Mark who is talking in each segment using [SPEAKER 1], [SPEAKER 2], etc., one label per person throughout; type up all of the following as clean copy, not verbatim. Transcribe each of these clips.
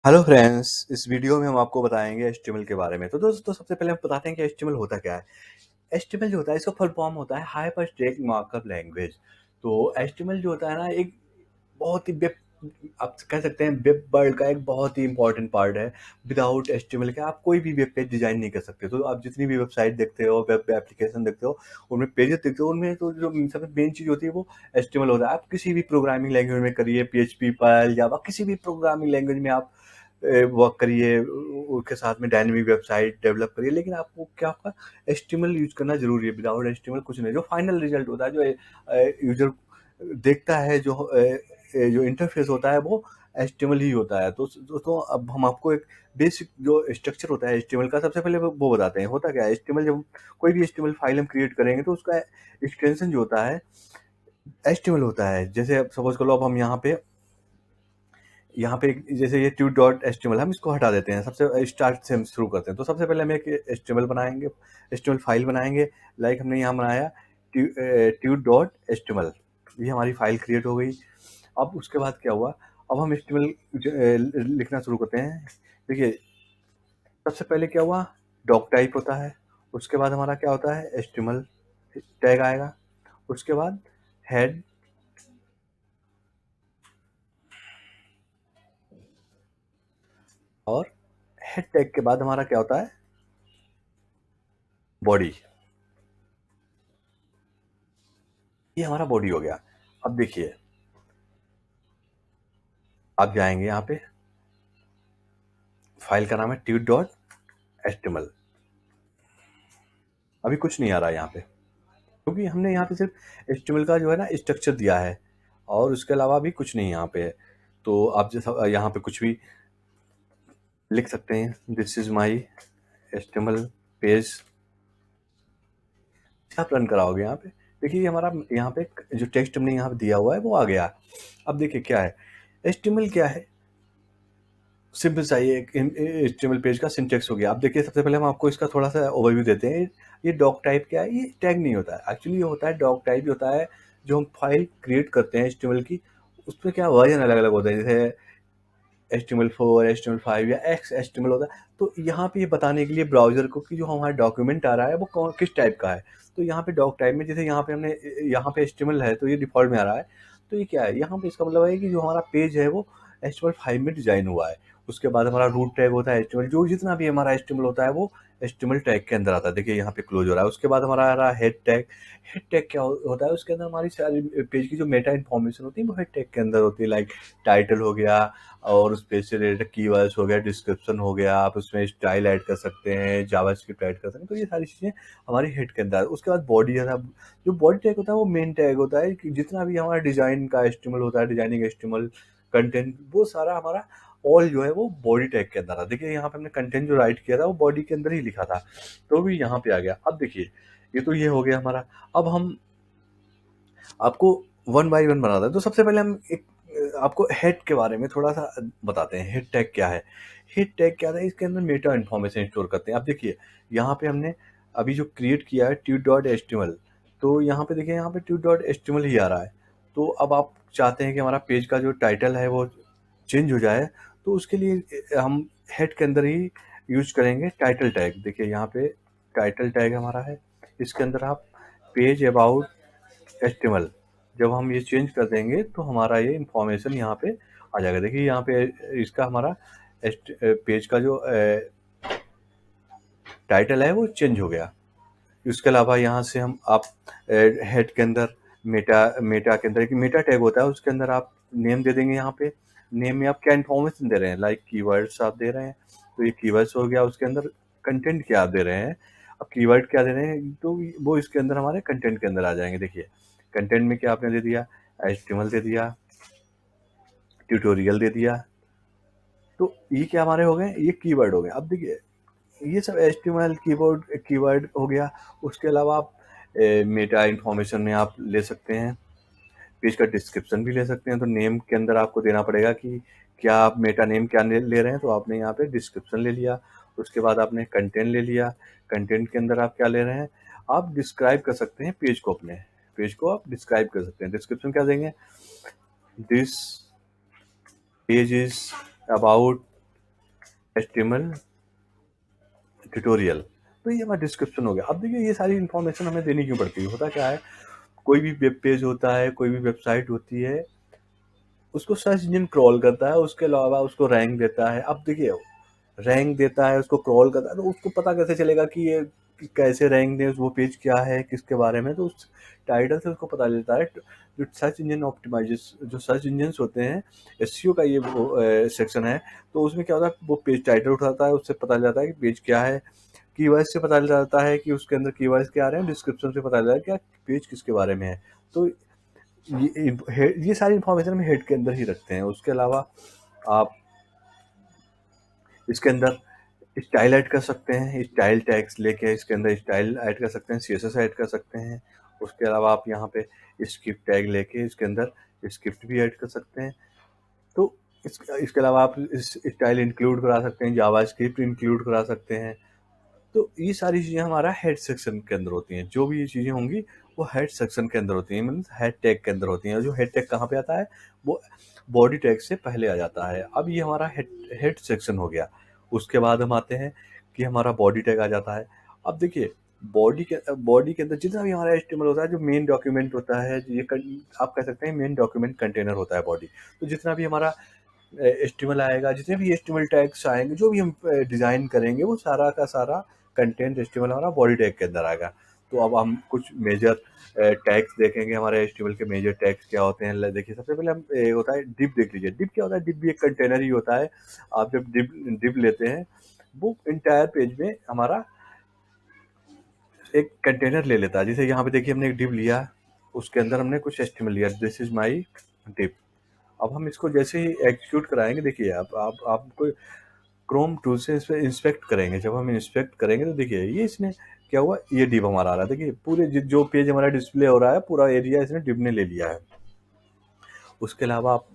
[SPEAKER 1] Hello friends, इस video में हम आपको बताएंगे एचटीएमएल के बारे में। तो दोस्तों, सबसे पहले हम बताते हैं कि एचटीएमएल होता क्या है। एचटीएमएल जो होता है, इसका फुल फॉर्म होता है हाइपर टेक्स्ट मार्कअप लैंग्वेज। तो एचटीएमएल जो होता है ना, एक बहुत ही वेब, आप कह सकते हैं वेब वर्ल्ड का एक बहुत ही इंपॉर्टेंट पार्ट है। विदाउट एचटीएमएल के आप कोई भी वेब पेज डिजाइन नहीं कर सकते। तो आप जितनी भी वेबसाइट देखते हो, वेब एप्लीकेशन देखते हो, उनमें पेजेस देखते हो, उनमें तो जो सबसे मेन चीज होती है वो एचटीएमएल होता है। आप किसी भी प्रोग्रामिंग लैंग्वेज में करिए, पीएचपी, पर्ल, जावा, किसी भी प्रोग्रामिंग लैंग्वेज में आप वर्क करिए, उसके साथ में डायनेमिक वेबसाइट डेवलप करिए, लेकिन आपको क्या होगा, एचटीएमएल यूज करना जरूरी है। विदाउट एचटीएमएल कुछ नहीं। जो फाइनल रिजल्ट होता है, जो यूजर देखता है, जो इंटरफेस होता है, वो एचटीएमएल ही होता है। तो अब हम आपको एक बेसिक जो स्ट्रक्चर होता है एचटीएमएल का, सबसे पहले वो बताते हैं। होता क्या है एचटीएमएल, जब कोई भी एचटीएमएल फाइल हम क्रिएट करेंगे तो उसका एक्सटेंशन जो होता है एचटीएमएल होता है। जैसे सपोज कर लो, अब हम यहाँ पे जैसे ये ट्यूट डॉट एचटीएमएल, हम इसको हटा देते हैं। सबसे स्टार्ट से हम शुरू करते हैं। तो सबसे पहले हम एक एचटीएमएल बनाएंगे, एचटीएमएल फाइल बनाएंगे। लाइक हमने यहाँ बनाया ट्यूट डॉट एचटीएमएल, ये हमारी फाइल क्रिएट हो गई। अब उसके बाद क्या हुआ, अब हम एचटीएमएल लिखना शुरू करते हैं। देखिए, सबसे पहले क्या हुआ, डॉक टाइप होता है। उसके बाद हमारा क्या होता है, एचटीएमएल टैग आएगा। उसके बाद हेड, और हेड टैग के बाद हमारा क्या होता है, बॉडी। ये हमारा बॉडी हो गया। अब देखिए, आप जाएंगे यहाँ पे, फाइल का नाम है ट्यूट डॉट एचटीएमएल। अभी कुछ नहीं आ रहा है यहाँ पे, क्योंकि हमने यहाँ पे सिर्फ एचटीएमएल का जो है ना स्ट्रक्चर दिया है, और उसके अलावा भी कुछ नहीं यहाँ पे है। तो आप जैसा यहाँ पे कुछ भी लिख सकते हैं, this is my HTML page. आप रन कराओगे यहाँ पे, देखिए हमारा यहाँ पे जो टेक्स्ट हमने यहाँ पे दिया हुआ है वो आ गया। अब देखिए क्या है एचटीएमएल, क्या है, सिंपल सा ये एचटीएमएल पेज का सिंटेक्स हो गया। अब देखिए, सबसे पहले हम आपको इसका थोड़ा सा ओवरव्यू देते हैं। ये डॉक टाइप क्या है, ये टैग नहीं होता है एक्चुअली, ये होता है डॉक टाइप। ही होता है जो हम फाइल क्रिएट करते हैं एचटीएमएल की, उसमें क्या वर्जन अलग अलग होते हैं, जैसे HTML4, HTML5 या XHTML होता है। तो यहाँ पे ये बताने के लिए ब्राउजर को कि जो हमारा डॉक्यूमेंट आ रहा है वो किस टाइप का है। तो यहाँ पे डॉक टाइप में, जैसे यहाँ पे हमने यहाँ पे HTML है तो ये डिफॉल्ट में आ रहा है। तो ये क्या है, यहाँ पे इसका मतलब है कि जो हमारा पेज है वो HTML5 में डिजाइन हुआ है। उसके बाद हमारा रूट टैग होता है HTML, जो जितना भी हमारा HTML होता है वो HTML टैग के अंदर आता है। देखिए यहाँ पे क्लोज हो रहा है। उसके बाद हमारा आ रहा है हेड टैग। हेड टैग क्या होता है, उसके अंदर हमारी सारी पेज की जो मेटा इन्फॉर्मेशन होती है वो हेड टैग के अंदर होती है। लाइक टाइटल हो गया, और उस पेज से रिलेटेड कीवर्ड्स हो गया, डिस्क्रिप्शन हो गया, आप उसमें स्टाइल ऐड कर सकते हैं, जावास्क्रिप्ट ऐड कर सकते हैं। तो ये सारी चीज़ें हमारी हेड के अंदर है। उसके बाद बॉडी है। जो बॉडी टैग होता है वो मेन टैग होता है कि जितना भी हमारा डिजाइन का एचटीएमएल होता है, डिजाइनिंग एचटीएमएल कंटेंट, वो सारा हमारा ऑल जो है वो बॉडी टैग के अंदर था। देखिए यहाँ पे हमने कंटेंट जो राइट किया था वो बॉडी के अंदर ही लिखा था, तो भी यहाँ पे आ गया। अब देखिए, ये तो ये हो गया हमारा। अब हम आपको वन बाय वन बनाता है। तो सबसे पहले हम एक आपको हेड के बारे में थोड़ा सा बताते हैं। हेड टैग क्या है, हेड टैग क्या है, इसके अंदर मेटा इन्फॉर्मेशन स्टोर करते हैं। अब देखिए, यहाँ पे हमने अभी जो क्रिएट किया है ट्यूट डॉट एचटीएमएल, तो यहाँ पे देखिए, यहाँ पे ट्यूट डॉट एचटीएमएल ही आ रहा है। तो अब आप चाहते हैं कि हमारा पेज का जो टाइटल है वो चेंज हो जाए, तो उसके लिए हम हेड के अंदर ही यूज करेंगे टाइटल टैग। देखिए यहाँ पे टाइटल टैग हमारा है, इसके अंदर आप पेज अबाउट एचटीएमएल, जब हम ये चेंज कर देंगे तो हमारा ये इंफॉर्मेशन यहाँ पे आ जाएगा। देखिए यहाँ पे इसका हमारा पेज का जो टाइटल है वो चेंज हो गया। उसके अलावा यहाँ से हम आप हेड के अंदर मेटा मेटा के अंदर एक मेटा टैग होता है, उसके अंदर आप नेम दे देंगे। यहाँ पे नेम में आप क्या इन्फॉर्मेशन दे रहे हैं, लाइक कीवर्ड्स आप दे रहे हैं, तो ये कीवर्ड्स हो गया। उसके अंदर कंटेंट क्या आप दे रहे हैं, अब कीवर्ड क्या दे रहे हैं, तो वो इसके अंदर हमारे कंटेंट के अंदर आ जाएंगे। देखिए कंटेंट में क्या आपने दे दिया, HTML दे दिया, ट्यूटोरियल दे दिया, तो ये क्या हमारे हो गए, ये कीवर्ड हो गए। अब देखिए, ये सब HTML कीवर्ड हो गया। उसके अलावा आप मेटा इन्फॉर्मेशन में आप ले सकते हैं, पेज का डिस्क्रिप्शन भी ले सकते हैं। तो नेम के अंदर आपको देना पड़ेगा कि क्या आप मेटा नेम क्या ले रहे हैं, तो आपने यहाँ पे डिस्क्रिप्शन ले लिया। उसके बाद आपने कंटेंट ले लिया, कंटेंट के अंदर आप क्या ले रहे हैं, आप डिस्क्राइब कर सकते हैं पेज को, अपने पेज को आप डिस्क्राइब कर सकते हैं। डिस्क्रिप्शन क्या देंगे, this page is about HTML tutorial. तो ये हमारा डिस्क्रिप्शन हो गया। अब देखिए ये सारी इन्फॉर्मेशन हमें देनी क्यों पड़ती है? होता क्या है, कोई भी वेब पेज होता है, कोई भी वेबसाइट होती है, उसको सर्च इंजन क्रॉल करता है, उसके अलावा उसको रैंक देता है। अब देखिए रैंक देता है, उसको क्रॉल करता है, तो उसको पता कैसे चलेगा कि ये कि कैसे रैंक दें, वो पेज क्या है, किसके बारे में? तो उस टाइटल से उसको पता चलता है। जो सर्च इंजन ऑप्टिमाइजेस, जो सर्च इंजन होते हैं, एसईओ का ये वो सेक्शन है, तो उसमें क्या होता है, वो पेज टाइटल उठाता है, उससे पता चलता है कि पेज क्या है। कीवर्ड्स से पता चल जाता है कि उसके अंदर कीवर्ड्स क्या आ रहे हैं, डिस्क्रिप्शन से पता चल जाता है कि पेज किसके बारे में है। तो ये सारी इन्फॉर्मेशन हम हेड के अंदर ही रखते हैं। उसके अलावा आप इसके अंदर स्टाइल ऐड कर सकते हैं, स्टाइल टैग्स लेके इसके अंदर स्टाइल ऐड कर सकते हैं, सीएसएस ऐड कर सकते हैं। उसके अलावा आप यहाँ पे स्क्रिप्ट टैग लेके इसके अंदर स्क्रिप्ट भी ऐड कर सकते हैं। तो इसके अलावा आप इस स्टाइल इंक्लूड करा सकते हैं, जावास्क्रिप्ट इंक्लूड करा सकते हैं। तो ये सारी चीज़ें हमारा हेड सेक्शन के अंदर होती हैं। जो भी ये चीज़ें होंगी वो हेड सेक्शन के अंदर होती हैं, मीन्स हेड टैग के अंदर होती हैं। और जो हेड टैग कहाँ पे आता है, वो बॉडी टैग से पहले आ जाता है। अब ये हमारा हेड सेक्शन हो गया। उसके बाद हम आते हैं कि हमारा बॉडी टैग आ जाता है। अब देखिए बॉडी के अंदर जितना भी हमारा एचटीएमएल होता है, जो मेन डॉक्यूमेंट होता है, आप कह सकते हैं मेन डॉक्यूमेंट कंटेनर होता है बॉडी। तो जितना भी हमारा एचटीएमएल आएगा, जितने भी एचटीएमएल टैग्स आएंगे, जो भी हम डिज़ाइन करेंगे, वो सारा का सारा कंटेंट एचटीएमएल हमारा बॉडी टैग के अंदर आएगा। तो अब हम कुछ मेजर टैग्स देखेंगे, हमारे एचटीएमएल के मेजर टैग्स क्या होते हैं। देखिए सबसे पहले हम होता है डिव, देख लीजिए डिव क्या होता है। डिव भी एक कंटेनर ही होता है। आप जब डिव लेते हैं, वो इंटायर पेज में हमारा एक कंटेनर ले लेता है। जैसे यहाँ पे देखिए हमने एक डिव लिया, उसके अंदर हमने कुछ एचटीएमएल लिया, दिस इज माई डिव। अब हम इसको जैसे ही एग्जीक्यूट कराएंगे, देखिए आपको क्रोम टूल से इस पे इंस्पेक्ट करेंगे। जब हम इंस्पेक्ट करेंगे तो देखिए ये इसने क्या हुआ, ये डिव हमारा आ रहा है। देखिए पूरे जो पेज हमारा डिस्प्ले हो रहा है, पूरा एरिया इसने डिव ने ले लिया है। उसके अलावा आप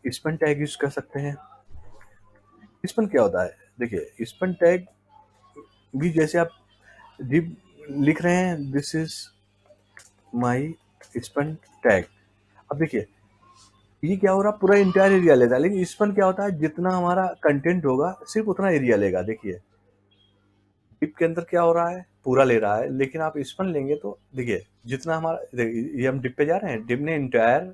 [SPEAKER 1] स्पेन टैग यूज कर सकते हैं। स्पेन क्या होता है, देखिए स्पेन टैग भी जैसे आप डिव लिख रहे हैं, this is my Spain tag. अब देखिए ये क्या हो रहा है, पूरा इंटायर एरिया लेता है। लेकिन स्पेन क्या होता है, जितना हमारा कंटेंट होगा सिर्फ उतना एरिया लेगा। देखिए डिप के अंदर क्या हो रहा है, पूरा ले रहा है। लेकिन आप स्पन लेंगे तो देखिए जितना हमारा, ये हम डिप पे जा रहे हैं, डिप ने इंटायर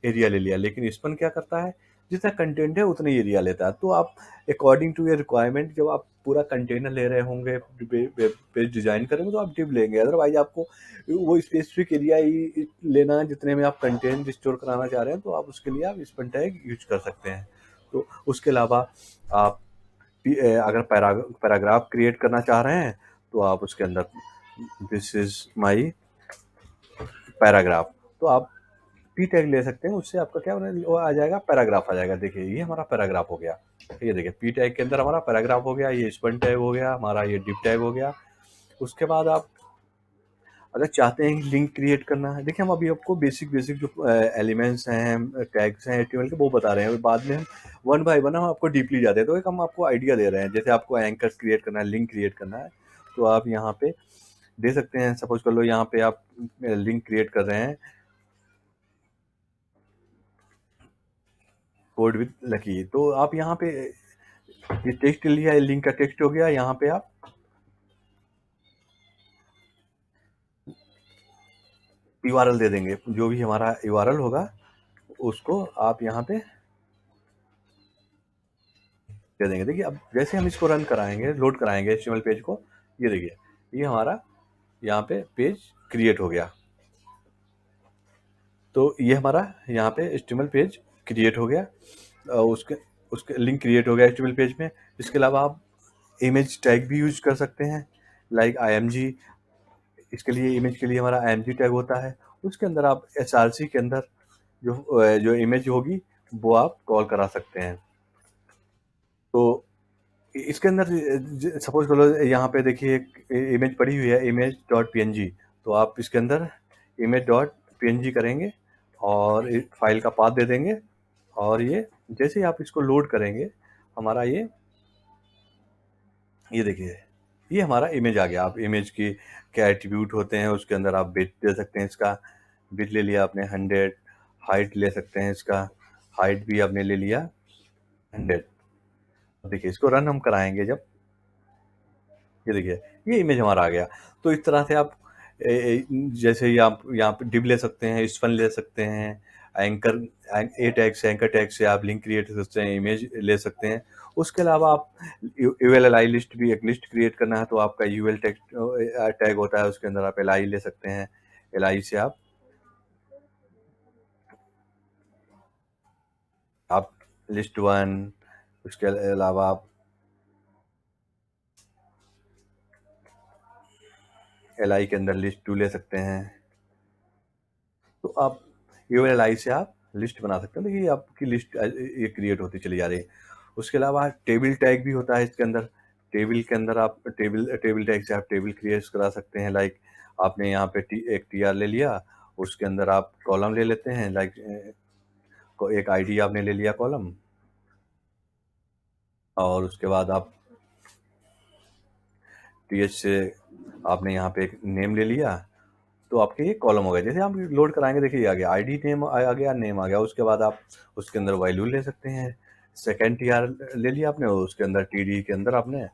[SPEAKER 1] एरिया ले लिया। लेकिन स्पन क्या करता है, जितना कंटेंट है उतना एरिया लेता है। तो आप अकॉर्डिंग टू योर रिक्वायरमेंट, जब आप पूरा कंटेनर ले रहे होंगे, पेज डिजाइन करेंगे, तो आप डिप लेंगे। अदरवाइज आपको वो स्पेसिफिक एरिया ही लेना है जितने में आप कंटेंट स्टोर कराना चाह रहे हैं, तो आप उसके लिए आप स्पन टैग यूज कर सकते हैं। तो उसके अलावा आप अगर पैराग्राफ क्रिएट करना चाह रहे हैं, तो आप उसके अंदर दिस इज माई पैराग्राफ, तो आप पी टैग ले सकते हैं। उससे आपका क्या वो आ जाएगा, पैराग्राफ आ जाएगा। देखिए ये हमारा पैराग्राफ हो गया। ये देखिए पी टैग के अंदर हमारा पैराग्राफ हो गया, ये स्पेन टैग हो गया हमारा, ये डिप टैग हो गया। उसके बाद आप अगर चाहते हैं कि लिंक क्रिएट करना है, देखिए हम अभी आपको बेसिक बेसिक जो एलिमेंट्स हैं, टैग्स हैं एचटीएमएल के, वो बता रहे हैं। बाद में हम वन बाय वन हम आपको डीपली जाते हैं। तो एक हम आपको आइडिया दे रहे हैं, जैसे आपको एंकर्स क्रिएट करना है, लिंक क्रिएट करना है, तो आप यहाँ पे दे सकते हैं। सपोज कर लो यहाँ पे आप लिंक क्रिएट कर रहे हैं, कोड विद लकी। तो आप यहाँ पे ये टेक्स्ट लिया, लिंक का टेक्स्ट हो गया। यहाँ पे आप यूआरएल दे देंगे, जो भी हमारा यूआरएल होगा उसको आप यहाँ पे दे देंगे। देखिए अब जैसे हम इसको रन कराएंगे, लोड कराएंगे एचटीएमएल पेज को, ये देखिए ये हमारा यहाँ पे पेज क्रिएट हो गया। तो ये हमारा यहाँ पे एचटीएमएल पेज क्रिएट हो गया। उसके उसके लिंक क्रिएट हो गया एचटीएमएल पेज में। इसके अलावा आप इमेज टैग भी यूज कर सकते हैं, लाइक IMG। इसके लिए इमेज के लिए हमारा IMG टैग होता है। उसके अंदर आप SRC के अंदर जो इमेज होगी वो आप कॉल करा सकते हैं। तो इसके अंदर सपोज करो यहाँ पे देखिए एक इमेज पड़ी हुई है, इमेज डॉट PNG। तो आप इसके अंदर इमेज डॉट PNG करेंगे और फाइल का पाथ दे देंगे। और ये जैसे ही आप इसको लोड करेंगे, हमारा ये देखिए ये हमारा इमेज आ गया। आप इमेज की क्या एट्रीब्यूट होते हैं, उसके अंदर आप बिट दे सकते हैं। इसका बिट ले लिया आपने 100, हाइट ले सकते हैं, इसका हाइट भी आपने ले लिया 100। देखिए इसको रन हम कराएँगे जब, ये देखिए, ये इमेज हमारा आ गया। तो इस तरह से आप जैसे ही आप यहाँ पे div ले सकते हैं, स्पन ले सकते हैं, एंकर ए टैग से, एंकर टैग से आप लिंक क्रिएट कर सकते हैं, इमेज ले सकते हैं। उसके अलावा आप यूएल लिस्ट भी एक लिस्ट क्रिएट करना है तो आपका यूएल टैग होता है, उसके अंदर आप एलआई ले सकते हैं। एलआई से आप लिस्ट 1, उसके अलावा आप एलआई के अंदर लिस्ट 2 ले सकते हैं। तो आप यूएलआई से आप लिस्ट बना सकते हैं। देखिए आपकी लिस्ट ये क्रिएट होती चली जा रही है। उसके अलावा टेबल टैग भी होता है इसके अंदर। टेबल के अंदर आप टेबल टैग से आप टेबल क्रिएट करा सकते हैं। लाइक आपने यहाँ पे एक टीआर ले लिया, उसके अंदर आप कॉलम ले लेते हैं। लाइक एक आईडी आपने ले लिया कॉलम, और उसके बाद आप टीएच से आपने यहाँ पे एक नेम ले लिया, तो आपके ये कॉलम हो गए। जैसे आप लोड कराएंगे, देखिए आ गया आईडी, नेम आ गया, नेम आ गया। उसके बाद आप उसके अंदर वैल्यू ले सकते हैं। सेकेंड टीआर ले लिया आपने, उसके अंदर टीडी के अंदर आपने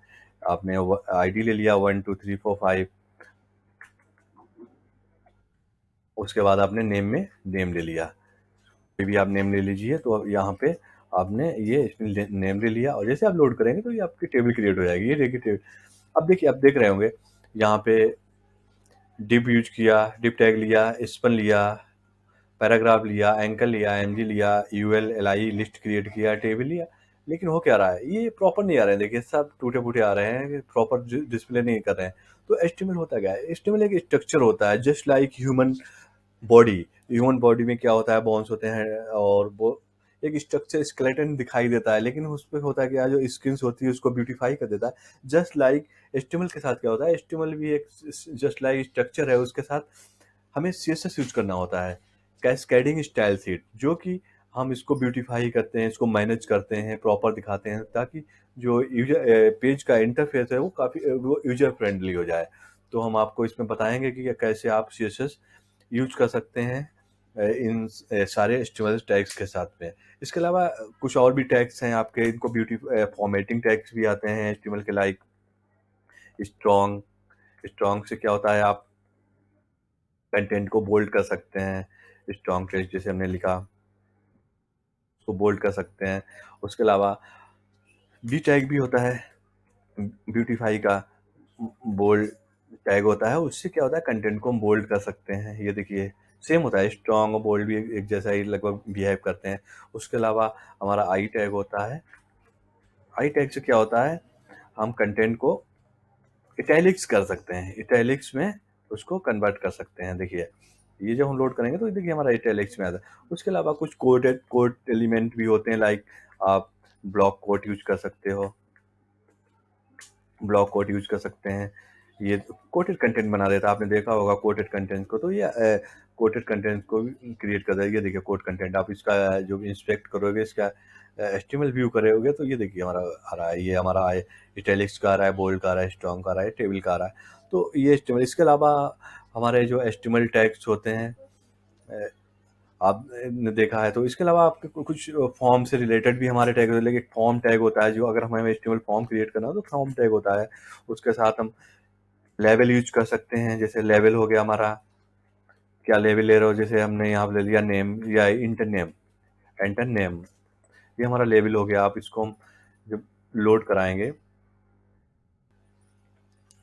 [SPEAKER 1] आपने आईडी ले लिया 1 2 3 4 5। उसके बाद आपने नेम में नेम ले लिया, ये भी आप नेम ले लीजिए। तो अब यहाँ पे आपने ये इसमें नेम ले लिया, और जैसे आप लोड करेंगे तो ये आपकी टेबल क्रिएट हो जाएगी। ये देखिए टेबल। अब देखिए, आप देख रहे होंगे यहाँ पे डिव यूज किया, डिव टैग लिया, स्पन लिया, पैराग्राफ लिया, एंकर लिया, एमजी लिया, यूएल एलआई लिस्ट क्रिएट किया, टेबल लिया। लेकिन हो क्या रहा है, ये प्रॉपर नहीं आ रहे हैं। देखिए सब टूटे फूटे आ रहे हैं, प्रॉपर डिस्प्ले नहीं कर रहे हैं। तो एचटीएमएल होता क्या है, एचटीएमएल एक स्ट्रक्चर होता है, just like body human body में क्या होता है, बोन्स होते हैं, और वो एक स्ट्रक्चर स्केलेटन दिखाई देता है। लेकिन उसमें होता है क्या, जो स्किन्स होती है उसको ब्यूटीफाई कर देता है। जस्ट लाइक एचटीएमएल के साथ क्या होता है, एचटीएमएल भी एक जस्ट लाइक स्ट्रक्चर है, उसके साथ हमें सीएसएस यूज करना होता है, कैस्केडिंग स्टाइल शीट, जो कि हम इसको ब्यूटीफाई करते हैं, इसको मैनेज करते हैं, प्रॉपर दिखाते हैं, ताकि जो यूजर पेज का इंटरफेस है वो काफ़ी वो यूजर फ्रेंडली हो जाए। तो हम आपको इसमें बताएंगे कि कैसे आप सीएसएस यूज कर सकते हैं इन सारे एचटीएमएल टैग्स के साथ में। इसके अलावा कुछ और भी टैग्स हैं आपके, इनको ब्यूटी फॉर्मेटिंग टैग्स भी आते हैं एचटीएमएल के, लाइक स्ट्रॉन्ग। स्ट्रॉन्ग से क्या होता है, आप कंटेंट को बोल्ड कर सकते हैं। स्ट्रॉन्ग टेक्स्ट जैसे हमने लिखा, उसको बोल्ड कर सकते हैं। उसके अलावा बी टैग भी होता है ब्यूटीफाई का, बोल्ड टैग होता है, उससे क्या होता है, कंटेंट को हम बोल्ड कर सकते हैं। ये देखिए सेम होता है, स्ट्रॉन्ग और बोल्ड भी एक जैसा ही लगभग बिहेव करते हैं। उसके अलावा हमारा आई टैग होता है। आई टैग से क्या होता है, हम कंटेंट को इटैलिक्स कर सकते हैं, इटैलिक्स में उसको कन्वर्ट कर सकते हैं। देखिए ये जब हम लोड करेंगे तो देखिए हमारा इटैलिक्स में आता है। उसके अलावा कुछ कोड एलिमेंट भी होते हैं, लाइक आप ब्लॉक कोड यूज कर सकते हो, ब्लॉक कोड यूज कर सकते हैं। ये कोटेड कंटेंट बना देता है, आपने देखा होगा कोटेड कंटेंट को, तो ये कोटेड कंटेंट को क्रिएट कर देगा। ये देखिए कोड कंटेंट, आप इसका जो इंस्पेक्ट करोगे, इसका एचटीएमएल व्यू करोगे, तो ये देखिए हमारा आ रहा है, ये हमारा इटैलिक्स का आ रहा है, बोल्ड का आ रहा है, स्ट्रॉन्ग का आ रहा है, टेबल का आ रहा है। तो ये एचटीएमएल। इसके अलावा हमारे जो एचटीएमएल टैग्स होते हैं, अ, आपने देखा है, तो इसके अलावा आपके कुछ फॉर्म से रिलेटेड भी हमारे टैग होते हैं। एक फॉर्म टैग होता है, जो अगर हमें एचटीएमएल फॉर्म क्रिएट करना हो तो फॉर्म टैग होता है। उसके साथ हम लेवल यूज कर सकते हैं। जैसे लेवल हो गया हमारा, क्या लेवल ले रहे हो, जैसे हमने यहाँ पे ले लिया नेम या एंटर नेम, ये हमारा लेवल हो गया। आप इसको हम जब लोड कराएंगे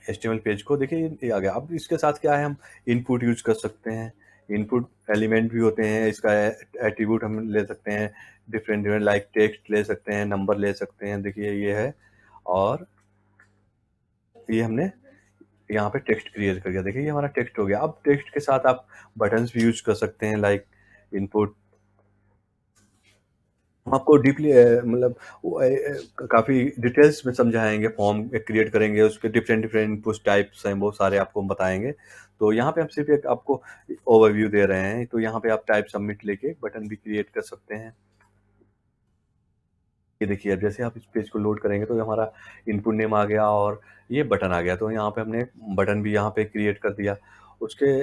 [SPEAKER 1] एचटीएमएल पेज को, देखिए ये आ गया। अब इसके साथ क्या है, हम इनपुट यूज कर सकते हैं। इनपुट एलिमेंट भी होते हैं, इसका एट्रीब्यूट हम ले सकते हैं, डिफरेंट डिफरेंट, लाइक टेक्स्ट ले सकते हैं, नंबर ले सकते हैं। देखिए ये है, और ये हमने यहाँ पे टेक्स्ट क्रिएट कर दिया। देखिए ये हमारा टेक्स्ट हो गया। अब टेक्स्ट के साथ आप बटन्स भी यूज कर सकते हैं, लाइक इनपुट। हम आपको डीपली मतलब काफ़ी डिटेल्स में समझाएंगे, फॉर्म क्रिएट करेंगे, उसके डिफरेंट डिफरेंट इनपुट टाइप्स हैं, वो सारे आपको हम बताएंगे। तो यहाँ पे हम सिर्फ एक आपको ओवरव्यू दे रहे हैं। तो यहाँ पे आप टाइप सबमिट लेके बटन भी क्रिएट कर सकते हैं। ये देखिए, अब जैसे आप इस पेज को लोड करेंगे तो हमारा इनपुट नेम आ गया और ये बटन आ गया। तो यहाँ पे हमने बटन भी यहाँ पे क्रिएट कर दिया। उसके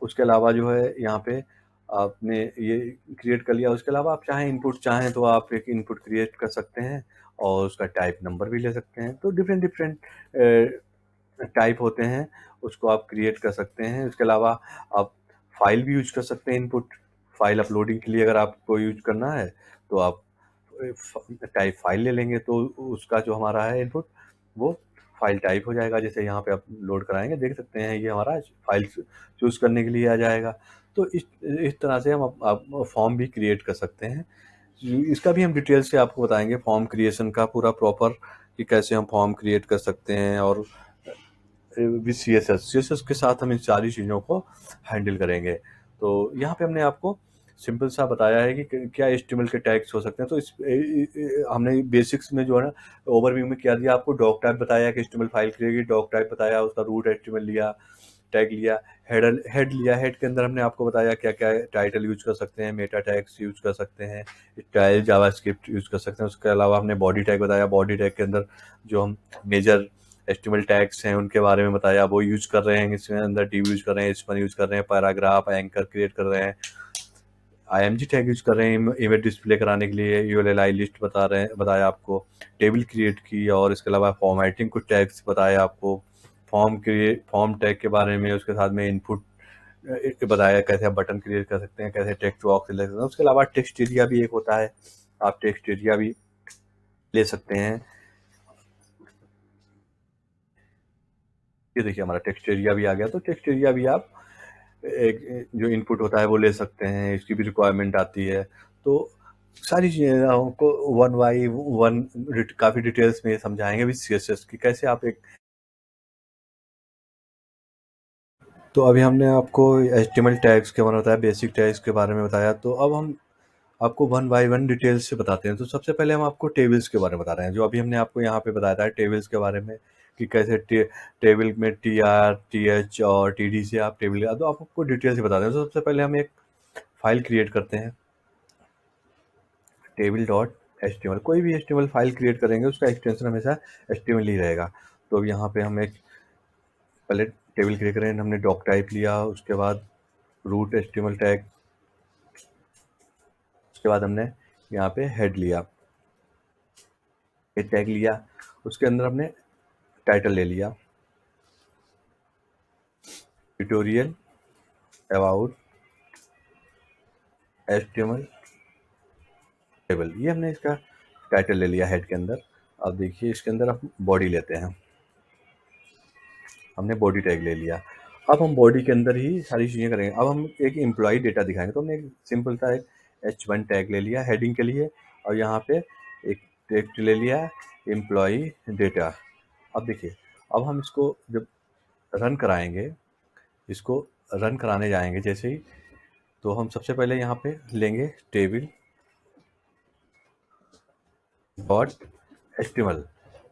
[SPEAKER 1] उसके अलावा जो है यहाँ पे आपने ये क्रिएट कर लिया। उसके अलावा आप चाहें तो आप एक इनपुट क्रिएट कर सकते हैं और उसका टाइप नंबर भी ले सकते हैं। तो डिफरेंट डिफरेंट टाइप होते हैं, उसको आप क्रिएट कर सकते हैं। उसके अलावा आप फाइल भी यूज कर सकते हैं। इनपुट फाइल अपलोडिंग के लिए अगर आपको यूज करना है तो आप टाइप फाइल ले लेंगे, तो उसका जो हमारा है इनपुट वो फाइल टाइप हो जाएगा। जैसे यहाँ पे आप लोड कराएंगे, देख सकते हैं ये हमारा फाइल चूज करने के लिए आ जाएगा। तो इस तरह से हम आप फॉर्म भी क्रिएट कर सकते हैं। इसका भी हम डिटेल से आपको बताएंगे, फॉर्म क्रिएशन का पूरा प्रॉपर कि कैसे हम फॉर्म क्रिएट कर सकते हैं, और विद सी एस एस के साथ हम इन सारी चीज़ों को हैंडल करेंगे। तो यहाँ पे हमने आपको सिंपल सा बताया है कि क्या HTML के टैग्स हो सकते हैं। तो हमने बेसिक्स में जो है ना ओवरव्यू में क्या दिया, आपको डॉक टाइप बताया कि HTML फाइल क्रिएट की, डॉक टाइप बताया, उसका रूट HTML लिया, टैग लिया, हेड लिया। हेड के अंदर हमने आपको बताया क्या क्या टाइटल यूज कर सकते हैं, मेटा टैग्स यूज कर सकते हैं, स्टाइल जावास्क्रिप्ट यूज कर सकते हैं। उसके अलावा हमने बॉडी टैग बताया, बॉडी टैग के अंदर जो हम मेजर HTML टैग्स हैं उनके बारे में बताया, वो यूज कर रहे हैं। इसमें अंदर div यूज कर रहे हैं, स्पन यूज कर रहे हैं, पैराग्राफ एंकर क्रिएट कर रहे हैं, IMG टैग यूज कर रहे हैं इमेज डिस्प्ले कराने के लिए, ULLI लिस्ट बताया आपको, टेबल क्रिएट की, और इसके अलावा फॉर्मेटिंग कुछ टैग्स बताया आपको, फॉर्म टैग के बारे में, उसके साथ में इनपुट बताया कैसे आप बटन क्रिएट कर सकते हैं, कैसे टेक्स्ट बॉक्स ले सकते हैं। उसके अलावा टेक्स्ट एरिया भी एक होता है, आप टेक्स्ट एरिया भी ले सकते हैं। ये देखिए हमारा टेक्स्ट एरिया भी आ गया। तो टेक्स्ट एरिया भी आप एक जो इनपुट होता है वो ले सकते हैं, इसकी भी रिक्वायरमेंट आती है। तो सारी चीज़ें आपको वन बाई वन काफ़ी डिटेल्स में समझाएंगे विद CSS की कैसे आप एक। तो अभी हमने आपको HTML टैग्स के बारे में बताया, बेसिक टैग्स के बारे में बताया। तो अब हम आपको वन बाय वन डिटेल्स से बताते हैं। तो सबसे पहले हम आपको टेबल्स के बारे में बता रहे हैं, जो अभी हमने आपको यहाँ पे बताया था टेबल्स के बारे में कि कैसे टेबल में TR TH और TD से आप टेबल, तो आपको डिटेल से बता रहे हैं। तो सबसे पहले हम एक फाइल क्रिएट करते हैं, table.html। कोई भी HTML फाइल क्रिएट करेंगे उसका एक्सटेंशन हमेशा HTML ही रहेगा। तो अब यहाँ पे हम एक पहले टेबल क्रिएट करें, हमने डॉक टाइप लिया, उसके बाद रूट HTML टैग, उसके बाद हमने यहाँ पे हेड लिया, हेड टैग लिया, उसके अंदर हमने टाइटल ले लिया, ट्यूटोरियल अबाउट HTML टेबल, ये हमने इसका टाइटल ले लिया हेड के अंदर। अब देखिए इसके अंदर हम बॉडी लेते हैं, हमने बॉडी टैग ले लिया। अब हम बॉडी के अंदर ही सारी चीज़ें करेंगे। अब हम एक एम्प्लॉय डेटा दिखाएंगे, तो हमने एक सिंपल सा एक H1 टैग ले लिया हेडिंग के लिए, और यहाँ पे एक टेक्स्ट ले लिया एम्प्लॉय डेटा। अब देखिए, अब हम इसको जब रन कराएंगे, इसको रन कराने जाएंगे जैसे ही, तो हम सबसे पहले यहाँ पे लेंगे टेबल डॉट HTML।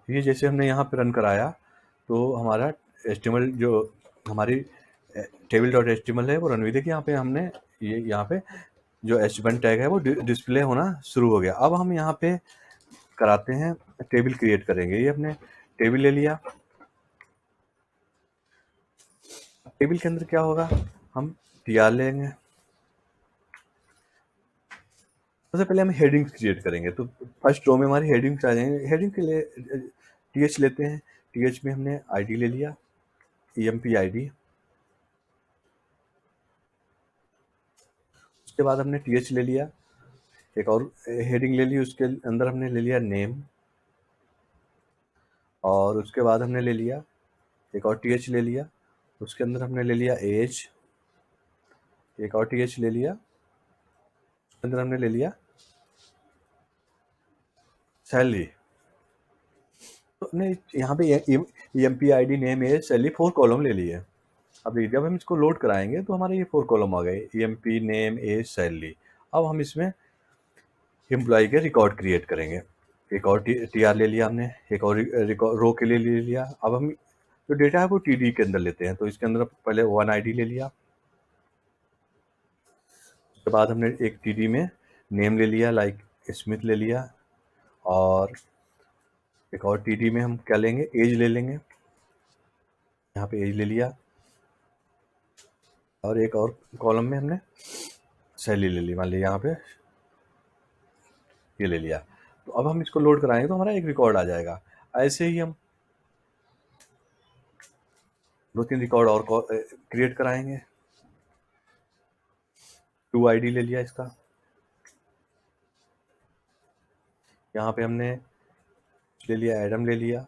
[SPEAKER 1] ये जैसे हमने यहाँ पे रन कराया तो हमारा HTML जो हमारी टेबल डॉट HTML है वो रन हुई। देखिए यहाँ पे हमने ये यहाँ पे जो H1 टैग है वो डिस्प्ले होना शुरू हो गया। अब हम यहाँ पे कराते हैं टेबल क्रिएट करेंगे। ये हमने टेबल ले लिया, टेबल के अंदर क्या होगा, हम TR लेंगे। सबसे पहले हम हेडिंग्स क्रिएट करेंगे, तो फर्स्ट रो में हमारी हेडिंग्स आ जाएंगे। हेडिंग के लिए TH लेते हैं, TH में हमने ID ले लिया, EMP ID। उसके बाद हमने TH ले लिया, एक और हेडिंग ले ली, उसके अंदर हमने ले लिया नेम, और उसके बाद हमने ले लिया एक और TH ले लिया, उसके अंदर हमने ले लिया एज, एक और TH ले लिया, उसके अंदर हमने ले लिया सैलरी। तो हमने यहाँ पे EMP ID name age salary 4 column ले लिए। अब जब हम इसको लोड कराएंगे तो हमारे ये 4 कॉलम आ गए, EMP नेम एज सैलरी। अब हम इसमें एम्प्लॉय के रिकॉर्ड क्रिएट करेंगे। एक और TR ले लिया हमने, एक और रो के लिए ले लिया। अब हम जो डेटा है वो TD के अंदर लेते हैं, तो इसके अंदर पहले 1 ID ले लिया, उसके बाद हमने एक TD में नेम ले लिया, लाइक स्मिथ ले लिया, और एक और TD में हम क्या लेंगे, एज ले लेंगे, यहाँ पे एज ले लिया, और एक और कॉलम में हमने शैली ले ली, मान ली यहाँ पे ये ले लिया। तो अब हम इसको लोड कराएंगे तो हमारा एक रिकॉर्ड आ जाएगा। ऐसे ही हम 2-3 रिकॉर्ड और क्रिएट कराएंगे। 2 ID ले लिया इसका, यहाँ पे हमने ले लिया एडम ले लिया,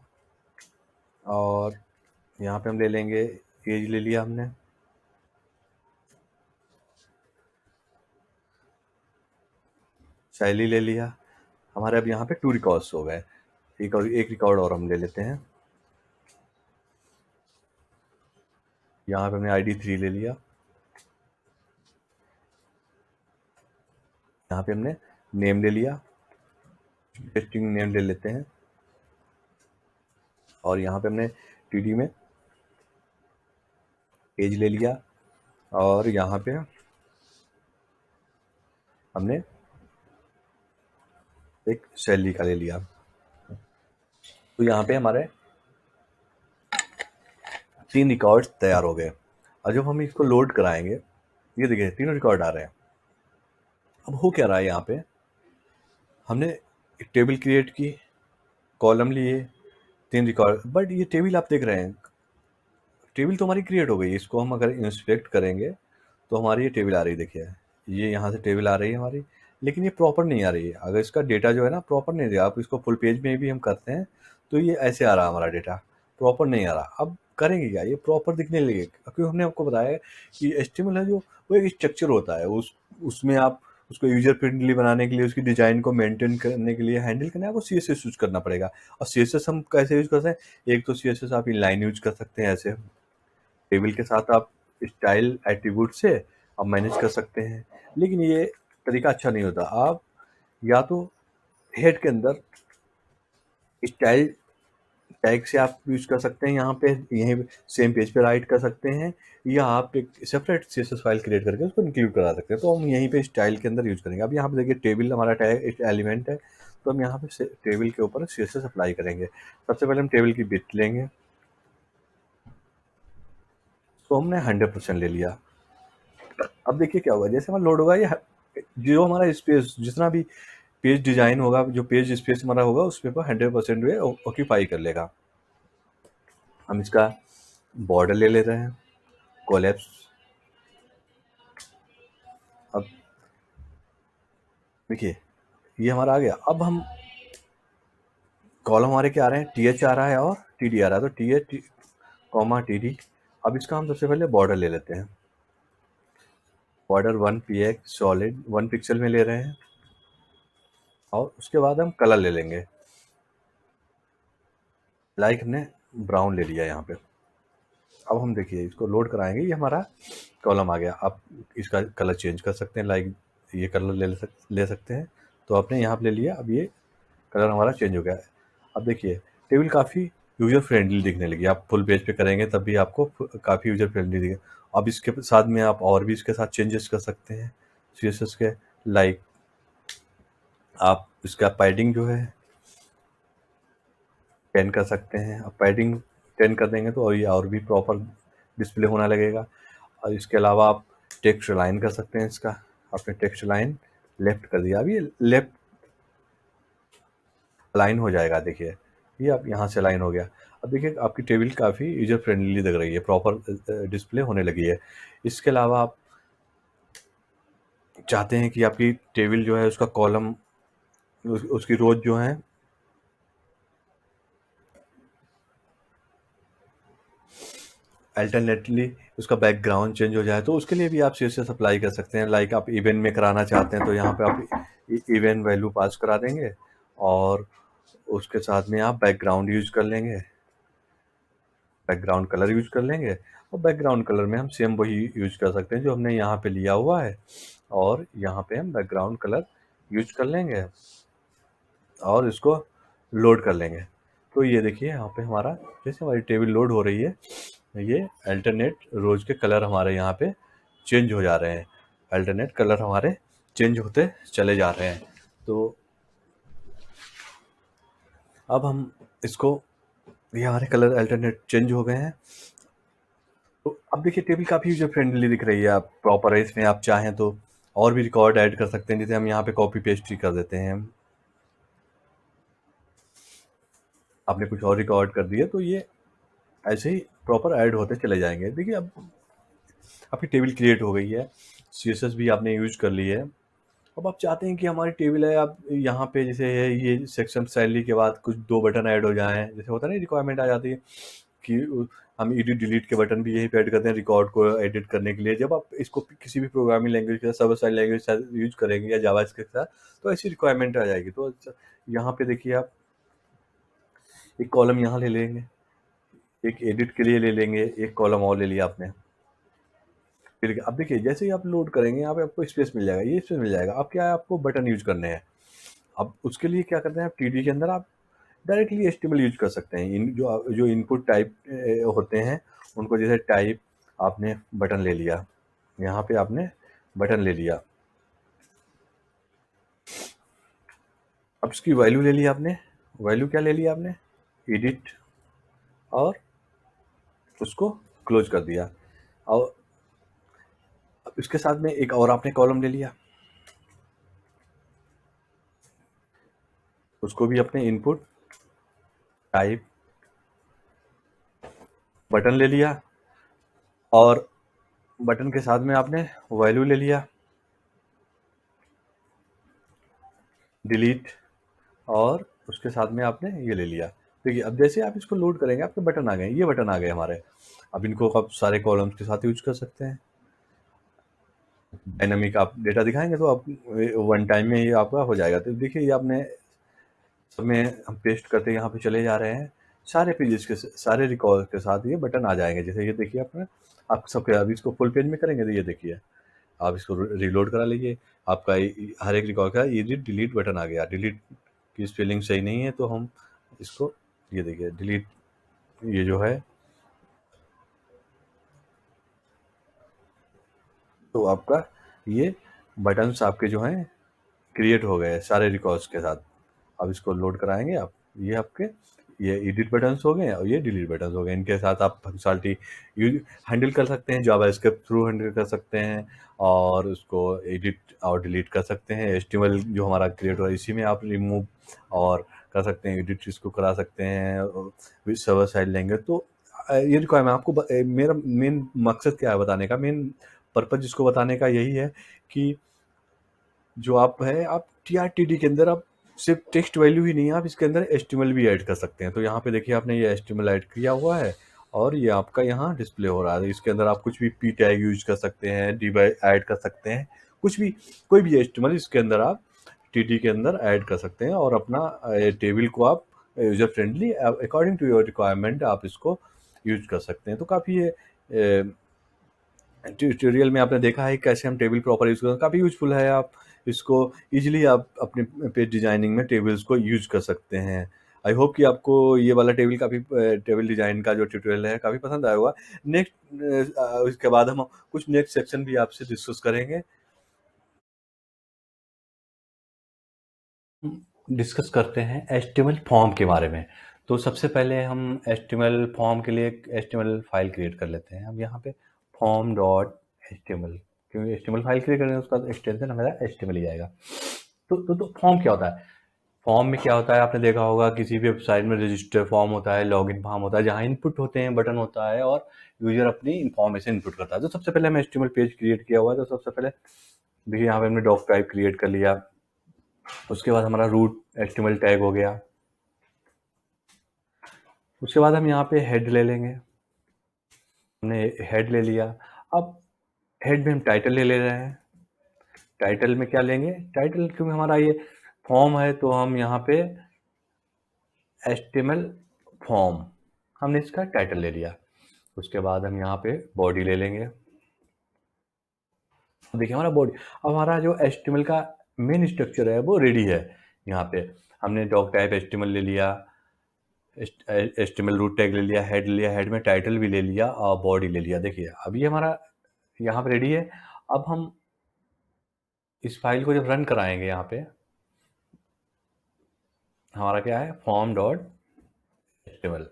[SPEAKER 1] और यहाँ पे हम ले लेंगे एज ले लिया हमने, शैली ले लिया। हमारे अब यहाँ पे 2 रिकॉर्ड्स हो गए। एक रिकॉर्ड और हम ले लेते हैं, यहाँ पे हमने ID 3 ले लिया, यहाँ पे हमने नेम ले लिया, टेस्टिंग नेम ले लेते हैं, और यहाँ पे हमने TD में एज ले लिया, और यहाँ पे हमने एक शैली का ले लिया। तो यहाँ पे हमारे 3 रिकॉर्ड तैयार हो गए। और जब हम इसको लोड कराएंगे, ये देखिए 3 रिकॉर्ड आ रहे हैं। अब हो क्या रहा है, यहाँ पे हमने एक टेबल क्रिएट की, कॉलम लिए, 3 रिकॉर्ड, बट ये टेबल आप देख रहे हैं, टेबल तो हमारी क्रिएट हो गई। इसको हम अगर इंस्पेक्ट करेंगे तो हमारी ये टेबल आ रही, देखिए ये यहाँ से टेबल आ रही है हमारी, लेकिन ये प्रॉपर नहीं आ रही है। अगर इसका डेटा जो है ना प्रॉपर नहीं दिया, आप इसको फुल पेज में भी हम करते हैं तो ये ऐसे आ रहा है, हमारा डेटा प्रॉपर नहीं आ रहा। अब करेंगे क्या, ये प्रॉपर दिखने लगे, क्योंकि हमने आपको बताया कि HTML है जो वो एक स्ट्रक्चर होता है, उसमें आप उसको यूजर फ्रेंडली बनाने के लिए, उसकी डिजाइन को मेंटेन करने के लिए, हैंडल करने आपको CSS यूज करना पड़ेगा। और CSS हम कैसे यूज करते हैं, एक तो CSS आप इनलाइन यूज कर सकते हैं, ऐसे टेबल के साथ आप स्टाइल एट्रीब्यूट से आप मैनेज कर सकते हैं, लेकिन ये तरीका अच्छा नहीं होता। आप या तो हेड के अंदर स्टाइल टैग से आप यूज कर सकते हैं, यहाँ पे यहीं सेम पेज पे राइट कर सकते हैं, या आप एक सेपरेट CSS फाइल क्रिएट करके उसको इंक्लूड करा सकते हैं। तो हम यहीं पे स्टाइल के अंदर यूज करेंगे। अब यहाँ पे देखिए टेबल हमारा टैग एलिमेंट है, तो हम यहाँ पे टेबल के ऊपर CSS अप्लाई करेंगे। सबसे पहले हम टेबल की विड्थ लेंगे, तो हमने 100% ले लिया। अब देखिए क्या होगा, जैसे हमारा लोड होगा, ये जो हमारा स्पेस, जितना भी पेज डिजाइन होगा, जो पेज स्पेस हमारा होगा, उस पे 100% वे ऑक्यूपाई कर लेगा। हम इसका बॉर्डर ले ले रहे हैं, कोलैप्स। अब देखिए ये हमारा आ गया। अब हम कॉलम हमारे क्या आ रहे हैं, TH आ रहा है और TD आ रहा है, तो TH कॉमा TD। अब इसका हम सबसे पहले बॉर्डर ले लेते हैं, बॉर्डर 1px सॉलिड 1 पिक्सल में ले रहे हैं, और उसके बाद हम कलर ले लेंगे, लाइक हमने ब्राउन ले लिया यहाँ पे। अब हम देखिए इसको लोड कराएंगे, ये हमारा कॉलम आ गया। आप इसका कलर चेंज कर सकते हैं, लाइक ये कलर ले सकते हैं, तो आपने यहाँ पे ले लिया। अब ये कलर हमारा चेंज हो गया है। अब देखिए टेबल काफ़ी यूजर फ्रेंडली दिखने लगी। आप फुल पेज पे करेंगे तब भी आपको काफ़ी यूजर फ्रेंडली दिखे। अब इसके साथ में आप और भी इसके साथ चेंजेस कर सकते हैं CSS के, लाइक आप इसका पैडिंग जो है 10 कर सकते हैं। अब पैडिंग 10 कर देंगे तो और ये और भी प्रॉपर डिस्प्ले होना लगेगा। और इसके अलावा आप टेक्स्ट अलाइन कर सकते हैं इसका। आपने टेक्स्ट अलाइन लेफ्ट कर दिया, अब ये लेफ्ट अलाइन हो जाएगा। देखिए ये अब यहाँ से अलाइन हो गया। अब देखिए आपकी टेबल काफ़ी यूजर फ्रेंडली दिख रही है, प्रॉपर डिस्प्ले होने लगी है। इसके अलावा आप चाहते हैं कि आपकी टेबल जो है उसका कॉलम, उसकी रोज जो है अल्टरनेटली उसका बैकग्राउंड चेंज हो जाए, तो उसके लिए भी आप CSS अप्लाई कर सकते हैं। लाइक आप इवेंट में कराना चाहते हैं तो यहाँ पे आप इवेंट वैल्यू पास करा देंगे, और उसके साथ में आप बैकग्राउंड यूज कर लेंगे, बैकग्राउंड कलर यूज कर लेंगे। और बैकग्राउंड कलर में हम सेम वही यूज कर सकते हैं जो हमने यहाँ पे लिया हुआ है, और यहाँ पे हम बैकग्राउंड कलर यूज कर लेंगे और इसको लोड कर लेंगे। तो ये देखिए यहाँ पे हमारा जैसे हमारी टेबल लोड हो रही है, ये अल्टरनेट रोज के कलर हमारे यहाँ पे चेंज हो जा रहे हैं, अल्टरनेट कलर हमारे चेंज होते चले जा रहे हैं। तो अब हम इसको, ये हमारे कलर अल्टरनेट चेंज हो गए हैं। तो अब देखिए टेबल काफ़ी यूजर फ्रेंडली दिख रही है। आप प्रॉपर है इसमें, आप चाहें तो और भी रिकॉर्ड ऐड कर सकते हैं, जैसे हम यहाँ पे कॉपी पेस्ट ही कर देते हैं। आपने कुछ और रिकॉर्ड कर दिया तो ये ऐसे ही प्रॉपर ऐड होते चले जाएंगे। देखिए अब आपकी टेबल क्रिएट हो गई है, CSS भी आपने यूज कर ली है। अब आप चाहते हैं कि हमारी टेबल है, आप यहाँ पे जैसे है ये सेक्शन सैलरी के बाद कुछ 2 बटन ऐड हो जाएं, जैसे होता है ना रिक्वायरमेंट आ जाती है कि हम एडिट डिलीट के बटन भी यहीं पे ऐड करते हैं रिकॉर्ड को एडिट करने के लिए। जब आप इसको किसी भी प्रोग्रामिंग लैंग्वेज के साथ, सर्वर साइड लैंग्वेज के साथ यूज करेंगे या जावास्क्रिप्ट के साथ, तो ऐसी रिक्वायरमेंट आ जाएगी। तो यहाँ पे देखिए आप एक कॉलम यहाँ ले लेंगे, एक एडिट के लिए ले लेंगे, एक कॉलम और ले लिया आपने। फिर अब देखिए जैसे ही आप लोड करेंगे यहाँ पे आपको स्पेस मिल जाएगा, ये स्पेस मिल जाएगा। अब क्या है, आपको बटन यूज करने हैं। अब उसके लिए क्या करते हैं, आप टीडी के अंदर आप डायरेक्टली HTML यूज कर सकते हैं। जो इनपुट टाइप होते हैं उनको, जैसे टाइप आपने बटन ले लिया, यहाँ पे आपने बटन ले लिया। अब इसकी वैल्यू ले लिया आपने, वैल्यू क्या ले लिया आपने, एडिट, और उसको क्लोज कर दिया। और इसके साथ में एक और आपने कॉलम ले लिया, उसको भी अपने इनपुट टाइप बटन ले लिया, और बटन के साथ में आपने वैल्यू ले लिया, डिलीट, और उसके साथ में आपने ये ले लिया। देखिए अब जैसे आप इसको लोड करेंगे आपके बटन आ गए, ये बटन आ गए हमारे। अब इनको आप सारे कॉलम्स के साथ यूज कर सकते हैं। डायनामिक आप डेटा दिखाएंगे तो आप वन टाइम में ये आपका हो जाएगा। तो देखिए ये आपने सब में हम पेस्ट करते यहाँ पे चले जा रहे हैं, सारे पेजेस के सारे रिकॉर्ड के साथ ये बटन आ जाएंगे। जैसे ये देखिए आपने, आप सबके अभी इसको फुल पेज में करेंगे तो ये देखिए, आप इसको रीलोड करा लीजिए, आपका हर एक रिकॉर्ड का एडिट डिलीट बटन आ गया। डिलीट की स्पेलिंग सही नहीं है तो हम इसको, ये देखिए डिलीट, ये जो है, तो आपका ये बटन्स आपके जो हैं क्रिएट हो गए सारे रिकॉर्ड्स के साथ। अब इसको लोड कराएंगे आप, ये आपके ये एडिट बटन्स हो गए और ये डिलीट बटन्स हो गए। इनके साथ आप फंक्शनलिटी यूज हैंडल कर सकते हैं, जावास्क्रिप्ट थ्रू हैंडल कर सकते हैं, और उसको एडिट और डिलीट कर सकते हैं। HTML जो हमारा क्रिएट हुआ है इसी में आप रिमूव और कर सकते हैं, एडिट इसको करा सकते हैं विद सर्वर साइड लेंगे। तो ये रिक्वायरमेंट आपको मेरा मेन मकसद क्या है बताने का, मेन पर्पज जिसको बताने का यही है कि जो आप है, आप TRTD के अंदर आप सिर्फ टेक्स्ट वैल्यू ही नहीं है, आप इसके अंदर HTML भी ऐड कर सकते हैं। तो यहाँ पे देखिए आपने ये HTML ऐड किया हुआ है और ये आपका यहाँ डिस्प्ले हो रहा है। इसके अंदर आप कुछ भी p टैग यूज कर सकते हैं, div ऐड कर सकते हैं, कुछ भी, कोई भी HTML इसके अंदर आप TD के अंदर ऐड कर सकते हैं, और अपना टेबल को आप user friendly according to your requirement आप इसको यूज कर सकते हैं। तो काफ़ी ये ट्यूटोरियल में आपने देखा है कैसे हम टेबल प्रॉपर यूज़ करते हैं, काफ़ी यूज़फुल है। आप इसको इजीली आप अपने पेज डिजाइनिंग में टेबल्स को यूज कर सकते हैं। आई होप कि आपको ये वाला टेबल डिजाइन का जो ट्यूटोरियल है काफ़ी पसंद आया होगा। नेक्स्ट इसके बाद हम कुछ नेक्स्ट सेक्शन भी आपसे डिस्कस करेंगे। डिस्कस करते हैं HTML फॉर्म के बारे में। तो सबसे पहले हम HTML फॉर्म के लिए एक HTML फाइल क्रिएट कर लेते हैं। हम यहाँ पे form.html, क्योंकि HTML फाइल क्रिएट करेंगे उसका एक्सटेंशन हमारा HTML ही आएगा। तो फॉर्म क्या होता है? फॉर्म में क्या होता है, आपने देखा होगा किसी भी वेबसाइट में रजिस्टर फॉर्म होता है, लॉगिन फॉर्म होता है, जहाँ इनपुट होते हैं, बटन होता है और यूजर अपनी इन्फॉर्मेशन इनपुट करता है। तो सबसे पहले हमें HTML पेज क्रिएट किया हुआ है। तो सबसे पहले देखिए यहाँ पे हमने डॉक टाइप क्रिएट कर लिया, उसके बाद हमारा रूट HTML टैग हो गया। उसके बाद हम यहाँ पे हेड ले लेंगे, हमने हेड ले लिया। अब हेड में हम टाइटल ले रहे हैं। टाइटल में क्या लेंगे, टाइटल क्योंकि हमारा ये फॉर्म है तो हम यहाँ पे HTML फॉर्म, हमने इसका टाइटल ले लिया। उसके बाद हम यहाँ पे बॉडी ले लेंगे। देखिए हमारा बॉडी, अब हमारा जो HTML का मेन स्ट्रक्चर है वो रेडी है। यहाँ पे हमने डॉक टाइप HTML ले लिया, HTML रूट टैग ले लिया, हेड ले लिया, हेड में टाइटल भी ले लिया और बॉडी ले लिया। देखिए अब ये हमारा यहाँ पे रेडी है। अब हम इस फाइल को जब रन कराएंगे, यहाँ पे हमारा क्या है, form.html।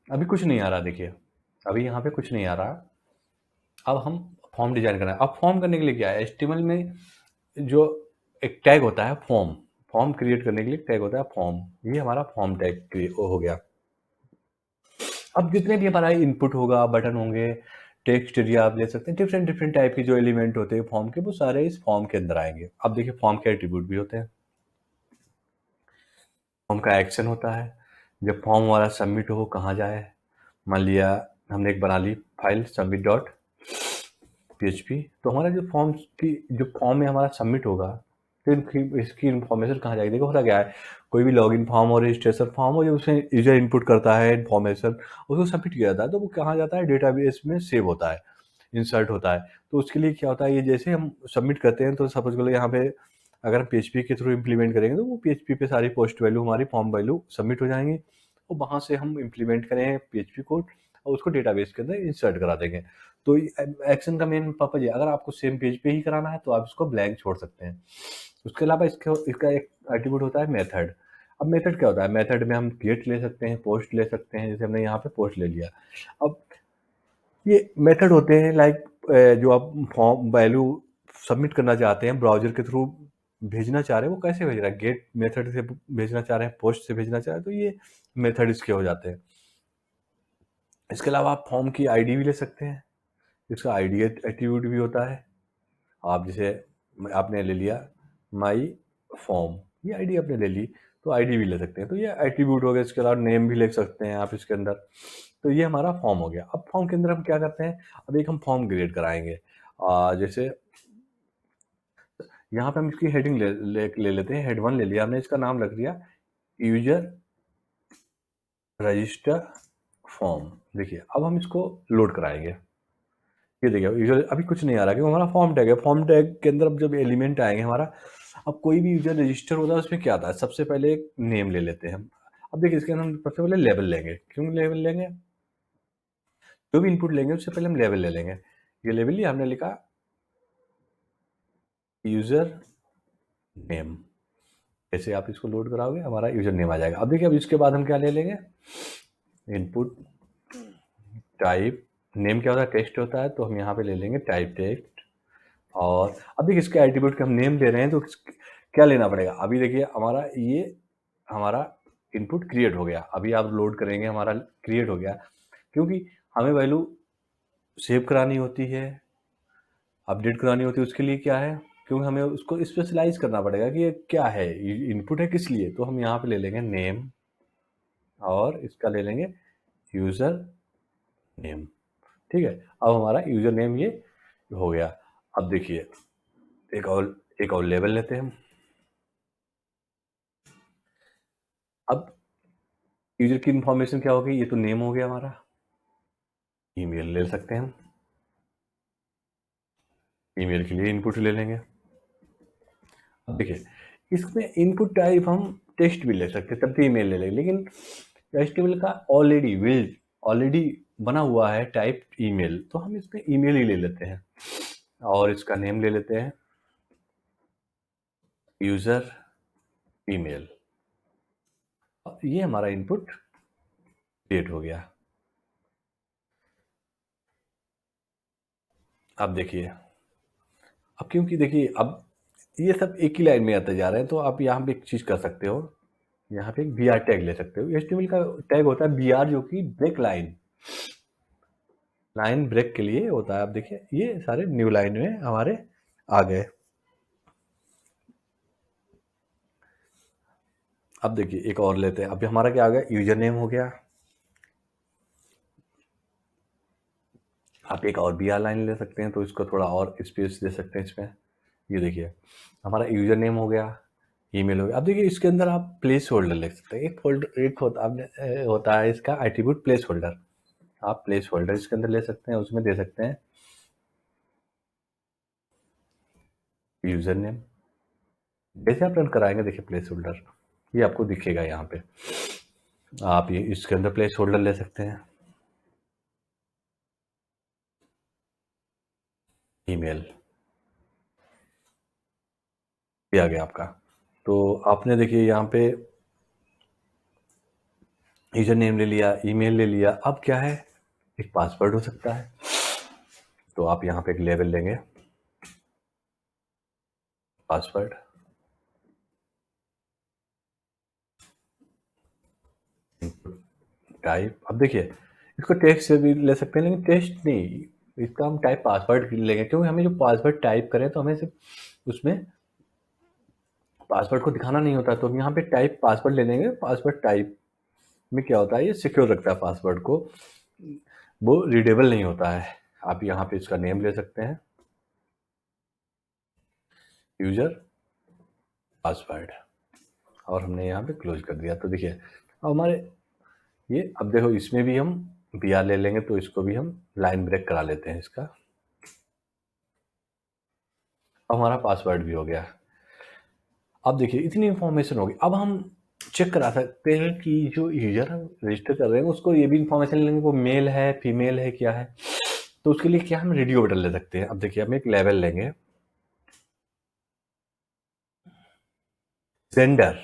[SPEAKER 1] अभी कुछ नहीं आ रहा, देखिए अभी यहाँ पे कुछ नहीं आ रहा। अब हम फॉर्म डिजाइन करना है। अब फॉर्म करने के लिए क्या है, HTML में जो एक टैग होता है फॉर्म क्रिएट करने के लिए टैग होता है फॉर्म। ये हमारा फॉर्म टैग हो गया। अब जितने भी हमारा इनपुट होगा, बटन होंगे, टेक्स्ट एरिया आप ले सकते हैं, डिफरेंट डिफरेंट टाइप के जो एलिमेंट होते हैं फॉर्म के, वो सारे इस फॉर्म के अंदर आएंगे। अब देखिए फॉर्म के एट्रीब्यूट भी होते हैं। फॉर्म का एक्शन होता है, जब फॉर्म हमारा सबमिट हो कहाँ जाए। मान लिया हमने एक बना ली फाइल सबमिट डॉट PHP, तो हमारा जो फॉर्म की जो फॉर्म में हमारा सबमिट होगा, तो इसकी इन्फॉर्मेशन कहाँ जाएगी। देखो होता क्या है, कोई भी लॉगिन फॉर्म और रजिस्ट्रेशन फॉर्म हो, जो उसमें यूजर इनपुट करता है इन्फॉर्मेशन, उसको सबमिट किया जाता है, तो वो कहाँ जाता है, डेटाबेस में सेव होता है, इंसर्ट होता है। तो उसके लिए क्या होता है, ये जैसे हम सबमिट करते हैं, तो सपोज करो यहाँ पे अगर हम PHP के थ्रू इम्प्लीमेंट करेंगे, तो वो PHP पे सारी पोस्ट वैल्यू हमारी फॉर्म वैल्यू सबमिट हो जाएंगी, और वहाँ से हम इम्प्लीमेंट करें PHP कोड और उसको डेटाबेस के अंदर इंसर्ट करा देंगे। तो एक्शन का मेन पर्पज है, अगर आपको सेम पेज पे ही कराना है तो आप इसको ब्लैंक छोड़ सकते हैं। उसके अलावा इसका एक एट्रीब्यूट होता है मेथड। अब मेथड क्या होता है, मेथड में हम गेट ले सकते हैं, पोस्ट ले सकते हैं, जैसे हमने यहाँ पे पोस्ट ले लिया। अब ये मेथड होते हैं लाइक जो आप फॉर्म वैल्यू सबमिट करना चाहते हैं, ब्राउजर के थ्रू भेजना चाह रहे हैं, वो कैसे भेज रहा है, गेट मेथड से भेजना चाह रहे हैं, पोस्ट से भेजना चाह रहे हैं, तो ये मेथड इसके हो जाते हैं। इसके अलावा आप फॉर्म की आईडी भी ले सकते हैं, इसका आईडी एट्रीब्यूट भी होता है। आप जैसे आपने ले लिया माई फॉर्म, ये आईडी आपने ले ली, तो आईडी भी ले सकते हैं, तो ये एट्रीब्यूट हो गया। इसके अलावा नेम भी ले सकते हैं आप इसके अंदर। तो ये हमारा फॉर्म हो गया। अब फॉर्म के अंदर हम क्या करते हैं, अब एक हम फॉर्म क्रिएट कराएंगे। जैसे यहाँ पे हम इसकी हेडिंग ले लेते हैं, हेड 1 ले लिया हमने, इसका नाम रख दिया यूजर रजिस्टर फॉर्म। देखिए अब हम इसको लोड कराएंगे। ये देखिए यूजर अभी कुछ नहीं आ रहा, क्योंकि हमारा फॉर्म टैग है। फॉर्म टैग के अंदर अब जब एलिमेंट आएंगे हमारा, अब कोई भी यूजर रजिस्टर होता है, उसमें क्या आता है, सबसे पहले एक नेम ले लेते हैं हम। अब देखिए इसके अंदर हम सबसे पहले लेवल लेंगे। क्यों लेवल लेंगे, जो भी इनपुट लेंगे उससे पहले हम लेवल ले लेंगे। ये लेवल लिया, हमने लिखा यूजर नेम। जैसे आप इसको लोड कराओगे हमारा यूजर नेम आ जाएगा। अब देखिए अब इसके बाद हम क्या ले लेंगे, इनपुट टाइप, नेम क्या होता है, टेक्स्ट होता है, तो हम यहाँ पे ले लेंगे टाइप टेक्स्ट। और अब देखिए इसके एट्रीब्यूट के हम नेम ले रहे हैं, तो क्या लेना पड़ेगा। अभी देखिए हमारा इनपुट क्रिएट हो गया। अभी आप लोड करेंगे, हमारा क्रिएट हो गया, क्योंकि हमें वैल्यू सेव करानी होती है, अपडेट करानी होती है। उसके लिए क्या है, क्योंकि हमें उसको स्पेशलाइज करना पड़ेगा कि ये क्या है, इनपुट है किस लिए। तो हम यहाँ पे ले लेंगे नेम, और इसका ले लेंगे यूजर नेम। ठीक है, अब हमारा यूजर नेम ये हो गया। अब देखिए एक और लेवल लेते हैं हम। अब यूजर की इंफॉर्मेशन क्या होगी, ये तो नेम हो गया हमारा। ईमेल ले सकते हैं हम, ईमेल के लिए इनपुट ले लेंगे। अब देखिए इसमें इनपुट टाइप हम टेक्स्ट भी ले सकते हैं, तब भी ईमेल ले लेंगे, लेकिन HTML का ऑलरेडी बना हुआ है टाइप ईमेल, तो हम इसमें ईमेल ही ले लेते हैं, और इसका नेम ले लेते हैं यूजर ईमेल। ये हमारा इनपुट क्रिएट हो गया। अब देखिए, अब क्योंकि देखिए अब ये सब एक ही लाइन में आते जा रहे हैं, तो आप यहाँ पे एक चीज कर सकते हो, यहाँ पे एक BR टैग ले सकते हो। HTML का टैग होता है BR, जो कि ब्रेक लाइन ब्रेक के लिए होता है। अब देखिए ये सारे न्यू लाइन में हमारे आ गए। अब देखिए एक और लेते हैं। अभी हमारा क्या आ गया, यूजर नेम हो गया। आप एक और BR लाइन ले सकते हैं, तो इसको थोड़ा और स्पेस दे सकते हैं इसमें। ये देखिए हमारा यूजर नेम हो गया, ईमेल हो गया। अब देखिए इसके अंदर आप प्लेस होल्डर ले सकते हैं। एक होता है इसका एट्रीब्यूट प्लेस होल्डर। आप प्लेस होल्डर इसके अंदर ले सकते हैं, उसमें दे सकते हैं यूजर नेम। जैसे आप रन कराएंगे देखिए प्लेस होल्डर ये आपको दिखेगा यहाँ पे। आप ये इसके अंदर प्लेस होल्डर ले सकते हैं। ईमेल ये आ गया आपका। तो आपने देखिए यहाँ पे यूजर नेम ले लिया, ईमेल ले लिया। अब क्या है, एक पासवर्ड हो सकता है। तो आप यहाँ पे एक लेवल लेंगे, पासवर्ड, टाइप। अब देखिए इसको टेक्स्ट से भी ले सकते हैं, लेकिन टेक्स्ट नहीं, इसका हम टाइप पासवर्ड लेंगे, क्योंकि हमें जो पासवर्ड टाइप करें तो हमें सिर्फ उसमें पासवर्ड को दिखाना नहीं होता। तो हम यहाँ पे टाइप पासवर्ड ले लेंगे। पासवर्ड टाइप में क्या होता है, ये सिक्योर रखता है पासवर्ड को, वो रीडेबल नहीं होता है। आप यहाँ पे इसका नेम ले सकते हैं, यूजर पासवर्ड, और हमने यहाँ पे क्लोज कर दिया। तो देखिए अब हमारे ये, अब देखो इसमें भी हम बी आर ले लेंगे, तो इसको भी हम लाइन ब्रेक करा लेते हैं इसका। अब हमारा पासवर्ड भी हो गया। अब देखिए इतनी इंफॉर्मेशन होगी। अब हम चेक करा सकते हैं कि जो यूजर हम रजिस्टर कर रहे हैं उसको ये भी इंफॉर्मेशन लेंगे, वो मेल है फीमेल है क्या है। तो उसके लिए क्या हम रेडियो बटन ले सकते हैं। अब देखिए हम एक लेवल लेंगे, जेंडर।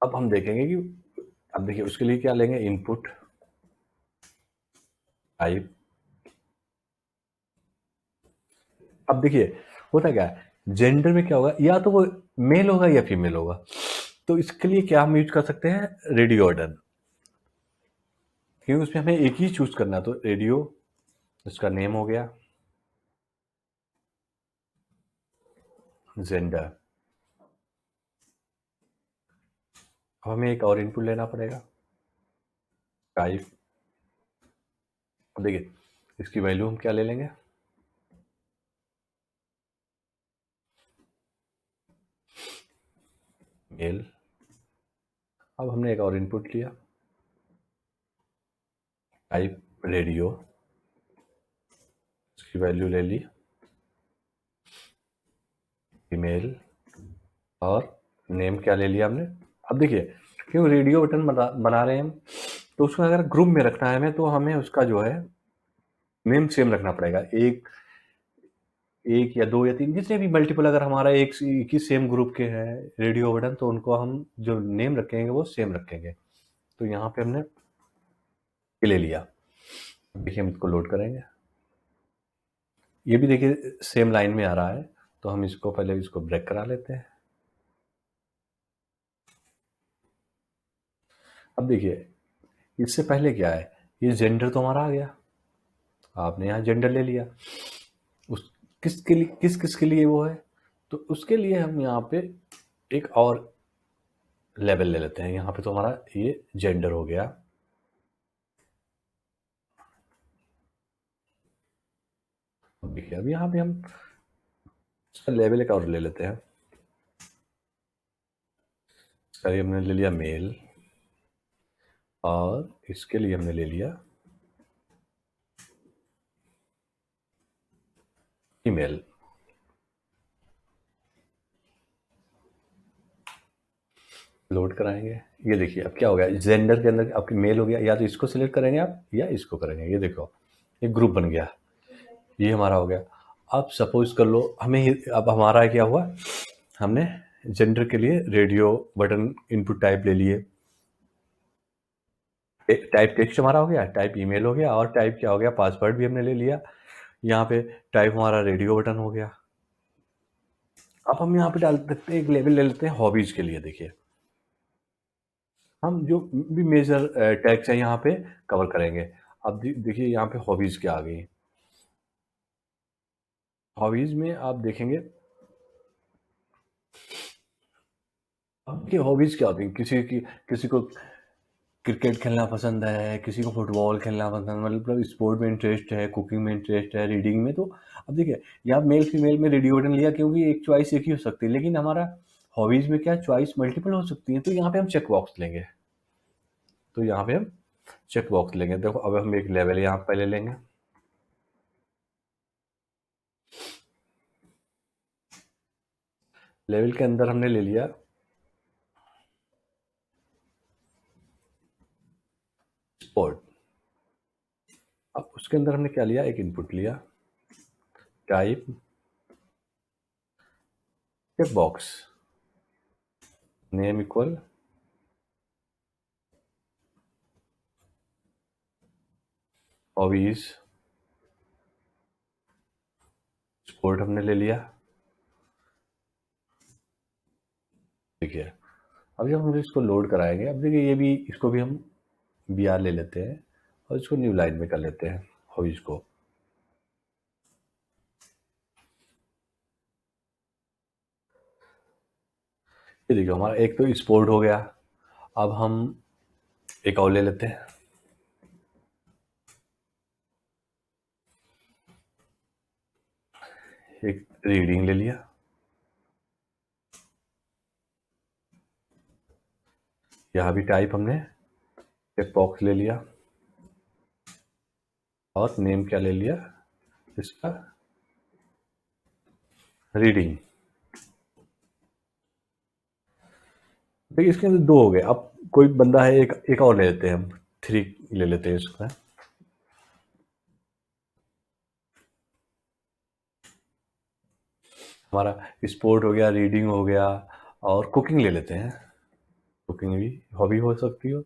[SPEAKER 1] अब हम देखेंगे कि, अब देखिए उसके लिए क्या लेंगे, इनपुट टाइप। अब देखिए होता क्या है, जेंडर में क्या होगा, या तो वो मेल होगा या फीमेल होगा। तो इसके लिए क्या हम यूज कर सकते हैं, रेडियो बटन, क्योंकि उसमें हमें एक ही चूज करना। तो रेडियो, उसका नेम हो गया, जेंडर। अब हमें एक और इनपुट लेना पड़ेगा, टाइप। अब देखिए इसकी वैल्यू हम क्या ले लेंगे, मेल। अब हमने एक और इनपुट लिया, टाइप रेडियो, इसकी वैल्यू ले ली, ईमेल, और नेम क्या ले लिया हमने। अब देखिए क्यों रेडियो बटन बना रहे हैं हम, तो उसको अगर ग्रुप में रखना है हमें, तो हमें उसका जो है नेम सेम रखना पड़ेगा। एक एक या दो या तीन, जितने भी मल्टीपल, अगर हमारा एक ही सेम ग्रुप के हैं रेडियो बटन, तो उनको हम जो नेम रखेंगे वो सेम रखेंगे। तो यहाँ पे हमने ये ले लिया। देखिए हम इसको लोड करेंगे, ये भी देखिए सेम लाइन में आ रहा है। तो हम इसको पहले इसको ब्रेक करा लेते हैं। अब देखिए इससे पहले क्या है, ये जेंडर तो हमारा आ गया, आपने यहाँ जेंडर ले लिया। उस किसके लिए, किस किस के लिए वो है, तो उसके लिए हम यहाँ पे एक और लेवल ले लेते हैं। यहाँ पे तो हमारा ये जेंडर हो गया। देखिए अब यहाँ पे हम इसका लेवल एक और ले लेते हैं। इसका लिए हमने ले लिया मेल, और इसके लिए हमने ले लिया ईमेल। लोड कराएंगे, ये देखिए अब क्या हो गया, जेंडर के अंदर आपकी मेल हो गया। या तो इसको सिलेक्ट करेंगे आप, या इसको करेंगे। ये देखो एक ग्रुप बन गया, ये हमारा हो गया। अब सपोज कर लो हमें, अब हमारा क्या हुआ, हमने जेंडर के लिए रेडियो बटन इनपुट टाइप ले लिए, टाइप टेक्स्ट हमारा हो गया, टाइप ईमेल हो गया, और टाइप क्या हो गया, पासवर्ड भी हमने ले लिया। यहाँ पे टाइप हमारा रेडियो बटन हो गया। अब हम यहाँ पे डाल सकते हैं, एक लेवल ले लेते हैं हॉबीज के लिए। देखिए हम जो भी मेजर टैग्स है यहाँ पे कवर करेंगे। अब देखिए यहाँ पे हॉबीज क्या आ गई। हॉबीज में आप देखेंगे, अब की हॉबीज क्या होती है, किसी को क्रिकेट खेलना पसंद है, किसी को फुटबॉल खेलना पसंद है, मतलब स्पोर्ट में इंटरेस्ट है, कुकिंग में इंटरेस्ट है, रीडिंग में। तो अब देखिए यहाँ मेल फीमेल में रेडियो बटन लिया, क्योंकि एक चॉइस एक ही हो सकती है, लेकिन हमारा हॉबीज में क्या चॉइस मल्टीपल हो सकती है। तो यहाँ पे हम चेक बॉक्स लेंगे, तो यहाँ पे हम चेक बॉक्स लेंगे। देखो अब हम एक लेवल यहाँ पहले लेंगे, लेवल के अंदर हमने ले लिया स्पोर्ट। अब उसके अंदर हमने क्या लिया, एक इनपुट लिया, type check box, name equal hobbies, export हमने ले लिया। देखिए अब जब हम इसको लोड कराएंगे, अब देखिए ये भी, इसको भी हम बी आर ले लेते हैं और इसको न्यू लाइन में कर लेते हैं हॉबीज को। ये देखिए हमारा एक तो एक्सपोर्ट हो गया। अब हम एक और ले लेते हैं। एक रीडिंग ले लिया। यहाँ भी टाइप हमने चेक बॉक्स ले लिया और नेम क्या ले लिया इसका, रीडिंग। देखिए इसके अंदर दो हो गए। अब कोई बंदा है, एक एक और ले लेते हैं हम, थ्री ले लेते हैं इसका। हमारा स्पोर्ट हो गया, रीडिंग हो गया, और कुकिंग ले लेते हैं। कुकिंग भी हॉबी हो सकती हो,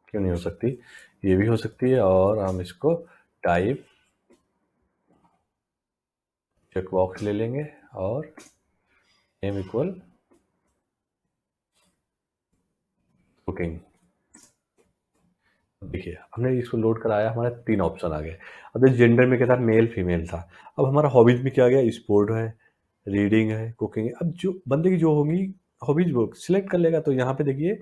[SPEAKER 1] क्यों नहीं हो सकती, ये भी हो सकती है। और हम इसको टाइप चेक बॉक्स ले लेंगे और नेम इक्वल कुकिंग। देखिए हमने इसको लोड कराया, हमारे 3 ऑप्शन आ गए। अब देखिए जेंडर में क्या था, मेल फीमेल था। अब हमारा हॉबीज में क्या आ गया, स्पोर्ट है, रीडिंग है, कुकिंग है। अब जो बंदे की जो होगी हॉबीज वो सिलेक्ट कर लेगा। तो यहाँ पे देखिए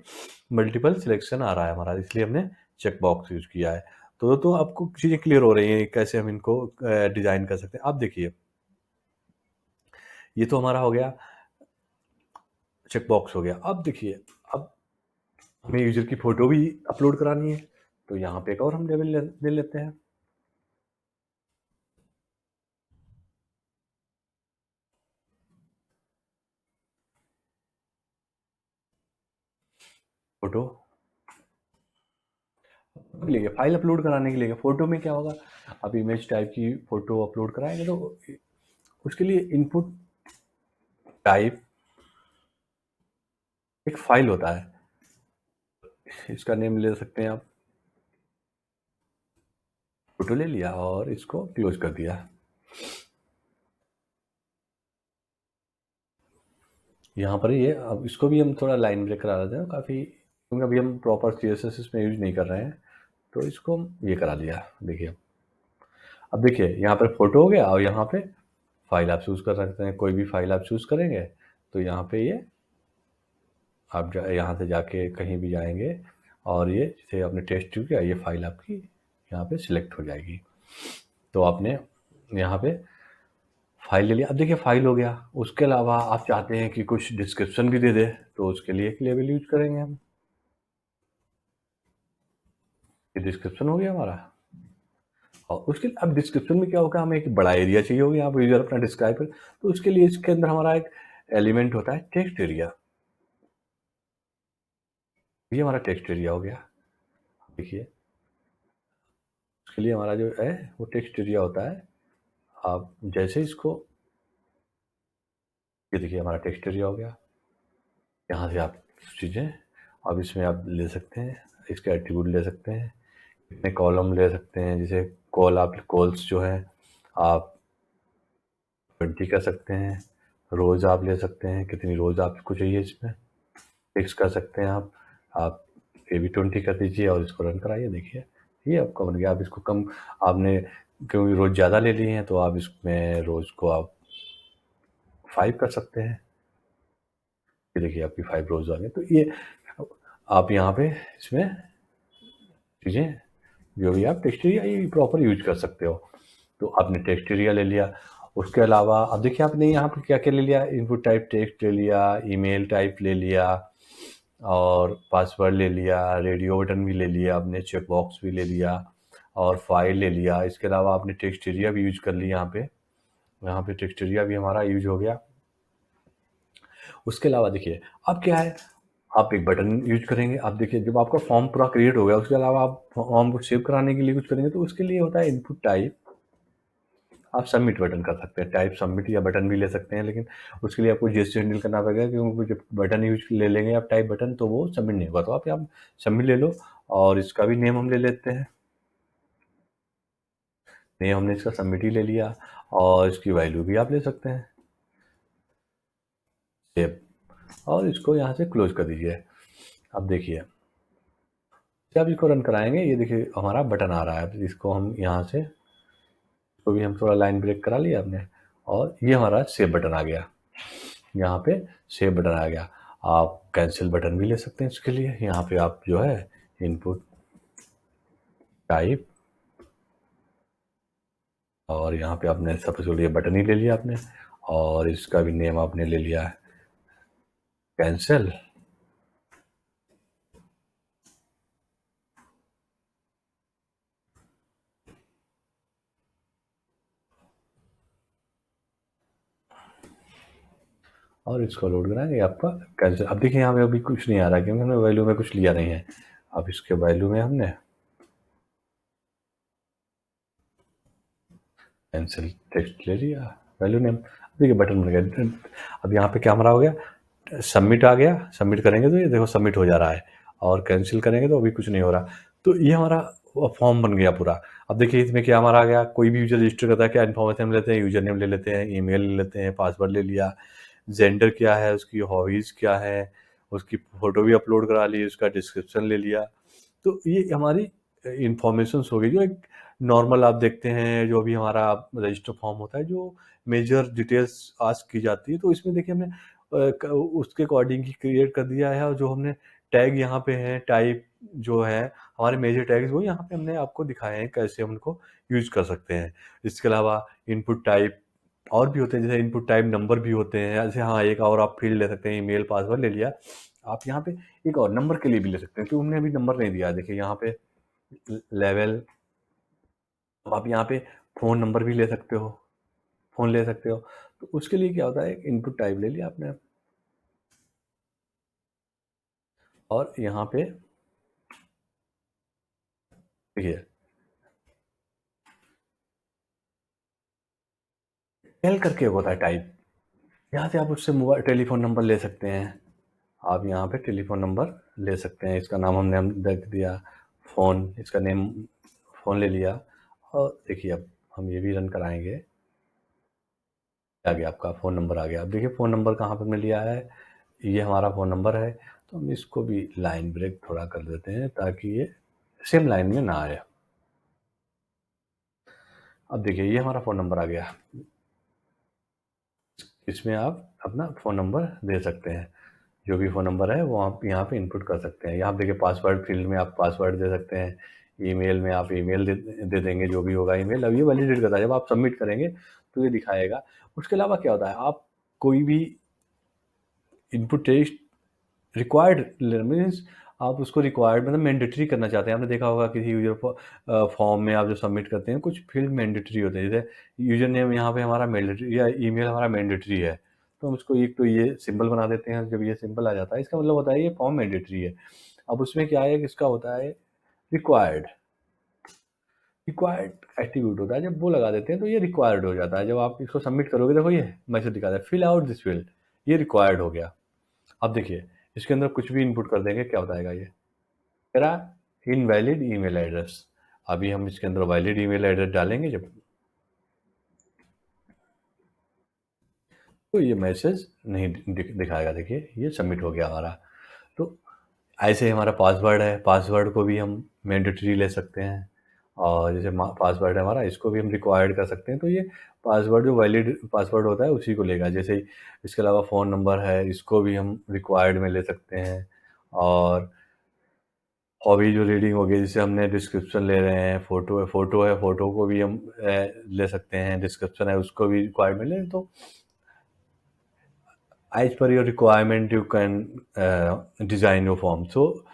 [SPEAKER 1] मल्टीपल सिलेक्शन आ रहा है हमारा, इसलिए हमने चेक बॉक्स यूज किया है। तो आपको चीज़ें क्लियर हो रही हैं कैसे हम इनको डिजाइन कर सकते हैं। अब देखिए ये तो हमारा हो गया, चेक बॉक्स हो गया। अब देखिए अब हमें यूजर की फोटो भी अपलोड करानी है, तो यहाँ पे एक और हम लेवल ले लेते हैं। फोटो के लिए फाइल अपलोड कराने के लिए फोटो में क्या होगा, आप इमेज टाइप की फोटो अपलोड कराएंगे तो उसके लिए इनपुट टाइप एक फाइल होता है, इसका नेम ले सकते हैं आप। फोटो ले लिया और इसको क्लोज कर दिया। यहाँ पर ये, अब इसको भी हम थोड़ा लाइन ब्रेक करा देते हैं काफ़ी, क्योंकि अभी हम प्रॉपर CSS इसमें यूज नहीं कर रहे हैं, तो इसको हम ये करा दिया। देखिए अब देखिए यहाँ पर फोटो हो गया और यहाँ पे फाइल आप चूज़ कर सकते हैं, कोई भी फाइल आप चूज़ करेंगे तो यहाँ पे ये आप यहाँ से जाके कहीं भी जाएंगे और ये जैसे आपने टेस्ट किया, ये फाइल आपकी यहाँ पे सिलेक्ट हो जाएगी। तो आपने यहाँ पे फाइल ले लिया। अब देखिए फाइल हो गया, उसके अलावा आप चाहते हैं कि कुछ डिस्क्रिप्शन भी दे दे, तो उसके लिए एक लेवल यूज करेंगे हम। ये डिस्क्रिप्शन हो गया हमारा। और उसके अब डिस्क्रिप्शन में क्या होगा, हमें एक बड़ा एरिया चाहिए होगा यहाँ पर यूजर अपना डिस्क्राइब कर, तो उसके लिए इसके अंदर हमारा एक एलिमेंट होता है टेक्स्ट एरिया। ये हमारा टेक्स्ट एरिया हो गया। देखिए उसके लिए हमारा जो है वो टेक्स्ट एरिया होता है। आप जैसे इसको, ये देखिए हमारा टेक्स्ट एरिया हो गया। यहाँ से आप चीज़ें अब इसमें आप ले सकते हैं, इसके एट्रीब्यूट ले सकते हैं, कितने कॉलम ले सकते हैं। जैसे कॉल्स जो है आप 20 कर सकते हैं, रोज़ आप ले सकते हैं, कितनी रोज़ आपको चाहिए इसमें फिक्स कर सकते हैं आप ये भी 20 कर दीजिए और इसको रन कराइए। देखिए ये आपका बन गया। आप इसको कम, आपने क्योंकि रोज़ ज़्यादा ले लिए हैं तो आप इसमें रोज़ को आप 5 कर सकते हैं। ये देखिए आपकी 5 रोज़ आ गए। तो ये आप यहाँ पे इसमें चीज़ें जो भी आप टेक्स्ट एरिया ये प्रॉपर यूज कर सकते हो। तो आपने टेक्स्ट एरिया ले लिया। उसके अलावा अब देखिए आपने यहाँ पे क्या क्या ले लिया, इनपुट टाइप टेक्स्ट ले लिया, ईमेल टाइप ले लिया, और पासवर्ड ले लिया, रेडियो बटन भी ले लिया आपने, चेक बॉक्स भी ले लिया, और फाइल ले लिया। इसके अलावा आपने टेक्स्ट एरिया भी यूज कर लिया। यहाँ पे टेक्स्ट एरिया भी हमारा यूज हो गया। उसके अलावा देखिए अब क्या है, आप एक बटन यूज करेंगे। आप देखिए जब आपका फॉर्म पूरा क्रिएट हो गया, उसके अलावा आप फॉर्म को सेव कराने के लिए कुछ करेंगे, तो उसके लिए होता है इनपुट टाइप। आप सबमिट बटन कर सकते हैं, टाइप सबमिट या बटन भी ले सकते हैं, लेकिन उसके लिए आपको जीएसटी हैंडल करना पड़ेगा, क्योंकि जब बटन यूज ले लेंगे आप टाइप बटन तो वो सबमिट नहीं होगा। तो आप यहाँ सबमिट ले लो और इसका भी नेम हम ले लेते हैं। नेम हमने इसका सबमिट ही ले लिया और इसकी वैल्यू भी आप ले सकते हैं सेव, और इसको यहाँ से क्लोज कर दीजिए। अब देखिए जब इसको रन कराएंगे ये देखिए हमारा बटन आ रहा है, अब इसको हम यहाँ से तो भी हम थोड़ा लाइन ब्रेक करा लिया हमने और ये हमारा सेव बटन आ गया। यहाँ पे सेव बटन आ गया। आप कैंसिल बटन भी ले सकते हैं इसके लिए। यहाँ पे आप जो है इनपुट टाइप और यहाँ पे आपने सबसे पहले ये बटन ही ले लिया आपने और इसका भी नेम आपने ले लिया है कैंसिल। और इसको लोड कराएंगे आपका कैंसिल। अब देखिए यहाँ पे अभी कुछ नहीं आ रहा क्योंकि हमने वैल्यू में कुछ लिया नहीं है। अब इसके वैल्यू में हमने कैंसिल टेक्स्ट ले लिया वैल्यू नेम। देखिए बटन बन गया। अब यहाँ पे क्या हमारा हो गया सबमिट आ गया। सबमिट करेंगे तो ये देखो सबमिट हो जा रहा है और कैंसिल करेंगे तो अभी कुछ नहीं हो रहा। तो ये हमारा फॉर्म बन गया पूरा। अब देखिए इसमें क्या हमारा आ गया, कोई भी यूजर रजिस्टर करता है क्या इन्फॉर्मेशन लेते हैं, यूजर नेम ले लेते हैं, ईमेल ले लेते हैं, पासवर्ड ले लिया, जेंडर क्या है, उसकी हॉबीज़ क्या है, उसकी फ़ोटो भी अपलोड करा ली, उसका डिस्क्रिप्शन ले लिया। तो ये हमारी इन्फॉर्मेशंस हो गई जो एक नॉर्मल आप देखते हैं जो भी हमारा रजिस्टर फॉर्म होता है जो मेजर डिटेल्स आस्क की जाती है। तो इसमें देखिए हमने उसके अकॉर्डिंग ही क्रिएट कर दिया है और जो हमने टैग यहाँ पे हैं टाइप जो है हमारे मेजर टैग्स वो यहाँ पे हमने आपको दिखाए हैं कैसे हम उनको यूज कर सकते हैं। इसके अलावा इनपुट टाइप और भी होते हैं, जैसे इनपुट टाइप नंबर भी होते हैं। जैसे हाँ एक और आप फील्ड ले सकते हैं, ईमेल पासवर्ड ले लिया, आप यहाँ पे एक और नंबर के लिए भी ले सकते हैं क्योंकि हमने अभी नंबर नहीं दिया। देखिए यहाँ पे लेवल, आप यहाँ पे फ़ोन नंबर भी ले सकते हो, फ़ोन ले सकते हो। तो उसके लिए क्या होता है एक इनपुट टाइप ले लिया आपने और यहाँ पे देखिए टेल करके होता है टाइप, यहाँ से आप उससे मोबाइल टेलीफोन नंबर ले सकते हैं। आप यहाँ पे टेलीफोन नंबर ले सकते हैं। इसका नाम हमने हम रख दिया फ़ोन, इसका नेम फ़ोन ले लिया और देखिए अब हम ये भी रन कराएंगे। आ गया आपका फ़ोन नंबर आ गया। अब देखिए फ़ोन नंबर कहाँ पे हमने लिया है, ये हमारा फ़ोन नंबर है। तो हम इसको भी लाइन ब्रेक थोड़ा कर देते हैं ताकि ये सेम लाइन में ना आए। अब देखिए ये हमारा फ़ोन नंबर आ गया, इसमें आप अपना फ़ोन नंबर दे सकते हैं। जो भी फ़ोन नंबर है वो आप यहाँ पे इनपुट कर सकते हैं। यहाँ देखिए पासवर्ड फील्ड में आप पासवर्ड दे सकते हैं, ईमेल में आप ईमेल दे देंगे जो भी होगा ईमेल। अब ये वैलिडेट करता है, जब आप सबमिट करेंगे तो ये दिखाएगा। उसके अलावा क्या होता है, आप कोई भी इनपुट टेक्स्ट रिक्वायर्ड मीन्स आप उसको रिक्वायर्ड मतलब मैंडेटरी करना चाहते हैं। आपने देखा होगा किसी यूजर फॉर्म में आप जो सबमिट करते हैं कुछ फील्ड मैंडेटरी होते हैं, जैसे यूजर नेम यहाँ पे हमारा मैंडेटरी या ईमेल हमारा मैंडेटरी है। तो हम उसको एक तो ये सिंबल बना देते हैं, जब ये सिंबल आ जाता है इसका मतलब होता है ये फॉर्म मैंडेटरी है। अब उसमें क्या है कि इसका होता है रिक्वायर्ड, रिक्वायर्ड एट्रीब्यूट होता है, जब वो लगा देते हैं तो ये रिक्वायर्ड हो जाता है। जब आप इसको सबमिट करोगे देखो ये मैसेज दिखाता है फिल आउट दिस फील्ड, ये रिक्वायर्ड हो गया। अब देखिए इसके अंदर कुछ भी इनपुट कर देंगे क्या बताएगा ये, मेरा इनवैलिड ईमेल एड्रेस। अभी हम इसके अंदर वैलिड ईमेल एड्रेस डालेंगे जब तो ये मैसेज नहीं दिखाएगा। देखिए ये सबमिट हो गया हमारा। तो ऐसे ही हमारा पासवर्ड है, पासवर्ड को भी हम मैंडेटरी ले सकते हैं और जैसे पासवर्ड है हमारा इसको भी हम रिक्वायर्ड कर सकते हैं। तो ये पासवर्ड जो वैलिड पासवर्ड होता है उसी को लेगा। जैसे ही इसके अलावा फ़ोन नंबर है इसको भी हम रिक्वायर्ड में ले सकते हैं और हॉबी जो रीडिंग हो गई, जैसे हमने डिस्क्रिप्शन ले रहे हैं, फ़ोटो को भी हम ले सकते हैं, डिस्क्रिप्शन है उसको भी रिक्वायर्ड में लें। तो as per your requirement you can design your form. So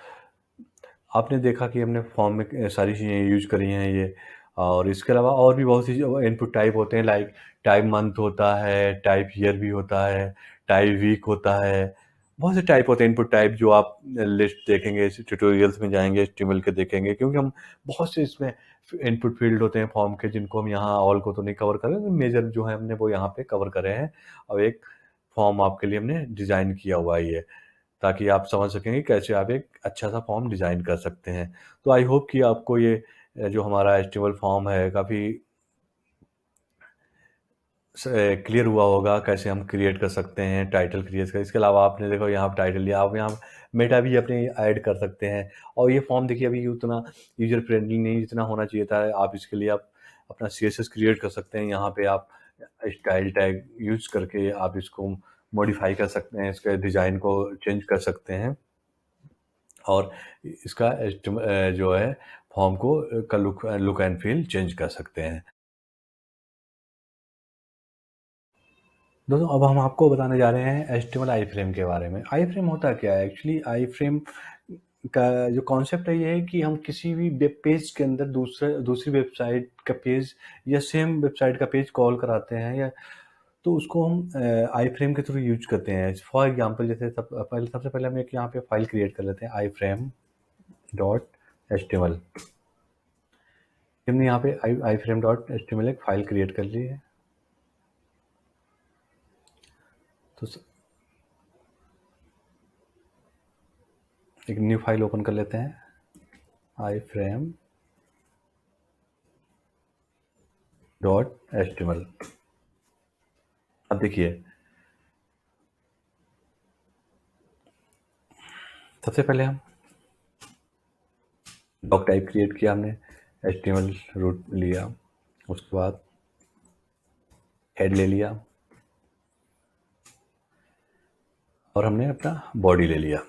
[SPEAKER 1] आपने देखा कि हमने फॉर्म में सारी चीज़ें यूज करी हैं ये। और इसके अलावा और भी बहुत सी इनपुट टाइप होते हैं, लाइक टाइप मंथ होता है, टाइप ईयर भी होता है, टाइप वीक होता है। बहुत से टाइप होते हैं इनपुट टाइप जो आप लिस्ट देखेंगे, ट्यूटोरियल्स में जाएंगे एचटीएमएल के देखेंगे, क्योंकि हम बहुत से इसमें इनपुट फील्ड होते हैं फॉर्म के जिनको हम यहाँ ऑल को तो नहीं कवर कर रहे, मेजर जो है हमने वो यहाँ पे कवर करे हैं। और एक फॉर्म आपके लिए हमने डिज़ाइन किया हुआ है ये, ताकि आप समझ सकें कि कैसे आप एक अच्छा-सा फॉर्म डिज़ाइन कर सकते हैं। तो आई होप कि आपको ये जो हमारा एचटीएमएल फॉर्म है काफ़ी क्लियर हुआ होगा कैसे हम क्रिएट कर सकते हैं टाइटल क्रिएट कर। इसके अलावा आपने देखो यहाँ पे टाइटल लिया, आप यहाँ मेटा भी अपने ऐड कर सकते हैं। और ये फॉर्म देखिए अभी उतना यूजर फ्रेंडली नहीं जितना होना चाहिए था। आप इसके लिए आप अपना CSS क्रिएट कर सकते हैं। यहाँ पे आप स्टाइल टैग यूज करके आप इसको मॉडिफाई कर सकते हैं, इसके डिज़ाइन को चेंज कर सकते हैं और इसका जो है फॉर्म को का लुक एंड फील चेंज कर सकते हैं। दोस्तों अब हम आपको बताने जा रहे हैं HTML आई फ्रेम के बारे में। आई फ्रेम होता क्या है? एक्चुअली आई फ्रेम का जो कॉन्सेप्ट है ये है कि हम किसी भी वेब पेज के अंदर दूसरी वेबसाइट का पेज या सेम वेबसाइट का पेज कॉल कराते हैं, या तो उसको हम आई फ्रेम के थ्रू यूज करते हैं। फॉर एग्जांपल जैसे सबसे पहले हम एक यहाँ पे फाइल क्रिएट कर लेते हैं iframe.html। हमने यहाँ पे iframe.html एक फाइल क्रिएट कर ली है। तो एक न्यू फाइल ओपन कर लेते हैं iframe.html। अब देखिए सबसे पहले हम डॉक टाइप क्रिएट किया हमने, HTML रूट लिया, उसके बाद हेड ले लिया और हमने अपना बॉडी ले लिया।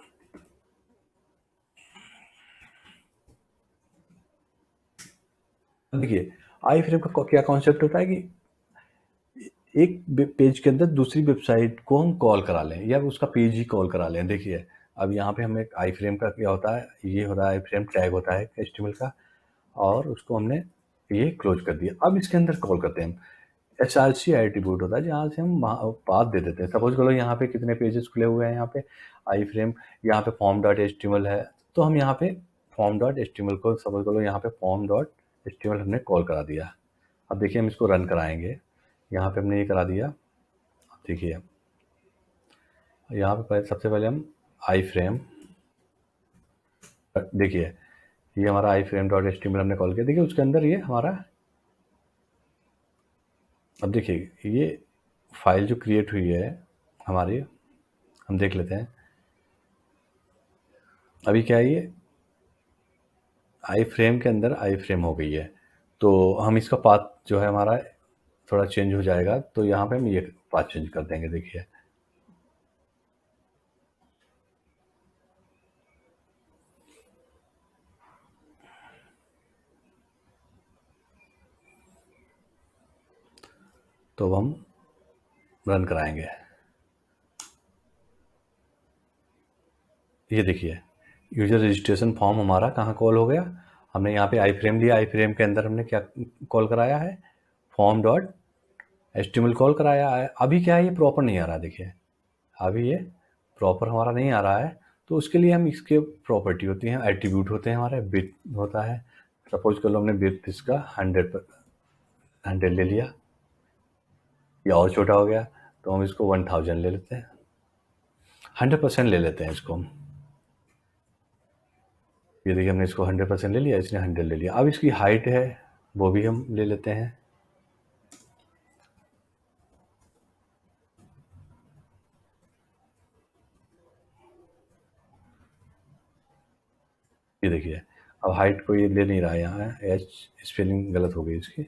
[SPEAKER 1] देखिए आई फ्रेम का क्या कॉन्सेप्ट होता है कि एक पेज के अंदर दूसरी वेबसाइट को हम कॉल करा लें या उसका पेज ही कॉल करा लें। देखिए अब यहाँ पे हमें आई फ्रेम का क्या होता है, ये हो रहा है आई फ्रेम टैग होता है HTML का, और उसको हमने ये क्लोज कर दिया। अब इसके अंदर कॉल करते हैं हम HRC एट्रीब्यूट होता है, जहाँ से हम पाथ दे देते हैं। सपोज करो यहाँ पे कितने पेजेस खुले हुए हैं, यहाँ पे आई फ्रेम, यहाँ पे form.html है, तो हम यहाँ पे form.html को सपोज करो यहाँ पे form.html हमने कॉल करा दिया। अब देखिए हम इसको रन कराएंगे, यहाँ पे हमने ये करा दिया। अब देखिए यहाँ पे सबसे पहले हम आई फ्रेम, देखिए ये हमारा आई frame.html हमने कॉल किया। देखिए उसके अंदर ये हमारा, अब देखिए ये फाइल जो क्रिएट हुई है हमारी, हम देख लेते हैं। अभी क्या है, ये आई फ्रेम के अंदर आई फ्रेम हो गई है, तो हम इसका पाथ जो है हमारा थोड़ा चेंज हो जाएगा। तो यहाँ पे हम ये पाथ चेंज कर देंगे। देखिए तो हम रन कराएंगे। ये देखिए यूजर रजिस्ट्रेशन फॉर्म हमारा कहाँ कॉल हो गया, हमने यहाँ पे आई फ्रेम लिया, आई फ्रेम के अंदर हमने क्या कॉल कराया है, form.html कॉल कराया है। अभी क्या है, ये प्रॉपर नहीं आ रहा। देखिए अभी ये प्रॉपर हमारा नहीं आ रहा है, तो उसके लिए हम इसके प्रॉपर्टी होती हैं, एट्रीब्यूट होते हैं हमारे, बिट होता है। सपोज कर लो हमने बिट इसका 100 ले लिया, ये और छोटा हो गया, तो हम इसको 1000 ले लेते हैं, 100% ले लेते हैं इसको हम। ये देखिए हमने इसको 100% ले लिया, इसने 100 ले लिया। अब इसकी हाइट है वो भी हम ले लेते हैं। ये देखिए अब हाइट को ये ले नहीं रहा है, यहाँ एच स्पेलिंग गलत हो गई इसकी।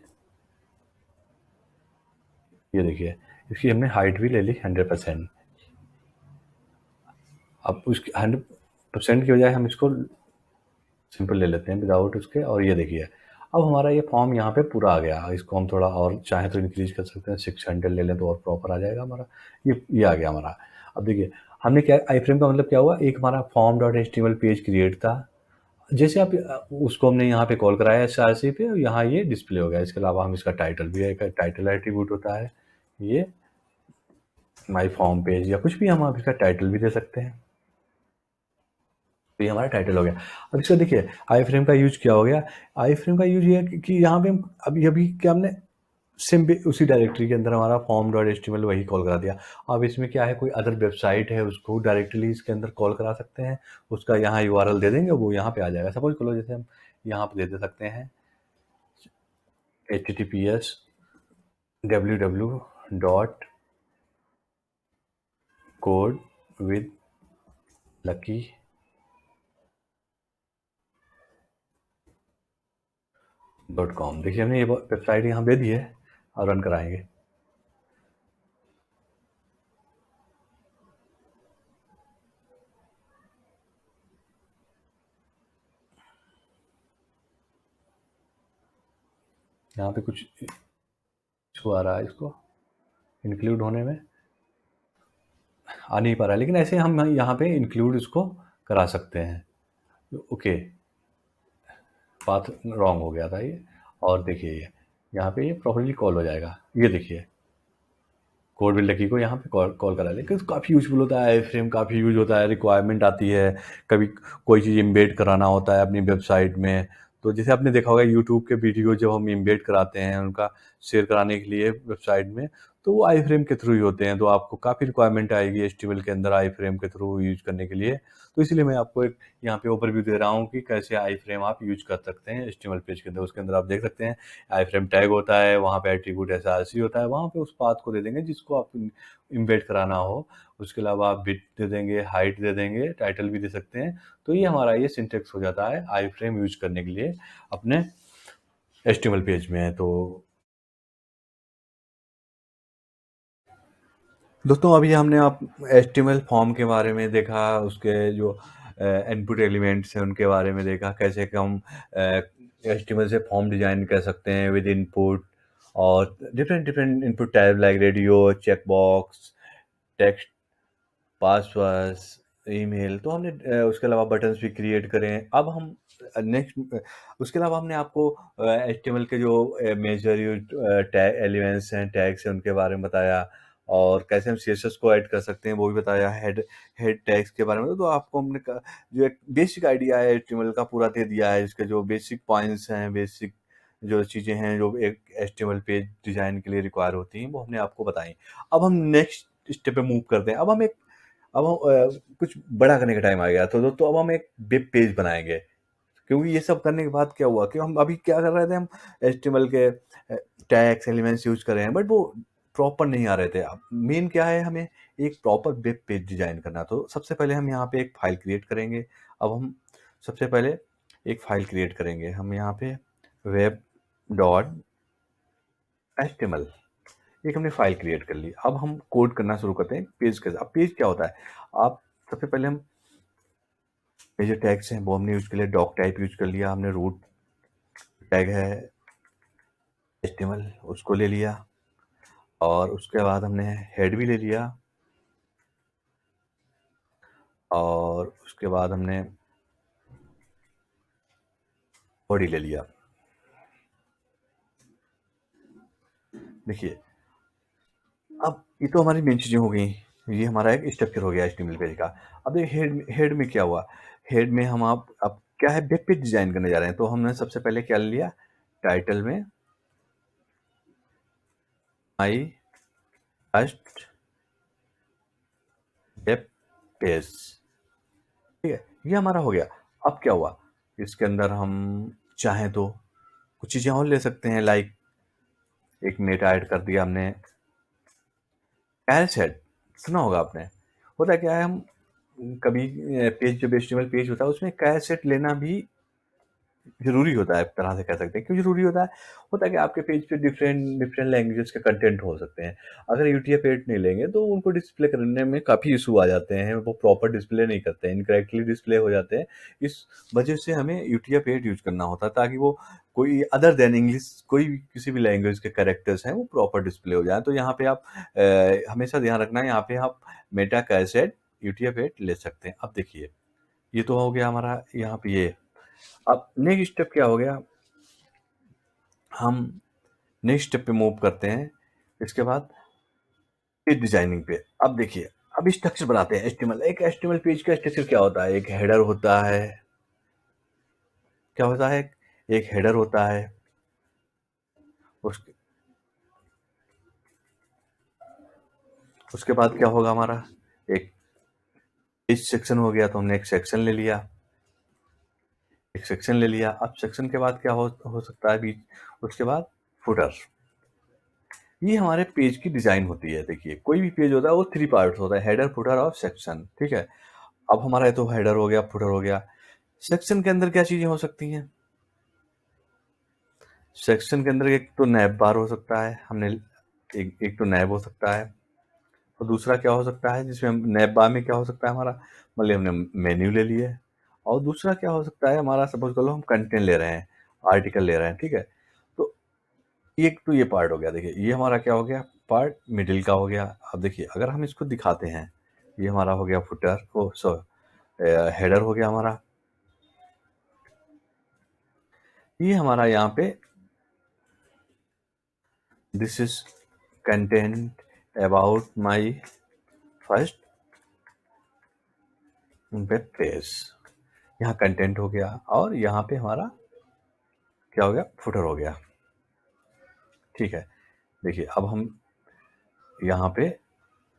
[SPEAKER 1] ये देखिए इसकी हमने हाइट भी ले ली 100%। अब उसकी 100% की बजाय हम इसको सिंपल ले लेते हैं विदाउट उसके। और ये देखिए अब हमारा ये फॉर्म यहाँ पे पूरा आ गया। इसको हम थोड़ा और चाहे तो इंक्रीज कर सकते हैं, 600 ले लें तो और प्रॉपर आ जाएगा हमारा। ये आ गया हमारा। अब देखिए हमने क्या, आई फ्रेम का मतलब क्या हुआ, एक हमारा form.html पेज क्रिएट था, जैसे आप उसको हमने यहाँ पे कॉल कराया SRC पे, और यहाँ ये डिस्प्ले हो गया। इसके अलावा हम इसका टाइटल भी है, टाइटल एट्रीब्यूट होता है ये माई फॉर्म पेज, या कुछ भी हम आप इसका टाइटल भी दे सकते हैं। तो ये हमारा टाइटल हो गया। अब इसका देखिए आई फ्रेम का यूज क्या हो गया। आई फ्रेम का यूज ये है कि यहाँ पे हम अभी क्या हमने सेम उसी डायरेक्टरी के अंदर हमारा form.html वही कॉल करा दिया। अब इसमें क्या है, कोई अदर वेबसाइट है उसको डायरेक्टली इसके अंदर कॉल करा सकते हैं, उसका यहाँ URL दे देंगे, वो यहाँ पे आ जाएगा। सपोज करो जैसे हम यहाँ पे दे सकते हैं https www dot code with lucky .com। देखिए हमने ये वेबसाइट यहाँ दे दी है और रन कराएंगे। यहाँ पे कुछ इशू आ रहा है, इसको इंक्लूड होने में आ नहीं पा रहा है, लेकिन ऐसे हम यहाँ पे इंक्लूड इसको करा सकते हैं। ओके, पाथ रॉन्ग हो गया था ये। और देखिए ये यहाँ पे ये प्रॉपर्ली कॉल हो जाएगा। ये देखिए कोड विद लकी को यहाँ पे कॉल करा लेकिन काफ़ी यूजफुल होता है। फ्रेम काफ़ी यूज होता है, रिक्वायरमेंट आती है, कभी कोई चीज़ इम्बेड कराना होता है अपनी वेबसाइट में। तो जैसे आपने देखा होगा यूट्यूब के वीडियो जब हम इम्बेड कराते हैं उनका शेयर कराने के लिए वेबसाइट में, तो वो आई फ्रेम के थ्रू ही होते हैं। तो आपको काफ़ी रिक्वायरमेंट आएगी HTML के अंदर आई फ्रेम के थ्रू यूज करने के लिए। तो इसलिए मैं आपको एक यहाँ पे ओवरव्यू दे रहा हूँ कि कैसे आई फ्रेम आप यूज कर सकते हैं HTML पेज के अंदर। उसके अंदर आप देख सकते हैं आई फ्रेम टैग होता है, वहाँ पे एट्रीब्यूट SRC होता है, वहाँ पे उस पाथ को दे देंगे जिसको आप इम्बेड कराना हो। उसके अलावा आप बिट दे देंगे, हाइट दे देंगे, टाइटल भी दे सकते हैं। तो ये हमारा ये सिंटेक्स हो जाता है आई फ्रेम यूज करने के लिए अपने HTML पेज में। तो दोस्तों अभी हमने आप HTML फॉर्म के बारे में देखा, उसके जो इनपुट एलिमेंट्स हैं उनके बारे में देखा, कैसे कि हम HTML से फॉर्म डिजाइन कर सकते हैं विद इनपुट और different different input type like radio, check box, text, password, email. तो हमने उसके अलावा बटन्स भी क्रिएट करें। अब हम नेक्स्ट उसके अलावा हमने आपको HTML के जो मेजर यूज टैग एलिमेंट्स हैं, टैग्स हैं, उनके बारे में बताया और कैसे हम CSS को ऐड कर सकते हैं वो भी बताया। हेड टैग्स के बारे में तो आपको हमने जो एक बेसिक आइडिया है HTML का पूरा दे दिया है। इसके जो बेसिक पॉइंट्स हैं, बेसिक जो चीज़ें हैं जो एक HTML पेज डिज़ाइन के लिए रिक्वायर होती हैं वो हमने आपको बताई। अब हम नेक्स्ट स्टेप पे मूव करते हैं। अब हम कुछ बड़ा करने का टाइम आ गया। तो अब हम एक वेब पेज बनाएंगे, क्योंकि ये सब करने के बाद क्या हुआ कि हम अभी क्या कर रहे थे, हम HTML के टैग्स एलिमेंट्स यूज कर रहे हैं बट वो प्रॉपर नहीं आ रहे थे। अब मेन क्या है, हमें एक प्रॉपर वेब पेज डिजाइन करना। तो सबसे पहले हम यहाँ पे एक फाइल क्रिएट करेंगे। अब हम सबसे पहले एक फाइल क्रिएट करेंगे। हम यहाँ पे web डॉट HTML एक हमने फाइल क्रिएट कर ली। अब हम कोड करना शुरू करते हैं पेज के। अब पेज क्या होता है, आप सबसे पहले हम ये जो टैग्स हैं वो हमने यूज कर लिया, डॉक टाइप यूज कर लिया हमने, रूट टैग है HTML उसको ले लिया और उसके बाद हमने हेड भी ले लिया और उसके बाद हमने बॉडी ले लिया। देखिए अब ये तो हमारी मेन चीजें हो गई, ये हमारा एक स्ट्रक्चर हो गया HTML पेज का। अब देखिए हेड में क्या हुआ, हेड में हम आप अब क्या है, वेब पेज डिजाइन करने जा रहे हैं। तो हमने सबसे पहले क्या ले लिया, टाइटल में माई फर्स्ट वेब पेज, ठीक है, ये हमारा हो गया। अब क्या हुआ, इसके अंदर हम चाहें तो कुछ चीजें और ले सकते हैं, लाइक एक मेटा ऐड कर दिया हमने, कैलसेट सुना होगा आपने। होता क्या है, हम कभी पेज जब HTML पेज होता है उसमें कैलसेट लेना भी ज़रूरी होता है, एक तरह से कह सकते हैं। क्यों ज़रूरी होता है? होता है कि आपके पेज पे डिफरेंट डिफरेंट लैंग्वेजेस के कंटेंट हो सकते हैं। अगर UTF-8 नहीं लेंगे तो उनको डिस्प्ले करने में काफ़ी इशू आ जाते हैं, वो प्रॉपर डिस्प्ले नहीं करते हैं, इनकरेक्टली डिस्प्ले हो जाते हैं। इस वजह से हमें UTF-8 यूज़ करना होता है ताकि वो कोई अदर देन इंग्लिश कोई भी किसी भी लैंग्वेज के कैरेक्टर्स हैं वो प्रॉपर डिस्प्ले हो जाएँ। तो यहाँ पे आप हमेशा ध्यान रखना है, यहाँ पे आप मेटा कैसेट UTF-8 ले सकते हैं। अब देखिए, ये तो हो गया हमारा यहाँ पे ये। अब नेक्स्ट स्टेप क्या हो गया, हम नेक्स्ट स्टेप पे मूव करते हैं। इसके बाद पेज डिजाइनिंग पे। अब देखिए, अब स्ट्रक्चर बनाते हैं HTML। एक HTML पेज का स्ट्रक्चर क्या होता है, एक हेडर होता है, क्या होता है, एक हेडर होता है, उसके उसके बाद क्या होगा हमारा, एक पेज सेक्शन हो गया, तो हमने एक सेक्शन ले लिया, एक सेक्शन ले लिया। अब सेक्शन के बाद क्या हो सकता है बीच, उसके बाद फुटर, ये हमारे पेज की डिज़ाइन होती है। देखिए, कोई भी पेज होता है वो 3 पार्ट्स होता है, हेडर, फुटर और सेक्शन, ठीक है? अब हमारा ये तो हेडर हो गया, फुटर हो गया। सेक्शन के अंदर क्या चीज़ें हो सकती हैं? सेक्शन के अंदर एक तो नैव बार हो सकता है, हमने एक एक तो नैव हो सकता है, और दूसरा क्या हो सकता है जिसमें हम नैव बार में क्या हो सकता है हमारा, मान लिया हमने मेन्यू ले लिया है, और दूसरा क्या हो सकता है हमारा, सपोज़ कर लो हम कंटेंट ले रहे हैं, आर्टिकल ले रहे हैं, ठीक है? तो एक तो ये पार्ट हो गया। देखिए, ये हमारा क्या हो गया, पार्ट मिडिल का हो गया। अब देखिए, अगर हम इसको दिखाते हैं, ये हमारा हो गया फुटर, हेडर हो गया हमारा। ये हमारा यहाँ पे this is content about my first web page, यहाँ कंटेंट हो गया, और यहाँ पे हमारा क्या हो गया, फुटर हो गया, ठीक है? देखिए, अब हम यहाँ पे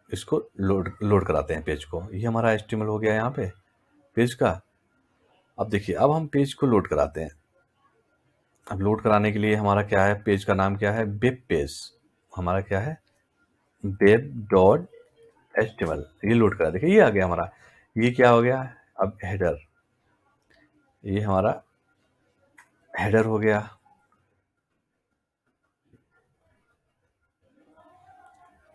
[SPEAKER 1] इसको लोड कराते हैं पेज को। ये हमारा एचटीएमएल हो गया यहाँ पे पेज का। अब देखिए, अब हम पेज को लोड कराते हैं। अब लोड कराने के लिए हमारा क्या है, पेज का नाम क्या है, वेब पेज। हमारा क्या है, वेब डॉट एचटीएमएल। ये लोड करा, देखिए ये आ गया हमारा। ये क्या हो गया, अब हेडर, ये हमारा हेडर हो गया।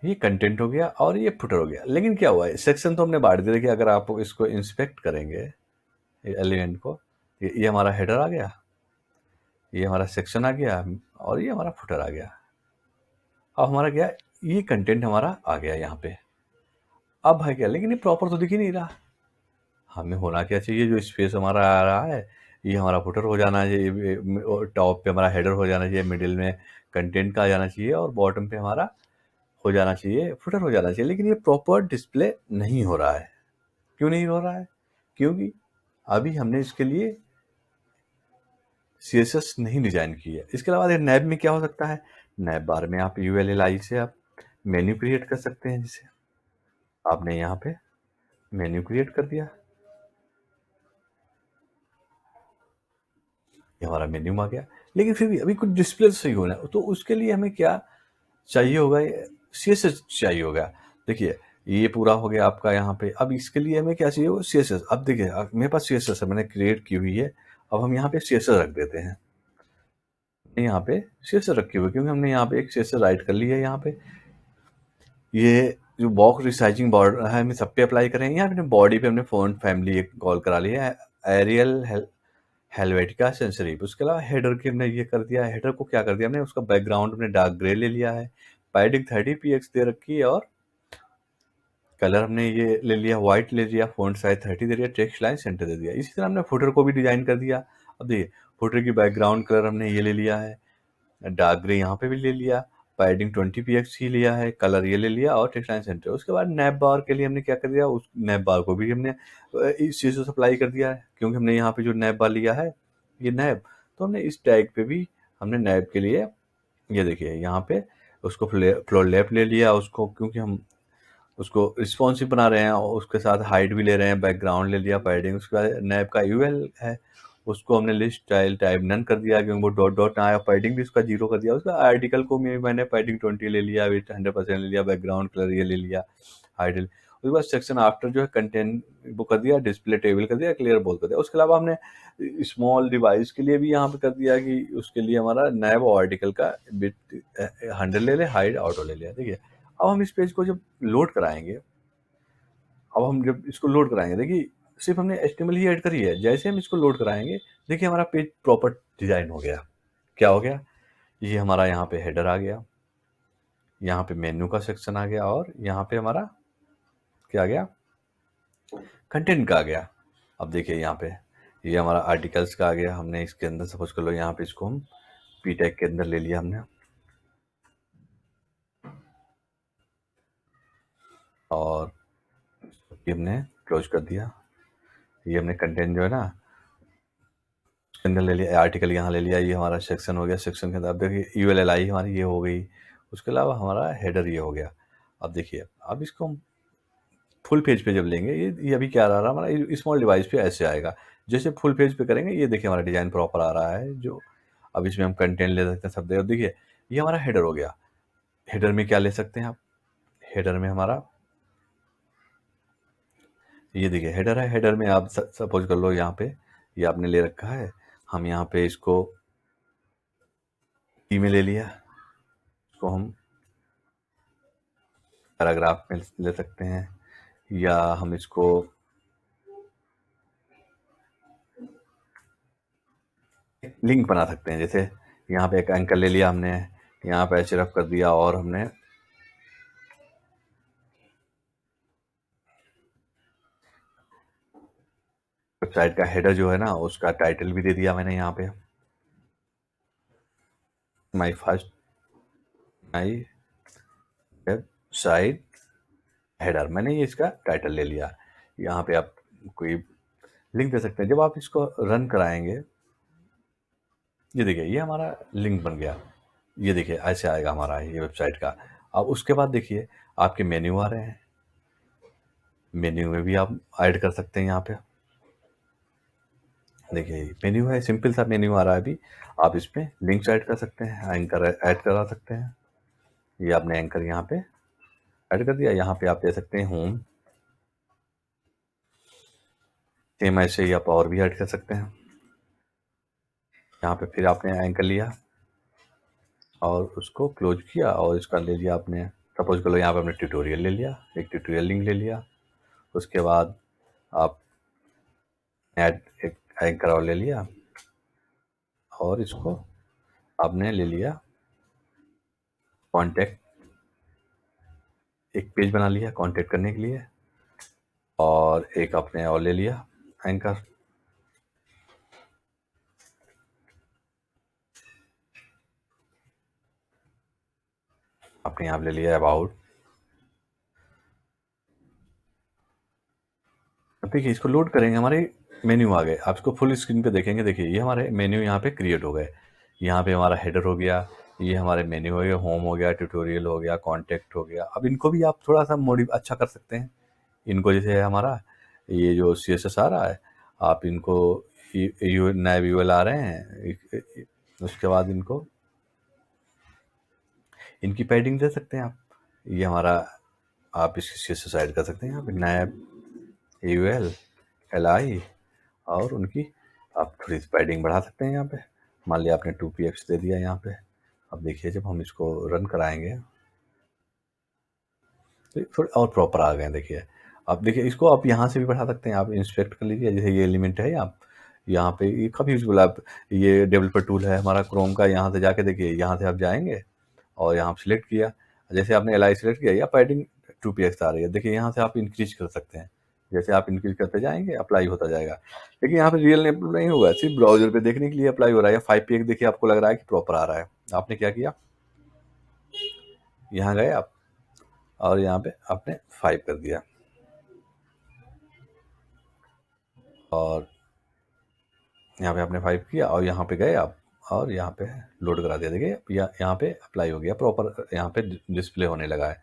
[SPEAKER 1] ये कंटेंट हो गया और ये फुटर हो गया। लेकिन क्या हुआ है, सेक्शन तो हमने बांट दिया। देखिए, अगर आप इसको इंस्पेक्ट करेंगे, ये एलिमेंट को, ये हमारा हेडर आ गया, ये हमारा सेक्शन आ गया, और ये हमारा फुटर आ गया। अब हमारा क्या, ये कंटेंट हमारा आ गया यहाँ पे। अब है क्या, लेकिन ये प्रॉपर तो दिख ही नहीं रहा। हमें होना क्या चाहिए, जो स्पेस हमारा आ रहा है, ये हमारा फुटर हो जाना चाहिए, टॉप पे हमारा हेडर हो जाना चाहिए, मिडिल में कंटेंट का आ जाना चाहिए, और बॉटम पे हमारा हो जाना चाहिए, फुटर हो जाना चाहिए। लेकिन ये प्रॉपर डिस्प्ले नहीं हो रहा है। क्यों नहीं हो रहा है? क्योंकि अभी हमने इसके लिए CSS नहीं डिजाइन की है। इसके अलावा नैब में क्या हो सकता है, नैब बार में आप ULLI से आप मेन्यू क्रिएट कर सकते हैं। जैसे आपने यहाँ पे मेन्यू क्रिएट कर दिया, ये हमारा मेन्यू आ गया। लेकिन फिर भी अभी कुछ डिस्प्ले सही होना है, तो उसके लिए हमें क्या चाहिए होगा, CSS चाहिए होगा। देखिए, ये पूरा हो गया आपका यहाँ पे। अब इसके लिए हमें क्या चाहिए होगा, CSS। अब देखिए, मेरे पास CSS है, मैंने क्रिएट की हुई है। अब हम यहाँ पे CSS रख देते हैं। यहाँ पे CSS रखी हुई है, क्योंकि हमने यहाँ पे एक CSS राइट कर लिया है। यहाँ पे ये जो बॉक्स रिसाइजिंग बॉर्डर है, हमें सब पे अप्लाई करेंगे। यहाँ पे बॉडी पे हमने फ़ॉन्ट फैमिली एक कॉल करा लिया है, एरियल हेल्वेटिका सेंसरी। उसके अलावा हेडर के हमने ये कर दिया। हेडर को क्या कर दिया हमने, उसका बैकग्राउंड हमने डार्क ग्रे ले लिया है, पैडिंग 30 px दे रखी है, और कलर हमने ये ले लिया, व्हाइट ले लिया, फ़ॉन्ट साइज 30 दे दिया, टेक्स्ट लाइन सेंटर दे दिया। इसी तरह हमने फुटर को भी डिजाइन कर दिया। अब देखिए, फुटर की बैकग्राउंड कलर हमने ये ले लिया है, डार्क ग्रे यहाँ पे भी ले लिया, पैडिंग 20 px ही लिया है, कलर ये ले लिया, और टेक्स्ट लाइन सेंटर। उसके बाद नैप बार के लिए हमने क्या कर दिया, उस नैप बार को भी हमने इस चीज़ से सप्लाई कर दिया है, क्योंकि हमने यहाँ पे जो नैप बार लिया है, ये नैप, तो हमने इस टैग पे भी हमने नैप के लिए, ये देखिए यहाँ पे उसको फ्लोर लेफ्ट ले लिया उसको, क्योंकि हम उसको रिस्पॉन्सिव बना रहे हैं, और उसके साथ हाइट भी ले रहे हैं, बैकग्राउंड ले लिया, पैडिंग। उसके बाद नैप का यूएल है, उसको हमने लिस्ट स्टाइल टाइप नन कर दिया, क्योंकि वो डॉट डॉट आया। पैडिंग भी उसका 0 कर दिया। उसका आर्टिकल को मैंने पैडिंग 20 ले लिया, विथ 100% ले लिया, बैकग्राउंड कलर ये ले लिया, हाइट। उसके बाद सेक्शन आफ्टर जो है कंटेंट वो कर दिया, डिस्प्ले टेबल कर दिया, क्लियर बोल कर दिया। उसके अलावा हमने स्मॉल डिवाइस के लिए भी यहाँ पे कर दिया, कि उसके लिए हमारा नैब आर्टिकल का बिट 100 ले ले, हाइट ऑटो ले लिया। देखिए, अब हम इस पेज को जब लोड कराएंगे, अब हम जब इसको लोड कराएंगे, देखिए सिर्फ हमने HTML ही ऐड करी है। जैसे हम इसको लोड कराएंगे, देखिए हमारा पेज प्रॉपर डिजाइन हो गया। क्या हो गया, ये हमारा यहाँ पे हेडर आ गया, यहाँ पे मेन्यू का सेक्शन आ गया, और यहाँ पे हमारा क्या आ गया, कंटेंट का आ गया। अब देखिए यहाँ पे ये हमारा आर्टिकल्स का आ गया। हमने इसके अंदर सपोज कर लो, यहाँ पे इसको हम पी टैग के अंदर ले लिया हमने, और ये हमने क्लोज कर दिया। ये हमने कंटेंट जो है ना उसके अंदर ले लिया, आर्टिकल यहाँ ले लिया, ये हमारा सेक्शन हो गया। सेक्शन के अंदर अब देखिए ULLI हमारी ये हो गई। उसके अलावा हमारा हेडर ये हो गया। अब देखिए, अब इसको हम फुल पेज पे जब लेंगे, ये अभी क्या आ रहा है हमारा, स्मॉल डिवाइस पे ऐसे आएगा। जैसे फुल पेज पे करेंगे, ये देखिए हमारा डिजाइन प्रॉपर आ रहा है। जो अब इसमें हम कंटेंट ले सकते हैं, सब देखिए ये हमारा हेडर हो गया। हेडर में क्या ले सकते हैं आप, हेडर में हमारा ये देखिए हेडर है, हेडर में आप सपोज कर लो यहाँ पे ये आपने ले रखा है, हम यहाँ पे इसको ई में ले लिया, इसको हम पैराग्राफ में ले सकते हैं, या हम इसको लिंक बना सकते हैं। जैसे यहाँ पे एक एंकर ले लिया हमने, यहाँ पे एचरफ कर दिया, और हमने वेबसाइट का हेडर जो है ना उसका टाइटल भी दे दिया मैंने यहाँ पे, माई वेबसाइट हेडर, मैंने ये इसका टाइटल ले लिया। यहाँ पे आप कोई लिंक दे सकते हैं। जब आप इसको रन कराएंगे, ये देखिए ये हमारा लिंक बन गया, ये देखिए ऐसे आएगा हमारा ये वेबसाइट का। अब उसके बाद देखिए आपके मेन्यू आ रहे हैं, मेन्यू में भी आप ऐड कर सकते हैं। यहाँ पे देखिए मेन्यू है, सिंपल सा मेन्यू आ रहा है। अभी आप इसमें लिंक्स ऐड कर सकते हैं, एंकर ऐड करा सकते हैं। ये आपने एंकर यहाँ पे ऐड कर दिया। यहाँ पे आप दे सकते हैं होम, सेम ऐसे ही आप और भी ऐड कर सकते हैं। यहाँ पे फिर आपने एंकर लिया और उसको क्लोज किया, और इसका ले लिया आपने, सपोज कर लो यहाँ पे आपने ट्यूटोरियल ले लिया, एक ट्यूटोरियल लिंक ले लिया। उसके बाद आप ऐड एक एंकर और ले लिया, और इसको आपने ले लिया कॉन्टेक्ट, एक पेज बना लिया कॉन्टेक्ट करने के लिए, और एक आपने और ले लिया एंकर। आपने यहाँ पे ले लिया अबाउट। अब देखिए इसको लोड करेंगे, हमारे मेन्यू आ गए। आप इसको फुल स्क्रीन पे देखेंगे, देखिए ये हमारे मेन्यू यहाँ पे क्रिएट हो गए। यहाँ पे हमारा हेडर हो गया, ये हमारे मेन्यू हो गया, होम हो गया, ट्यूटोरियल हो गया, कॉन्टेक्ट हो गया। अब इनको भी आप थोड़ा सा अच्छा कर सकते हैं। इनको जैसे है हमारा ये जो CSS आ रहा है, आप इनको नए व्यूअल आ रहे हैं, उसके बाद इनको इनकी पैडिंग दे सकते हैं आप। ये हमारा आप इसकी CSS ऐड कर सकते हैं यहाँ पे, नया UL LI, और उनकी आप थोड़ी सी पैडिंग बढ़ा सकते हैं यहाँ पे। मान लिया आपने 2px दे दिया यहाँ पे। अब देखिए जब हम इसको रन कराएंगे तो थोड़े और प्रॉपर आ गए। देखिए अब देखिए इसको आप यहाँ से भी बढ़ा सकते हैं, आप इंस्पेक्ट कर लीजिए। जैसे ये एलिमेंट है, आप यहाँ पे ये काफ़ी यूजफुल है। आप ये डेवलपर टूल है हमारा क्रोम का, यहाँ से जाके देखिए, यहाँ से आप जाएंगे और यहाँ सिलेक्ट किया, जैसे आपने LI सिलेक्ट किया, या पैडिंग 2px आ रही है, देखिए यहाँ से आप इंक्रीज कर सकते हैं। जैसे आप इंक्रीज करते जाएंगे अप्लाई होता जाएगा। लेकिन यहाँ पे रियल नहीं होगा, सिर्फ ब्राउजर पे देखने के लिए अप्लाई हो रहा है। या 5px देखिए आपको लग रहा है कि प्रॉपर आ रहा है। आपने क्या किया, यहाँ गए आप और यहाँ पे आपने 5 कर दिया, और यहाँ पे आपने 5 किया, और यहाँ पे गए आप और यहाँ पे लोड करा दिया। देखिए यहाँ पे अप्लाई हो गया प्रॉपर, यहाँ पे डिस्प्ले होने लगा है।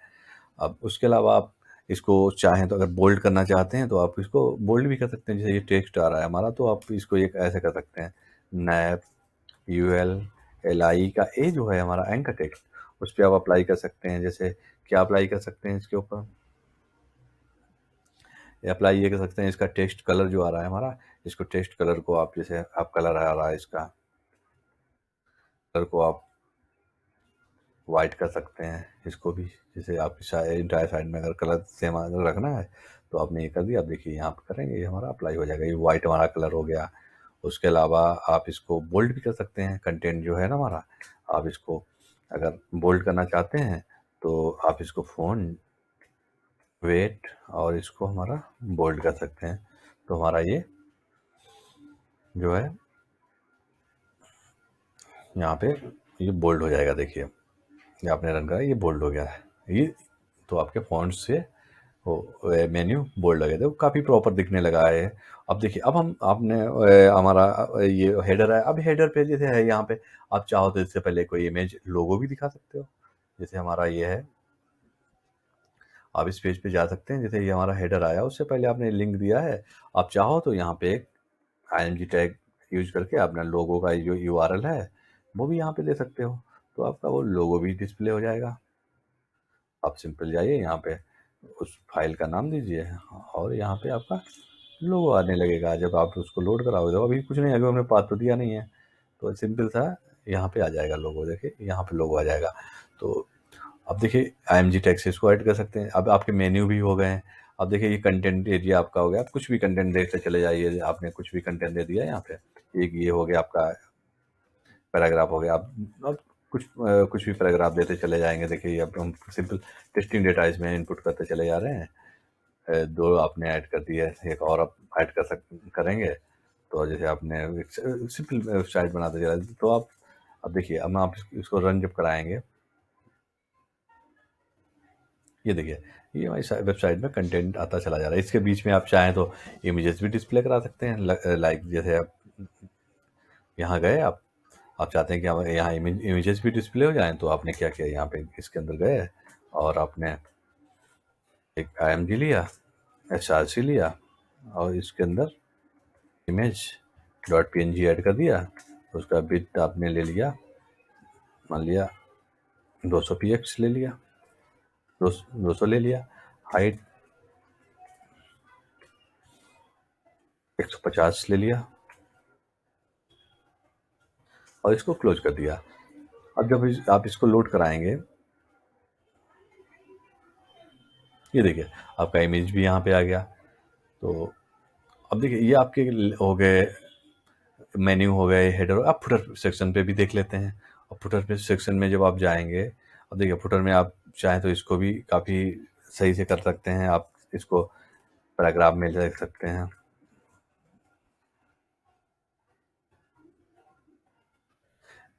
[SPEAKER 1] अब उसके अलावा आप इसको चाहें तो अगर बोल्ड करना चाहते हैं तो आप इसको बोल्ड भी कर सकते हैं। जैसे ये टेक्स्ट आ रहा है हमारा, तो आप इसको एक ऐसे कर सकते हैं, नैप UL LI का ए जो है हमारा एंकर टेक्स्ट, उस पर आप अप्लाई कर सकते हैं। जैसे क्या अप्लाई कर सकते हैं इसके ऊपर, अप्लाई ये कर सकते हैं, इसका टेक्स्ट कलर जो आ रहा है हमारा, इसको टेक्स्ट कलर को आप, जैसे आप कलर आ रहा है इसका कलर को आप वाइट कर सकते हैं इसको भी। जैसे आप इंटायर साइड में अगर कलर सेम अगर रखना है तो आपने ये कर दिया। आप देखिए यहाँ पर करेंगे ये हमारा अप्लाई हो जाएगा, ये वाइट हमारा कलर हो गया। उसके अलावा आप इसको बोल्ड भी कर सकते हैं, कंटेंट जो है ना हमारा, आप इसको अगर बोल्ड करना चाहते हैं तो आप इसको फ़ोन वेट और इसको हमारा बोल्ड कर सकते हैं। तो हमारा ये जो है यहाँ पे ये बोल्ड हो जाएगा। देखिए ये आपने रन करा, ये बोल्ड हो गया है ये। तो आपके फॉन्ट से वो मेन्यू बोल्ड लगे थे, वो काफ़ी प्रॉपर दिखने लगा है। अब देखिए अब हम आपने हमारा ये हेडर है। अब हेडर पे जैसे है यहाँ पे, आप चाहो तो इससे पहले कोई इमेज लोगो भी दिखा सकते हो। जैसे हमारा ये है, आप इस पेज पे जा सकते हैं। जैसे ये हमारा हेडर आया, उससे पहले आपने लिंक दिया है, आप चाहो तो यहाँ पे एक IMG टैग यूज करके अपना लोगो का जो URL है वो भी यहाँ पे दे सकते हो, तो आपका वो लोगो भी डिस्प्ले हो जाएगा। आप सिंपल जाइए यहाँ पे, उस फाइल का नाम दीजिए और यहाँ पे आपका लोगो आने लगेगा। जब आप उसको लोड कराओगे तो अभी कुछ नहीं, अभी हमने पाथ तो दिया नहीं है, तो सिंपल सा यहाँ पे आ जाएगा लोगो। देखिए यहाँ पे लोगो आ जाएगा। तो अब देखिए IMG टैग्स इसको ऐड कर सकते हैं। अब आपके मेन्यू भी हो गए हैं। अब देखिए ये कंटेंट एरिया आपका हो गया। आप कुछ भी कंटेंट देते चले जाइए। आपने कुछ भी कंटेंट दे दिया यहाँ पे, एक ये हो गया आपका पैराग्राफ हो गया। अब कुछ भी पैराग्राफ देते चले जाएंगे। देखिए अब हम सिंपल टेस्टिंग डेटा इसमें इनपुट करते चले जा रहे हैं। दो आपने ऐड कर दिया है, एक और आप ऐड करेंगे। तो जैसे आपने सिंपल वेबसाइट बनाते चला, तो आप अब देखिए अब आप इसको रन जब कराएंगे, ये देखिए ये हमारी वेबसाइट में कंटेंट आता चला जा रहा है। इसके बीच में आप चाहें तो इमेजेस भी डिस्प्ले करा सकते हैं। लाइक जैसे आप यहाँ गए, आप चाहते हैं कि यहाँ इमेजेस भी डिस्प्ले हो जाएं, तो आपने क्या किया, यहाँ पे इसके अंदर गए और आपने एक IMG लिया, SRC लिया और इसके अंदर इमेज .png ऐड कर दिया। उसका बिट आपने ले लिया, मान लिया 200 px ले लिया, 200 ले लिया, हाइट 150 ले लिया और इसको क्लोज कर दिया। अब जब आप इसको लोड कराएंगे, ये देखिए आपका इमेज भी यहाँ पे आ गया। तो अब देखिए ये आपके हो गए मेन्यू, हो गए हेडर। आप फुटर सेक्शन पे भी देख लेते हैं। और फुटर पे सेक्शन में जब आप जाएंगे, अब देखिए फुटर में आप चाहें तो इसको भी काफ़ी सही से कर सकते हैं। आप इसको पैराग्राफ में देख सकते हैं।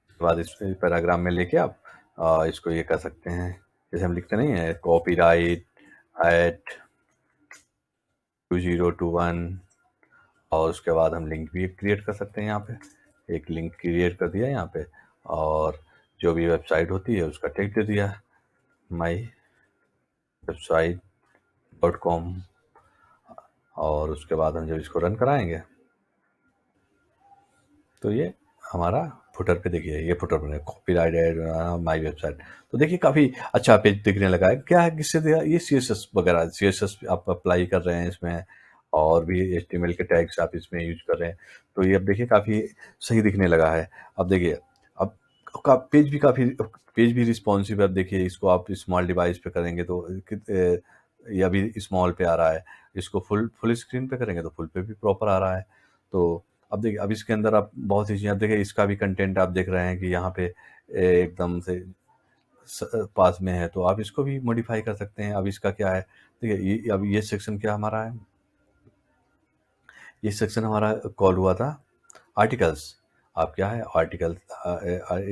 [SPEAKER 1] उसके बाद इस पैराग्राफ में लेके आप इसको ये कर सकते हैं। जैसे हम लिखते नहीं है कॉपीराइट एट 2021, और उसके बाद हम लिंक भी क्रिएट कर सकते हैं। यहाँ पे एक लिंक क्रिएट कर दिया यहाँ पे, और जो भी वेबसाइट होती है उसका टेक्स्ट दे दिया, माई वेबसाइट .com। और उसके बाद हम जब इसको रन कराएंगे तो ये हमारा फुटर पे देखिए, ये फुटर बने कॉपीराइट एड माई वेबसाइट। तो देखिए काफ़ी अच्छा पेज दिखने लगा है। क्या है, किससे दिया, ये CSS वगैरह, CSS आप अप्लाई कर रहे हैं इसमें, और भी HTML के टैग्स आप इसमें यूज कर रहे हैं। तो ये अब देखिए काफ़ी सही दिखने लगा है। अब देखिए अब का पेज भी रिस्पॉन्सिव है। अब देखिए इसको आप स्मॉल डिवाइस पे करेंगे तो ये अभी स्मॉल पे आ रहा है। इसको फुल स्क्रीन पे करेंगे तो फुल पे भी प्रॉपर आ रहा है। तो अब देखिए अब इसके अंदर आप बहुत सी चीज़ें, अब देखिए इसका भी कंटेंट आप देख रहे हैं कि यहाँ पे एकदम से पास में है, तो आप इसको भी मॉडिफाई कर सकते हैं। अब इसका क्या है, देखिए अब ये सेक्शन क्या हमारा है, ये सेक्शन हमारा कॉल हुआ था आर्टिकल्स। आप क्या है आर्टिकल,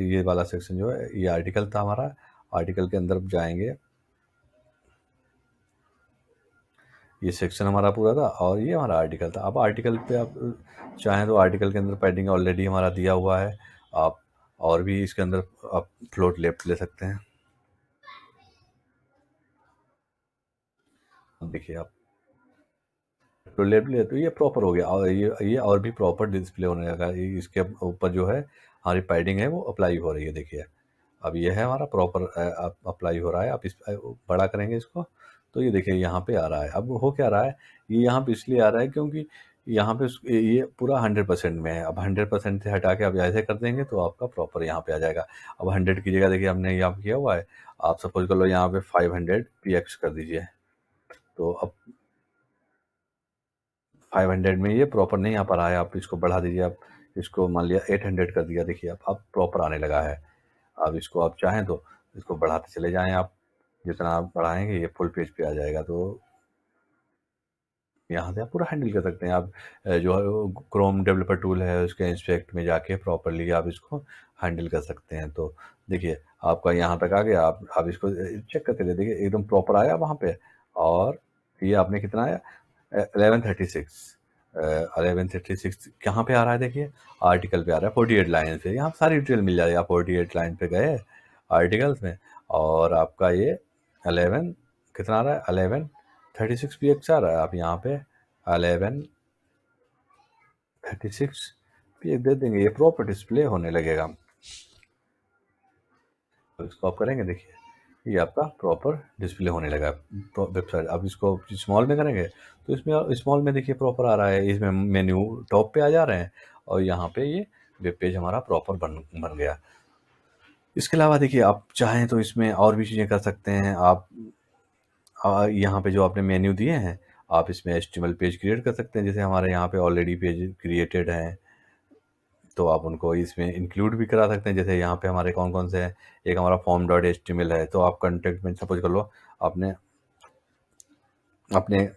[SPEAKER 1] ये वाला सेक्शन जो है ये आर्टिकल था हमारा। आर्टिकल के अंदर जाएंगे, ये सेक्शन हमारा पूरा था और ये हमारा आर्टिकल था। अब आर्टिकल पे आप चाहें तो आर्टिकल के अंदर पैडिंग ऑलरेडी हमारा दिया हुआ है। आप और भी इसके अंदर आप फ्लोट लेफ्ट ले सकते हैं। देखिए आप फ्लोट लेफ्ट ले तो ये प्रॉपर हो गया, और ये और भी प्रॉपर डिस्प्ले होने लगा। इसके ऊपर जो है हमारी पैडिंग है वो अप्लाई हो रही है। देखिए अब ये है हमारा प्रॉपर अप्लाई हो रहा है। आप इस बड़ा करेंगे इसको तो ये देखिए यहाँ पे आ रहा है। अब हो क्या रहा है, ये यहाँ पे इसलिए आ रहा है क्योंकि यहाँ पे ये पूरा 100% में है। अब 100% से हटा के आप ऐसे कर देंगे तो आपका प्रॉपर यहाँ पे आ जाएगा। अब 100 की जगह देखिए हमने यहाँ पे किया हुआ है, आप सपोज कर लो यहाँ पे 500 px कर दीजिए। तो अब 500 में ये प्रॉपर नहीं आ पा रहा है, आप इसको बढ़ा दीजिए। आप इसको मान लिया 800 कर दिया, देखिए अब प्रॉपर आने लगा है। अब इसको आप चाहें तो इसको बढ़ाते चले जाएं। आप जितना आप बढ़ाएंगे ये फुल पेज पे आ जाएगा। तो यहाँ से आप पूरा हैंडल कर सकते हैं। आप जो क्रोम डेवलपर टूल है उसके इंस्पेक्ट में जाके प्रॉपरली आप इसको हैंडल कर सकते हैं। तो देखिए आपका यहाँ तक आ गया। आप इसको चेक करके देखिए एकदम प्रॉपर आया वहाँ पे। और ये आपने कितना आया 1136, 1136 कहाँ पे आ रहा है, देखिए आर्टिकल पे आ रहा है 48 लाइन पे। यहाँ सारी डिटेल मिल जाएगी। आप 48 लाइन पे गए आर्टिकल्स में, और आपका ये 11 कितना आ रहा है 1136 px आ रहा है। आप यहाँ पे 1136 px दे देंगे, ये प्रॉपर डिस्प्ले होने लगेगा। तो इसको आप करेंगे देखिए ये आपका प्रॉपर डिस्प्ले होने लगा वेबसाइट। अब इसको स्मॉल में करेंगे तो इसमें स्मॉल में देखिए प्रॉपर आ रहा है, इसमें मेन्यू टॉप पे आ जा रहे हैं और यहाँ पे ये वेब पेज हमारा प्रॉपर बन बन गया। इसके अलावा देखिए आप चाहें तो इसमें और भी चीज़ें कर सकते हैं। आप यहाँ पे जो आपने मेन्यू दिए हैं, आप इसमें एचटीएमएल पेज क्रिएट कर सकते हैं। जैसे हमारे यहाँ पे ऑलरेडी पेज क्रिएटेड हैं, तो आप उनको इसमें इंक्लूड भी करा सकते हैं। जैसे यहाँ पे हमारे कौन-कौन से हैं, एक हमारा फॉर्म डॉट एचटीएमएल है, तो आप कंटेंट में सपोज़ कर लो आपने अपने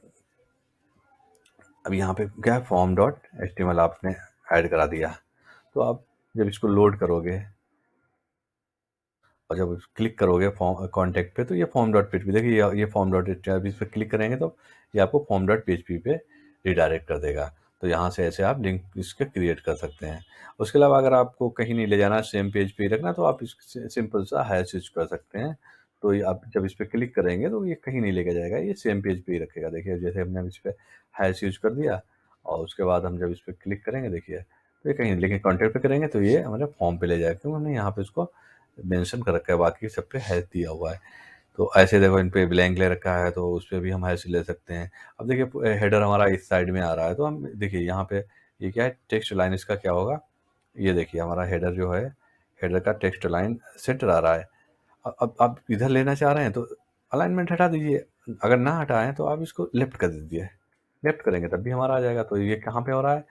[SPEAKER 1] अब यहाँ पे क्या है, फॉर्म डॉट एचटीएमएल आपने ऐड करा दिया। तो आप जब इसको लोड करोगे और जब क्लिक करोगे फॉर्म कॉन्टैक्ट पे, तो ये फॉर्म डॉट पीएचपी देखिए, ये फॉर्म डॉट एचटीएमएल इस पे क्लिक करेंगे तो ये आपको फॉर्म डॉट पीएचपी पे रिडायरेक्ट कर देगा। तो यहाँ से ऐसे आप लिंक इसके क्रिएट कर सकते हैं। उसके अलावा अगर आपको कहीं नहीं ले जाना, सेम पेज पे ही रखना, तो आप इस सिंपल सा हैश यूज कर सकते हैं। तो ये आप जब इस पे क्लिक करेंगे तो ये कहीं नहीं लेके जाएगा, ये सेम पेज पे ही रखेगा। देखिए जैसे हमने अब इस पे हैश यूज कर दिया और उसके बाद हम जब इस पे क्लिक करेंगे देखिए, तो ये कहीं नहीं, लेकिन कॉन्टैक्ट पे करेंगे तो ये हमारे फॉर्म पे ले जाएगा, क्योंकि हमने यहाँ पे उसको मेंशन कर रखा है, बाकी सब पे हैश दिया हुआ है। तो ऐसे देखो इन पे ब्लैंक ले रखा है, तो उस पे भी हम हैश ले सकते हैं। अब देखिए हेडर हमारा इस साइड में आ रहा है, तो हम देखिए यहाँ पे ये क्या है, टेक्स्ट लाइन इसका क्या होगा, ये देखिए हमारा हेडर जो है, हेडर का टेक्स्ट लाइन सेंटर आ रहा है। अब आप इधर लेना चाह रहे हैं तो अलाइनमेंट हटा दीजिए, अगर ना हटाएं तो आप इसको लेफ्ट कर दीजिए। लेफ्ट करेंगे तब भी हमारा आ जाएगा। तो ये कहाँ पे हो रहा है,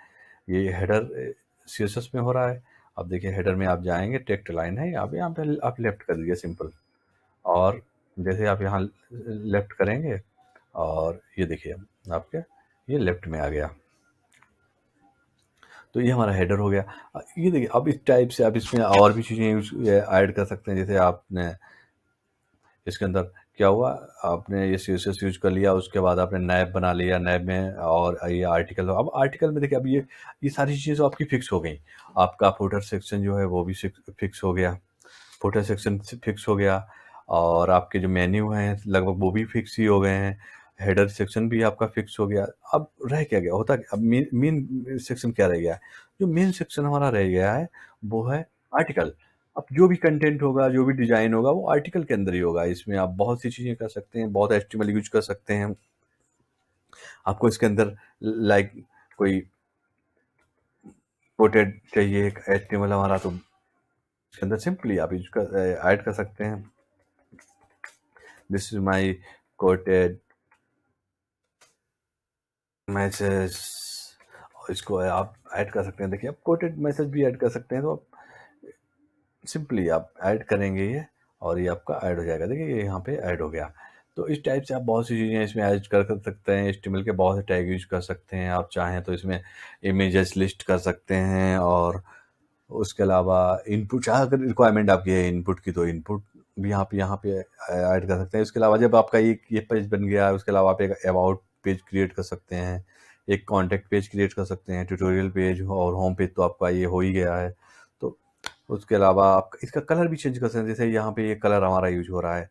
[SPEAKER 1] ये हेडर सीएसएस में हो रहा है। अब देखिए हेडर में आप जाएंगे, टेक्स्ट लाइन है यहाँ पे आप लेफ्ट कर दीजिए सिंपल। और जैसे आप यहाँ लेफ्ट करेंगे और ये देखिए आपके ये लेफ्ट में आ गया, तो ये हमारा हेडर हो गया। ये देखिए अब इस टाइप से आप इसमें और भी चीज़ें यूज ऐड कर सकते हैं। जैसे आपने इसके अंदर क्या हुआ, आपने ये सीएसएस यूज कर लिया, उसके बाद आपने नैब बना लिया, नैब में और ये आर्टिकल, अब आर्टिकल में देखिए अब ये सारी चीज़ें तो आपकी फिक्स हो गई। आपका फुटर सेक्शन जो है वो भी फिक्स हो गया, फुटर सेक्शन फिक्स हो गया, और आपके जो मेन्यू हैं लगभग वो भी फिक्स ही हो गए हैं। हेडर सेक्शन भी आपका फिक्स हो गया। अब रह क्या गया, होता क्या, अब मेन मेन सेक्शन क्या रह गया है, जो मेन सेक्शन हमारा रह गया है वो है आर्टिकल। अब जो भी कंटेंट होगा, जो भी डिज़ाइन होगा, वो आर्टिकल के अंदर ही होगा। इसमें आप बहुत सी चीज़ें कर सकते हैं, बहुत एचटीएमएल यूज कर सकते हैं। आपको इसके अंदर लाइक कोई कोटेड चाहिए एक एचटीएमएल हमारा, तो इसके अंदर सिंपली आप यूज कर ऐड कर सकते हैं, this is my coated message, इसको आप ऐड कर सकते हैं। देखिए आप कोटेड मैसेज भी ऐड कर सकते हैं, तो आप सिंपली आप ऐड करेंगे ये और ये आपका ऐड हो जाएगा। देखिए ये यहाँ पे ऐड हो गया। तो इस टाइप से आप बहुत सी चीज़ें इसमें ऐड कर सकते हैं। एचटीएमएल के बहुत से टैग यूज कर सकते हैं। आप चाहें तो इसमें इमेजेस लिस्ट कर सकते हैं, और उसके अलावा इनपुट, चाहे अगर रिक्वायरमेंट आपकी है इनपुट की, तो इनपुट भी यहाँ पे ऐड कर सकते हैं। इसके अलावा जब आपका ये पेज बन गया है, उसके अलावा आप एक अबाउट पेज क्रिएट कर सकते हैं, एक कॉन्टैक्ट पेज क्रिएट कर सकते हैं, ट्यूटोरियल पेज और होम पेज तो आपका ये हो ही गया है। तो उसके अलावा आप इसका कलर भी चेंज कर सकते हैं। जैसे यहाँ पे ये कलर हमारा यूज हो रहा है,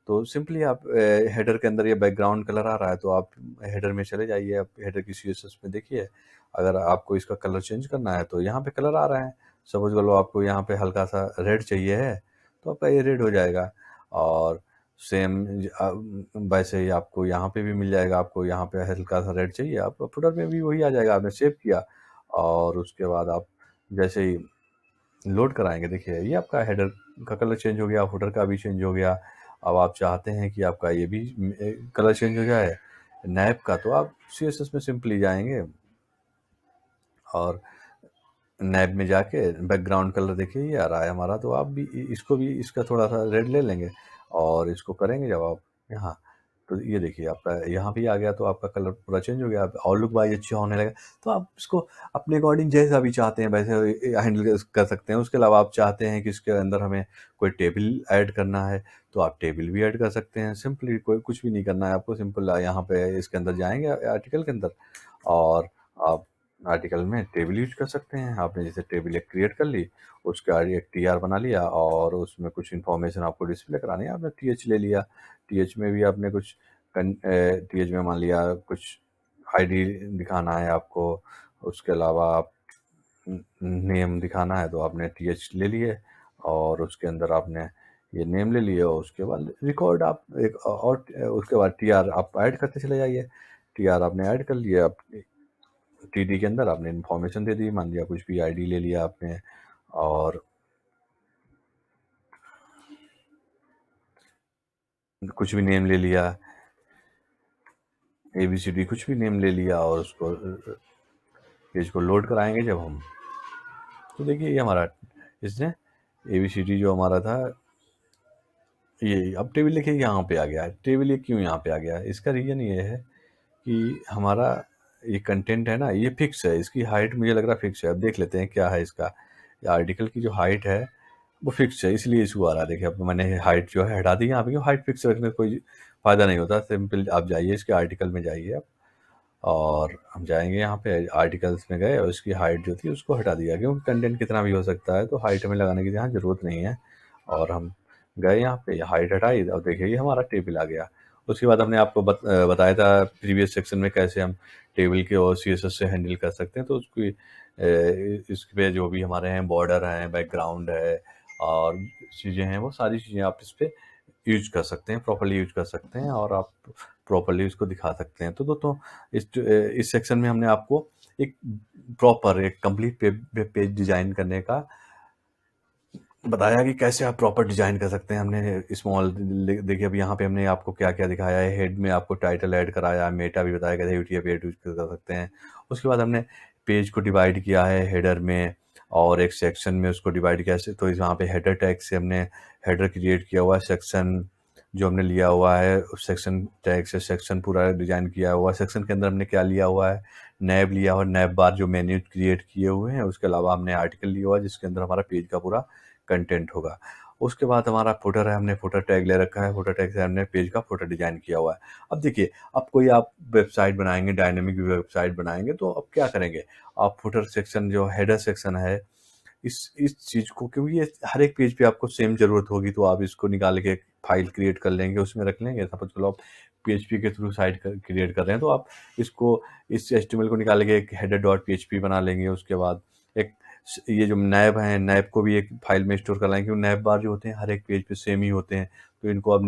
[SPEAKER 1] तो सिंपली आप हेडर के अंदर ये बैकग्राउंड कलर आ रहा है, तो आप हेडर में चले जाइए, आप हेडर की सीएसएस में देखिए, अगर आपको इसका कलर चेंज करना है तो यहाँ पे कलर आ रहा है। सपोज कर लो आपको यहाँ पे हल्का सा रेड चाहिए है, तो आपका ये रेड हो जाएगा। और सेम वैसे ही आपको यहाँ पे भी मिल जाएगा, आपको यहाँ पे हल्का सा रेड चाहिए, आप फुटर में भी वही आ जाएगा, आपने सेव किया और उसके बाद आप जैसे ही लोड कराएंगे, देखिए ये आपका हेडर का कलर चेंज हो गया, फुटर का भी चेंज हो गया। अब आप चाहते हैं कि आपका ये भी कलर चेंज हो जाए नैब का, तो आप सीएसएस में सिंपली जाएंगे और नैब में जाके बैकग्राउंड कलर देखिए ये आ रहा है हमारा, तो आप भी इसको भी इसका थोड़ा सा रेड ले लेंगे और इसको करेंगे जब आप यहाँ, तो ये देखिए आपका यहाँ भी आ गया, तो आपका कलर पूरा चेंज हो गया, और लुक वाइज अच्छा होने लगा। तो आप इसको अपने अकॉर्डिंग जैसा भी चाहते हैं वैसे हैंडल कर सकते हैं। उसके अलावा आप चाहते हैं कि इसके अंदर हमें कोई टेबल ऐड करना है, तो आप टेबल भी ऐड कर सकते हैं। सिंपली कोई कुछ भी नहीं करना है आपको, सिंपल यहाँ पे इसके अंदर जाएंगे आर्टिकल के अंदर, और आप आर्टिकल में टेबल यूज कर सकते हैं। आपने जैसे टेबल एक क्रिएट कर ली, उसका एक टीआर बना लिया और उसमें कुछ इन्फॉर्मेशन आपको डिस्प्ले करानी है, आपने टीएच ले लिया। टीएच में भी आपने कुछ टीएच में मान लिया कुछ आईडी दिखाना है आपको, उसके अलावा आप नेम दिखाना है, तो आपने टीएच ले लिए और उसके अंदर आपने ये नेम ले लिए और उसके बाद रिकॉर्ड आप एक और उसके बाद टीआर आप ऐड करते चले जाइए। टीआर आपने ऐड कर लिया, आप टीडी के अंदर आपने इन्फॉर्मेशन दे दी, मान लिया कुछ भी आईडी ले लिया आपने और कुछ भी नेम ले लिया, ABCD कुछ भी नेम ले लिया और उसको पेज को लोड कराएंगे जब हम, तो देखिए ये हमारा इसने ABCD जो हमारा था ये अब टेबल देखिए यहाँ पे आ गया है। टेबल ये क्यों यहाँ पे आ गया है, इसका रीज़न ये है कि हमारा ये कंटेंट है ना, ये फिक्स है, इसकी हाइट मुझे लग रहा फिक्स है। अब देख लेते हैं क्या है इसका। ये आर्टिकल की जो हाइट है वो फिक्स है, इसलिए इशू आ रहा है। देखिए अब मैंने हाइट जो है हटा दी यहाँ पे, क्यों हाइट फिक्स रखने का कोई फ़ायदा नहीं होता। सिंपल आप जाइए इसके आर्टिकल में जाइए आप, और हम जाएंगे यहाँ पे आर्टिकल्स में गए और इसकी हाइट जो थी उसको हटा दिया, क्योंकि कंटेंट कितना भी हो सकता है तो हाइट हमें लगाने की यहाँ ज़रूरत नहीं है। और हम गए यहाँ पे हाइट हटाई और देखिए ये हमारा टेबल आ गया। उसके बाद हमने आपको बताया था प्रीवियस सेक्शन में कैसे हम टेबल के और CSS से हैंडल कर सकते हैं। तो उसकी इस पे जो भी हमारे हैं बॉर्डर हैं, बैकग्राउंड है और चीज़ें हैं, वो सारी चीज़ें आप इस पे यूज कर सकते हैं, प्रॉपर्ली यूज कर सकते हैं और आप प्रॉपर्ली उसको दिखा सकते हैं। तो दोस्तों इस सेक्शन में हमने आपको एक प्रॉपर एक कंप्लीट पेज डिजाइन करने का बताया कि कैसे आप प्रॉपर डिजाइन कर सकते हैं। हमने स्मॉल देखिए अब यहाँ पे हमने आपको क्या क्या दिखाया है। हेड में आपको टाइटल ऐड कराया, मेटा भी बताया कैसे यूटीएफ यूज कर सकते हैं। उसके बाद हमने पेज को डिवाइड किया है हेडर में और एक सेक्शन में उसको डिवाइड किया है। तो यहाँ पे हेडर टैग से हमने हेडर क्रिएट किया हुआ है। सेक्शन जो हमने लिया हुआ है उस सेक्शन टैग से सेक्शन पूरा डिजाइन किया हुआ है। सेक्शन के अंदर हमने क्या लिया हुआ है, नैब लिया हुआ, नैब बार जो मेन्यू क्रिएट किए हुए हैं। उसके अलावा हमने आर्टिकल लिया हुआ है जिसके अंदर हमारा पेज का पूरा कंटेंट होगा। उसके बाद हमारा फुटर है, हमने फुटर टैग ले रखा है। फुटर टैग से हमने पेज का फुटर डिजाइन किया हुआ है। अब देखिए अब कोई आप वेबसाइट बनाएंगे, डायनेमिक वेबसाइट बनाएंगे, तो अब क्या करेंगे आप, फुटर सेक्शन जो हेडर सेक्शन है इस चीज़ को, क्योंकि ये हर एक पेज पे आपको सेम ज़रूरत होगी, तो आप इसको निकाल के फाइल क्रिएट कर लेंगे, उसमें रख लेंगे। सपोज चलो आप PHP के थ्रू साइट क्रिएट कर रहे हैं तो आप इसको इस HTML को निकाल के एक हेडर डॉट PHP बना लेंगे। उसके बाद एक ये जो नैब है, नैब को भी एक फाइल में स्टोर कर लाएंगे, क्योंकि नैब बार जो होते हैं हर एक पेज पे सेम ही होते हैं। तो इनको अब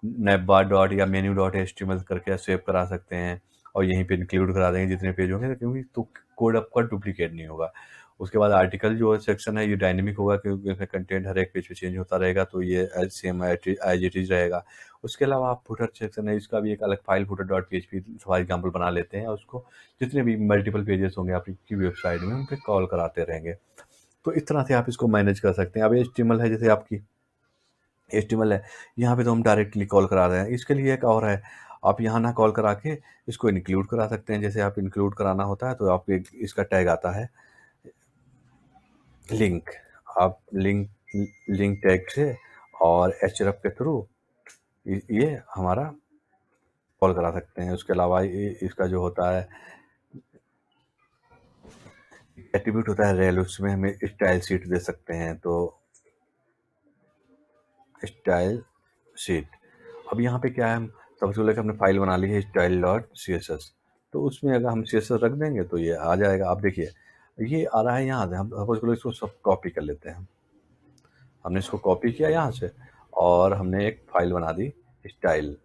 [SPEAKER 1] नैब बार डॉट या मेन्यू डॉट HTML करके सेव करा सकते हैं और यहीं पे इंक्लूड करा देंगे जितने पेज होंगे, क्योंकि तो कोड आपका डुप्लीकेट नहीं होगा। उसके बाद आर्टिकल जो सेक्शन है ये डायनेमिक होगा, क्योंकि इसमें कंटेंट हर एक पेज पे चेंज होता रहेगा, तो ये सेम एज इट इज रहेगा। उसके अलावा आप फुटर सेक्शन है, इसका भी एक अलग file footer dot PHP for example बना लेते हैं। उसको जितने भी मल्टीपल पेजेस होंगे आपकी वेबसाइट में उन पर कॉल कराते रहेंगे। तो इस तरह से आप इसको मैनेज कर सकते हैं। अब HTML है, जैसे आपकी HTML है, यहाँ पे तो हम डायरेक्टली कॉल करा रहे हैं। इसके लिए एक और है, आप यहाँ ना कॉल करा के इसको इंक्लूड करा सकते हैं। जैसे आप इंक्लूड कराना होता है तो आप इसका टैग आता है लिंक, आप लिंक टैग से और href के थ्रू ये हमारा कॉल करा सकते हैं। उसके अलावा इसका जो होता है एट्रीब्यूट होता है रेल, उसमें हमें स्टाइल शीट दे सकते हैं। तो स्टाइल शीट, अब यहाँ पे क्या है, हम सबसे पहले हमने फाइल बना ली है स्टाइल डॉट CSS, तो उसमें अगर हम CSS रख देंगे तो ये आ जाएगा। आप देखिए ये आ रहा है यहाँ से, हम सपोज करो इसको सब कॉपी कर लेते हैं। हमने इसको कॉपी किया यहाँ से और हमने एक फाइल बना दी स्टाइल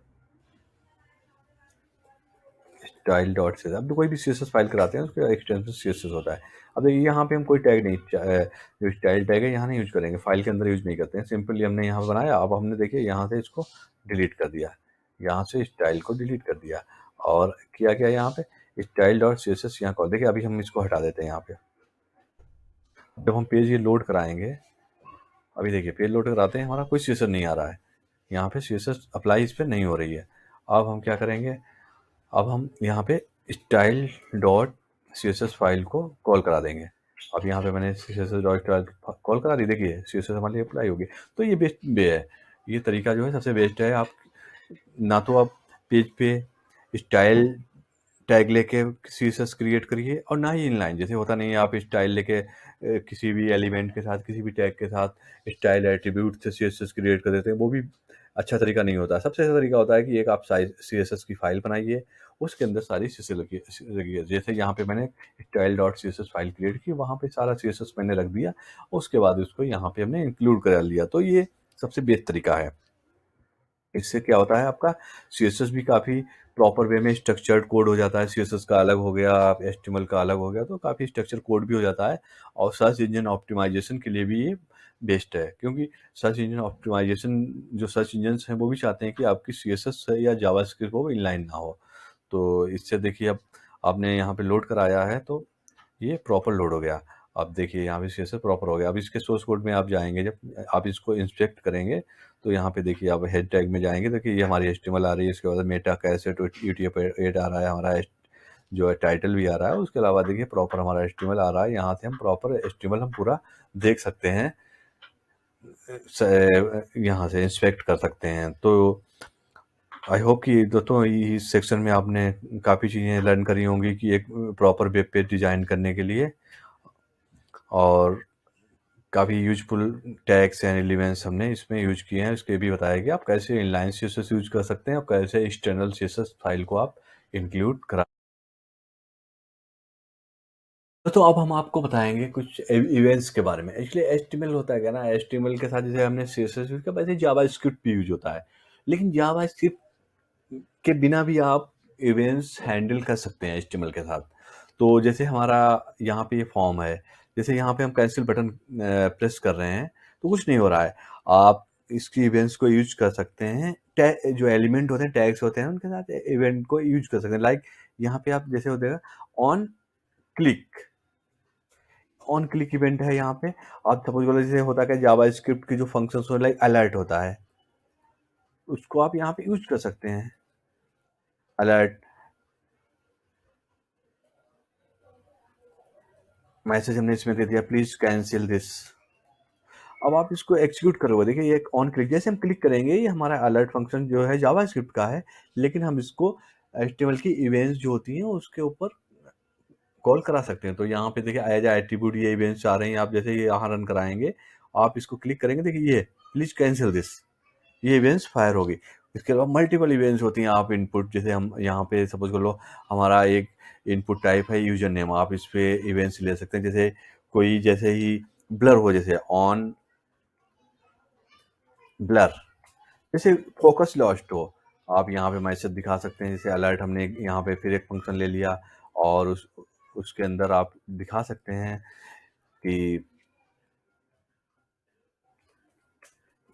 [SPEAKER 1] डॉट CSS। अब तो कोई भी CSS फाइल कराते हैं उसका एक्सटेंशन CSS होता है। अब देखिए यहाँ पे हम कोई टैग नहीं, जो स्टाइल टैग है यहाँ नहीं यूज करेंगे, फाइल के अंदर यूज नहीं करते हैं। सिंपली हमने यहाँ बनाया, अब हमने देखिए यहाँ से इसको डिलीट कर दिया, यहाँ से स्टाइल को डिलीट कर दिया और किया क्या यहाँ पे स्टाइल डॉट CSS यहाँ कॉल। देखिए अभी हम इसको हटा देते हैं यहाँ पे। जब हम पेज ये लोड कराएंगे, अभी देखिए पेज लोड कराते हैं, हमारा कोई CSS नहीं आ रहा है, यहाँ पे CSS अप्लाई इस पर नहीं हो रही है। अब हम क्या करेंगे, अब हम यहाँ पे स्टाइल डॉट CSS फाइल को कॉल करा देंगे। अब यहाँ पे मैंने CSS डॉट कॉल करा दी, देखिए CSS हमारे लिए अप्लाई होगी। तो ये बेस्ट वे है, ये तरीका जो है सबसे बेस्ट है। आप ना तो आप पेज पे स्टाइल टैग लेके CSS क्रिएट करिए और ना ही इनलाइन, जैसे होता नहीं है आप स्टाइल लेके किसी भी एलिमेंट के साथ, किसी भी टैग के साथ स्टाइल एट्रीब्यूट से CSS क्रिएट कर देते हैं, वो भी अच्छा तरीका नहीं होता। सबसे अच्छा तरीका होता है कि एक आप CSS की फाइल बनाइए, उसके अंदर सारी CSS लगी। जैसे यहाँ पे मैंने style dot CSS file create की, वहाँ पे सारा CSS मैंने रख दिया, उसके बाद उसको यहाँ पे हमने इंक्लूड कर लिया। तो ये सबसे बेस्ट तरीका है। इससे क्या होता है, आपका सीएसएस भी काफ़ी प्रॉपर वे में स्ट्रक्चर्ड कोड हो जाता है। सीएसएस का अलग हो गया, एचटीएमएल का अलग हो गया, तो काफ़ी स्ट्रक्चर कोड भी हो जाता है। और सर्च इंजन ऑप्टिमाइजेशन के लिए भी ये बेस्ट है, क्योंकि सर्च इंजन ऑप्टिमाइजेशन, जो सर्च इंजन्स हैं वो भी चाहते हैं कि आपकी सीएसएस या जावास्क्रिप्ट वो इनलाइन ना हो। तो इससे देखिए, अब आपने यहाँ पे लोड कराया है तो ये प्रॉपर लोड हो गया। अब देखिए यहाँ पे सीएसएस प्रॉपर हो गया। अब इसके सोर्स कोड में आप जाएंगे, जब आप इसको इंस्पेक्ट करेंगे तो यहाँ पे देखिए आप हेड टैग में जाएंगे, देखिए ये हमारी एचटीएमएल आ रही है। इसके बाद मेटा कैसेट यूटीएफ-8 आ रहा है, हमारा जो है टाइटल भी आ रहा है। उसके अलावा देखिए प्रॉपर हमारा एचटीएमएल आ रहा है। यहाँ से हम प्रॉपर एचटीएमएल हम पूरा देख सकते हैं, यहाँ से इंस्पेक्ट कर सकते हैं। तो आई होप कि दोस्तों इस सेक्शन में आपने काफ़ी चीज़ें लर्न करी होंगी कि एक प्रॉपर वेब पेज डिज़ाइन करने के लिए, और काफ़ी यूजफुल टैग्स एंड एलिमेंट्स हमने इसमें यूज किए हैं। इसके भी बताया कि आप कैसे इनलाइन सीएसएस यूज कर सकते हैं और कैसे एक्सटर्नल सीएसएस फाइल को आप इंक्लूड करा। तो अब हम आपको बताएंगे कुछ इवेंट्स के बारे में। एक्चुअली एचटीएमएल होता है क्या ना, एचटीएमएल के साथ जैसे हमने सीएसएस यूज किया, वैसे जावास्क्रिप्ट भी यूज होता है। लेकिन जावास्क्रिप्ट के बिना भी आप इवेंट्स हैंडल कर सकते हैं एचटीएमएल के साथ। तो जैसे हमारा यहाँ पे ये फॉर्म है, जैसे यहाँ पे हम कैंसिल बटन प्रेस कर रहे हैं तो कुछ नहीं हो रहा है। आप इसकी इवेंट्स को यूज कर सकते हैं। जो एलिमेंट होते हैं, टैग्स होते हैं, उनके साथ इवेंट को यूज कर सकते हैं। लाइक यहाँ पे आप जैसे हो देगा on click, on click event है यहाँ पे। आप सपोज करो जैसे होता है कि जावास्क्रिप्ट की जो फंक्शंस हो, लाइक अलर्ट होता है, उसको आप यहाँ पे यूज कर सकते हैं। अलर्ट मैसेज हमने इसमें दे दिया, प्लीज कैंसिल दिस। अब आप इसको एक्सिक्यूट करोगे, देखिए ये एक ऑन क्लिक, जैसे हम क्लिक करेंगे ये हमारा अलर्ट फंक्शन जो है जावास्क्रिप्ट का है, लेकिन हम इसको एचटीएमएल की इवेंट्स जो होती हैं उसके ऊपर कॉल करा सकते हैं। तो यहाँ पे देखिए एज एट्रीब्यूट ये इवेंट्स आ रहे हैं। आप जैसे ये यहाँ रन कराएंगे, आप इसको क्लिक करेंगे, देखिए ये प्लीज कैंसिल दिस, ये इवेंट्स फायर होगी। इसके अलावा मल्टीपल इवेंट्स होती हैं। आप इनपुट, जैसे हम यहाँ पे सपोज कर लो हमारा एक इनपुट टाइप है यूजर नेम, आप इस पे इवेंट्स ले सकते हैं। जैसे कोई जैसे ही ब्लर हो, जैसे ऑन ब्लर, जैसे फोकस लॉस्ट हो, आप यहाँ पे मैसेज दिखा सकते हैं। जैसे अलर्ट हमने यहाँ पे फिर एक फंक्शन ले लिया और उसके अंदर आप दिखा सकते हैं कि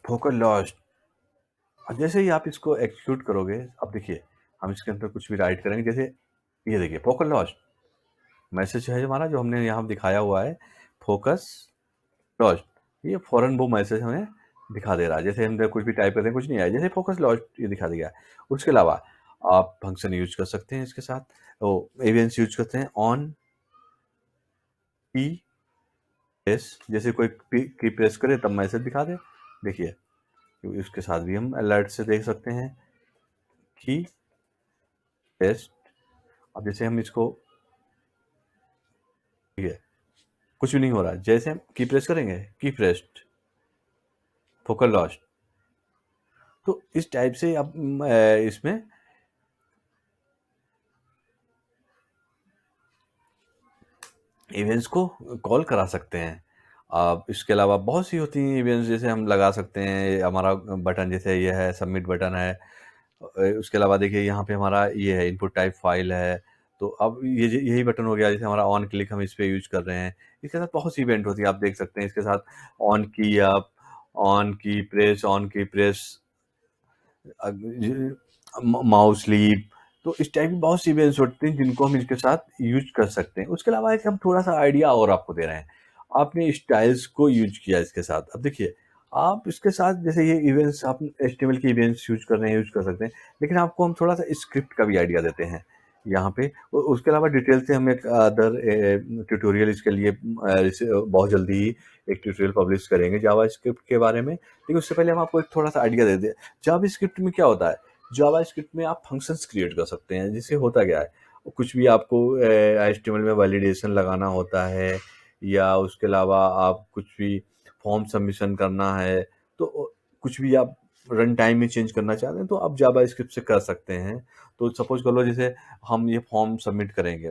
[SPEAKER 1] फोकस लॉस्ट। और जैसे ही आप इसको एक्सिक्यूट करोगे, अब देखिए हम इसके अंदर कुछ भी राइट करेंगे, जैसे ये देखिए फोकस लॉस्ट मैसेज है हमारा, जो हमने यहाँ दिखाया हुआ है फोकस लॉस्ट, ये फौरन वो मैसेज हमें दिखा दे रहा है। जैसे हम कुछ भी टाइप करते हैं, कुछ नहीं आया, जैसे फोकस लॉस्ट ये दिखा दिया। उसके अलावा आप फंक्शन यूज कर सकते हैं इसके साथ, तो इवेंट्स यूज करते हैं ऑन की प्रेस, जैसे कोई की प्रेस करे तब मैसेज दिखा दे। देखिए इसके साथ भी हम अलर्ट से देख सकते हैं की प्रेस। अब जैसे हम इसको, ठीक है, कुछ भी नहीं हो रहा, जैसे हम की प्रेस करेंगे, की प्रेस्ड फोकस लॉस्ट। तो इस टाइप से आप इसमें इवेंट्स को कॉल करा सकते हैं। आप इसके अलावा बहुत सी होती हैं इवेंट्स, जैसे हम लगा सकते हैं हमारा बटन, जैसे ये है सबमिट बटन है। उसके अलावा देखिए यहाँ पे हमारा ये है इनपुट टाइप फाइल है। तो अब ये यही बटन हो गया, जैसे हमारा ऑन क्लिक हम इस पे यूज कर रहे हैं। इसके साथ बहुत सी इवेंट होती है, आप देख सकते हैं इसके साथ ऑन की, आप ऑन की प्रेस, माउस लीप। तो इस टाइप की बहुत सी इवेंट्स होती हैं जिनको हम इसके साथ यूज कर सकते हैं। उसके अलावा एक हम थोड़ा सा आइडिया और आपको दे रहे हैं। आपने स्टाइल्स को यूज किया इसके साथ, अब देखिए आप इसके साथ जैसे ये इवेंट्स, आप एचटीएमएल की इवेंट्स यूज कर रहे हैं, यूज कर सकते हैं। लेकिन आपको हम थोड़ा सा स्क्रिप्ट का भी आइडिया देते हैं यहाँ पे। उसके अलावा डिटेल से हम एक अदर ट्यूटोरियल इसके लिए बहुत जल्दी ही एक ट्यूटोरियल पब्लिश करेंगे जावा स्क्रिप्ट के बारे में। लेकिन उससे पहले हम आपको एक थोड़ा सा आइडिया दे दें। जावास्क्रिप्ट में क्या होता है, जावास्क्रिप्ट में आप फंक्शंस क्रिएट कर सकते हैं। जिससे होता क्या है, कुछ भी आपको एचटीएमएल में वैलिडेशन लगाना होता है, या उसके अलावा आप कुछ भी फॉर्म सबमिशन करना है, तो कुछ भी आप रन टाइम में चेंज करना चाहते हैं तो आप जावास्क्रिप्ट से कर सकते हैं। तो सपोज कर लो जैसे हम ये फॉर्म सबमिट करेंगे,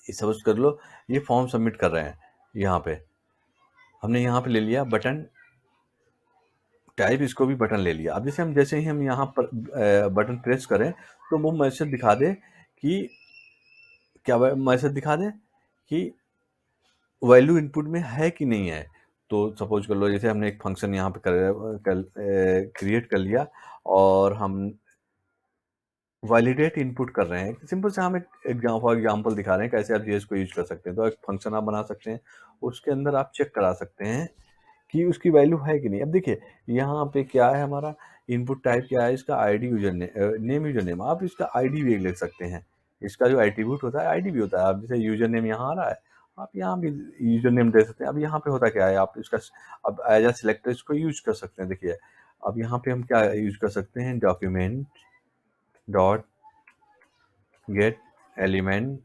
[SPEAKER 1] सपोज कर लो ये फॉर्म सबमिट कर रहे हैं, यहाँ पे हमने यहाँ पे ले लिया बटन टाइप इसको भी बटन ले लिया। अब जैसे ही हम यहाँ पर बटन प्रेस करें तो वो मैसेज दिखा दे कि क्या मैसेज दिखा दे कि वैल्यू इनपुट में है कि नहीं है। तो सपोज कर लो जैसे हमने एक फंक्शन यहाँ पे क्रिएट कर लिया और हम वैलिडेट इनपुट कर रहे हैं। सिंपल से हम एक एग्जांपल दिखा रहे हैं कैसे आप जेएस को यूज कर सकते हैं। तो एक फंक्शन आप बना सकते हैं, उसके अंदर आप चेक करा सकते हैं कि उसकी वैल्यू है कि नहीं। अब देखिए यहाँ पे क्या है, हमारा इनपुट टाइप क्या है, इसका ID user name user name. आप इसका आईडी भी लिख सकते हैं, इसका जो एट्रीब्यूट होता है आईडी भी होता है। अब जैसे यूजर नेम यहाँ आ रहा है, आप यहाँ भी यूजर नेम दे सकते हैं। अब यहाँ पे होता क्या है, आप इसका अब एज अ सिलेक्टर इसको यूज कर सकते हैं। देखिए अब यहाँ पे हम क्या यूज कर सकते हैं, document dot gate element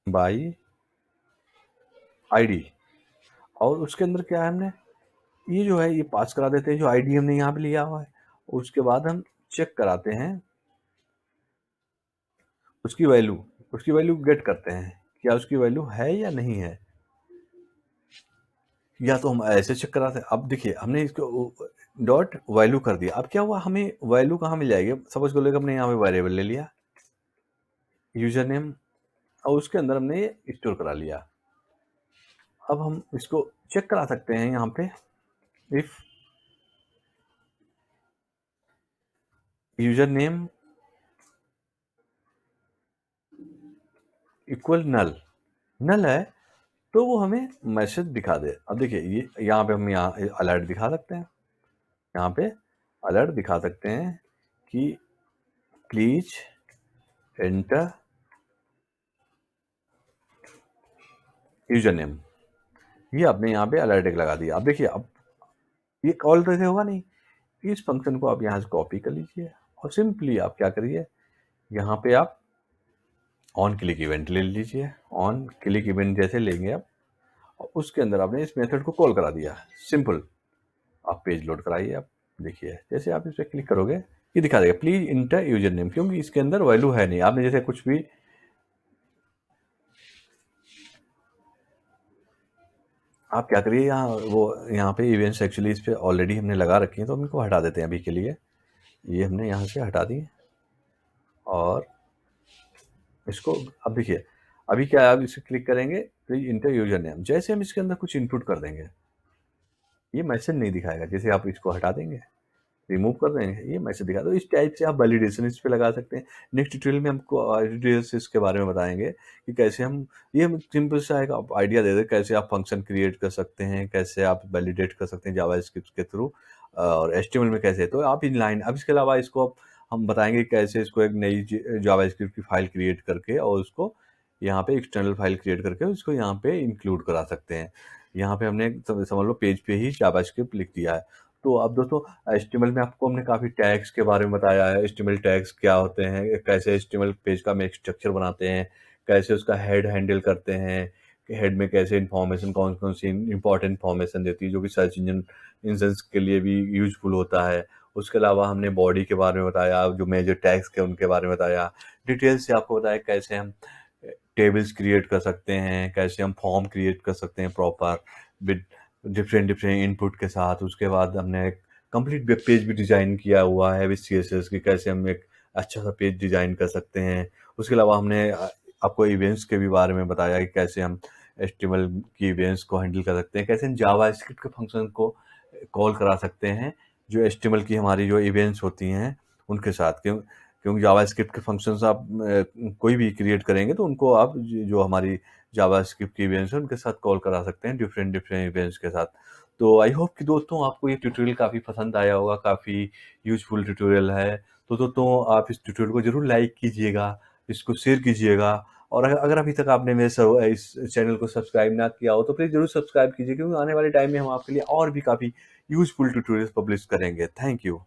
[SPEAKER 1] by ID, और उसके अंदर क्या है, हमने ये जो है ये पास करा देते हैं जो आईडी हमने यहाँ पे लिया हुआ है। उसके बाद हम चेक कराते हैं उसकी वैल्यू गेट करते हैं, क्या उसकी वैल्यू है या नहीं है, या तो हम ऐसे चेक कराते हैं। अब देखिए हमने इसको डॉट वैल्यू कर दिया। अब क्या हुआ, हमें वैल्यू कहाँ मिल जाएगी, सपोज को लेकर हमने यहाँ पे वेरिएबल ले लिया यूजर नेम और उसके अंदर हमने ये स्टोर करा लिया। अब हम इसको चेक करा सकते हैं यहाँ पे, इफ यूजर नेम इक्वल नल है तो वो हमें मैसेज दिखा दे। अब देखिए ये यहाँ पे हम यहाँ अलर्ट दिखा सकते हैं, यहाँ पे अलर्ट दिखा सकते हैं कि प्लीज एंटर यूजर नेम। ये आपने यहाँ पे अलर्ट एक लगा दिया। अब देखिए अब ये कॉल तो ऐसे होगा नहीं, इस फंक्शन को आप यहाँ से कॉपी कर लीजिए और सिंपली आप क्या करिए, यहाँ पे आप ऑन क्लिक इवेंट ले लीजिए। ऑन क्लिक इवेंट जैसे लेंगे आप, और उसके अंदर आपने इस मेथड को कॉल करा दिया। सिंपल आप पेज लोड कराइए। आप देखिए जैसे आप इस पर क्लिक करोगे ये दिखा देगा प्लीज इंटर यूजर नेम, क्योंकि इसके अंदर वैल्यू है नहीं। आपने जैसे कुछ भी आप क्या करिए, यहाँ पे इवेंट्स एक्चुअली इस पर ऑलरेडी हमने लगा रखी हैं तो हम इनको हटा देते हैं अभी के लिए। ये हमने यहाँ से हटा दी और इसको अब देखिए अभी क्या है, आप इसे क्लिक करेंगे तो इंटर यूजर नेम, जैसे हम इसके अंदर कुछ इनपुट कर देंगे ये मैसेज नहीं दिखाएगा। जैसे आप इसको हटा देंगे, रिमूव कर देंगे, ये मैसेज दिखा दो। इस टाइप से आप वैलिडेशन इस पे लगा सकते हैं। नेक्स्ट ट्यूटोरियल में हमको डिटेल्स इसके बारे में बताएंगे कि कैसे हम ये हम सिंपल सा एक आइडिया दे दें कैसे आप फंक्शन क्रिएट कर सकते हैं, कैसे आप वैलिडेट कर सकते हैं जावास्क्रिप्ट के थ्रू, और एचटीएमएल में कैसे। तो आप इनलाइन, अब इसके अलावा इसको हम बताएंगे कैसे इसको एक नई जावास्क्रिप्ट की फाइल क्रिएट करके और उसको यहाँ पे एक्सटर्नल फाइल क्रिएट करके उसको यहाँ पे इंक्लूड करा सकते हैं। यहाँ पे हमने समझ लो पेज पे ही जावास्क्रिप्ट लिख दिया है। तो अब दोस्तों एचटीएमएल में आपको हमने काफ़ी टैग्स के बारे में बताया है, एचटीएमएल टैग्स क्या होते हैं, कैसे एचटीएमएल पेज का हम एक स्ट्रक्चर बनाते हैं, कैसे उसका हेड हैंडल करते हैं, कि हेड में कैसे इन्फॉर्मेशन कौन कौन सी इंपॉर्टेंट इन्फॉर्मेशन देती है जो कि सर्च इंजन्स के लिए भी यूजफुल होता है। उसके अलावा हमने बॉडी के बारे में बताया, जो मेजर टैग्स के उनके बारे में बताया, डिटेल से आपको बताया कैसे हम टेबल्स क्रिएट कर सकते हैं, कैसे हम फॉर्म क्रिएट कर सकते हैं प्रॉपर विद डिफरेंट इनपुट के साथ। उसके बाद हमने एक कंप्लीट वेब पेज भी डिज़ाइन किया हुआ है विद सीएसएस की, कैसे हम एक अच्छा सा पेज डिज़ाइन कर सकते हैं। उसके अलावा हमने आपको इवेंट्स के भी बारे में बताया कि कैसे हम एचटीएमएल की इवेंट्स को हैंडल कर सकते हैं, कैसे हम जावास्क्रिप्ट के फंक्शन को कॉल करा सकते हैं जो एचटीएमएल की हमारी जो इवेंट्स होती हैं उनके साथ। क्योंकि जावास्क्रिप्ट के फंक्शंस आप कोई भी क्रिएट करेंगे तो उनको आप जो हमारी जावास्क्रिप्ट की इवेंट्स हैं उनके साथ कॉल करा सकते हैं, डिफरेंट इवेंट्स के साथ। तो आई होप कि दोस्तों आपको ये ट्यूटोरियल काफ़ी पसंद आया होगा, काफ़ी यूजफुल ट्यूटोरियल है। तो दोस्तों आप इस ट्यूटोरियल को ज़रूर लाइक कीजिएगा, इसको शेयर कीजिएगा, और अगर अभी तक आपने मेरे इस चैनल को सब्सक्राइब ना किया हो तो प्लीज़ ज़रूर सब्सक्राइब कीजिए, क्योंकि आने वाले टाइम में हम आपके लिए और भी काफ़ी यूजफुल ट्यूटोरियल्स पब्लिश करेंगे। Thank you.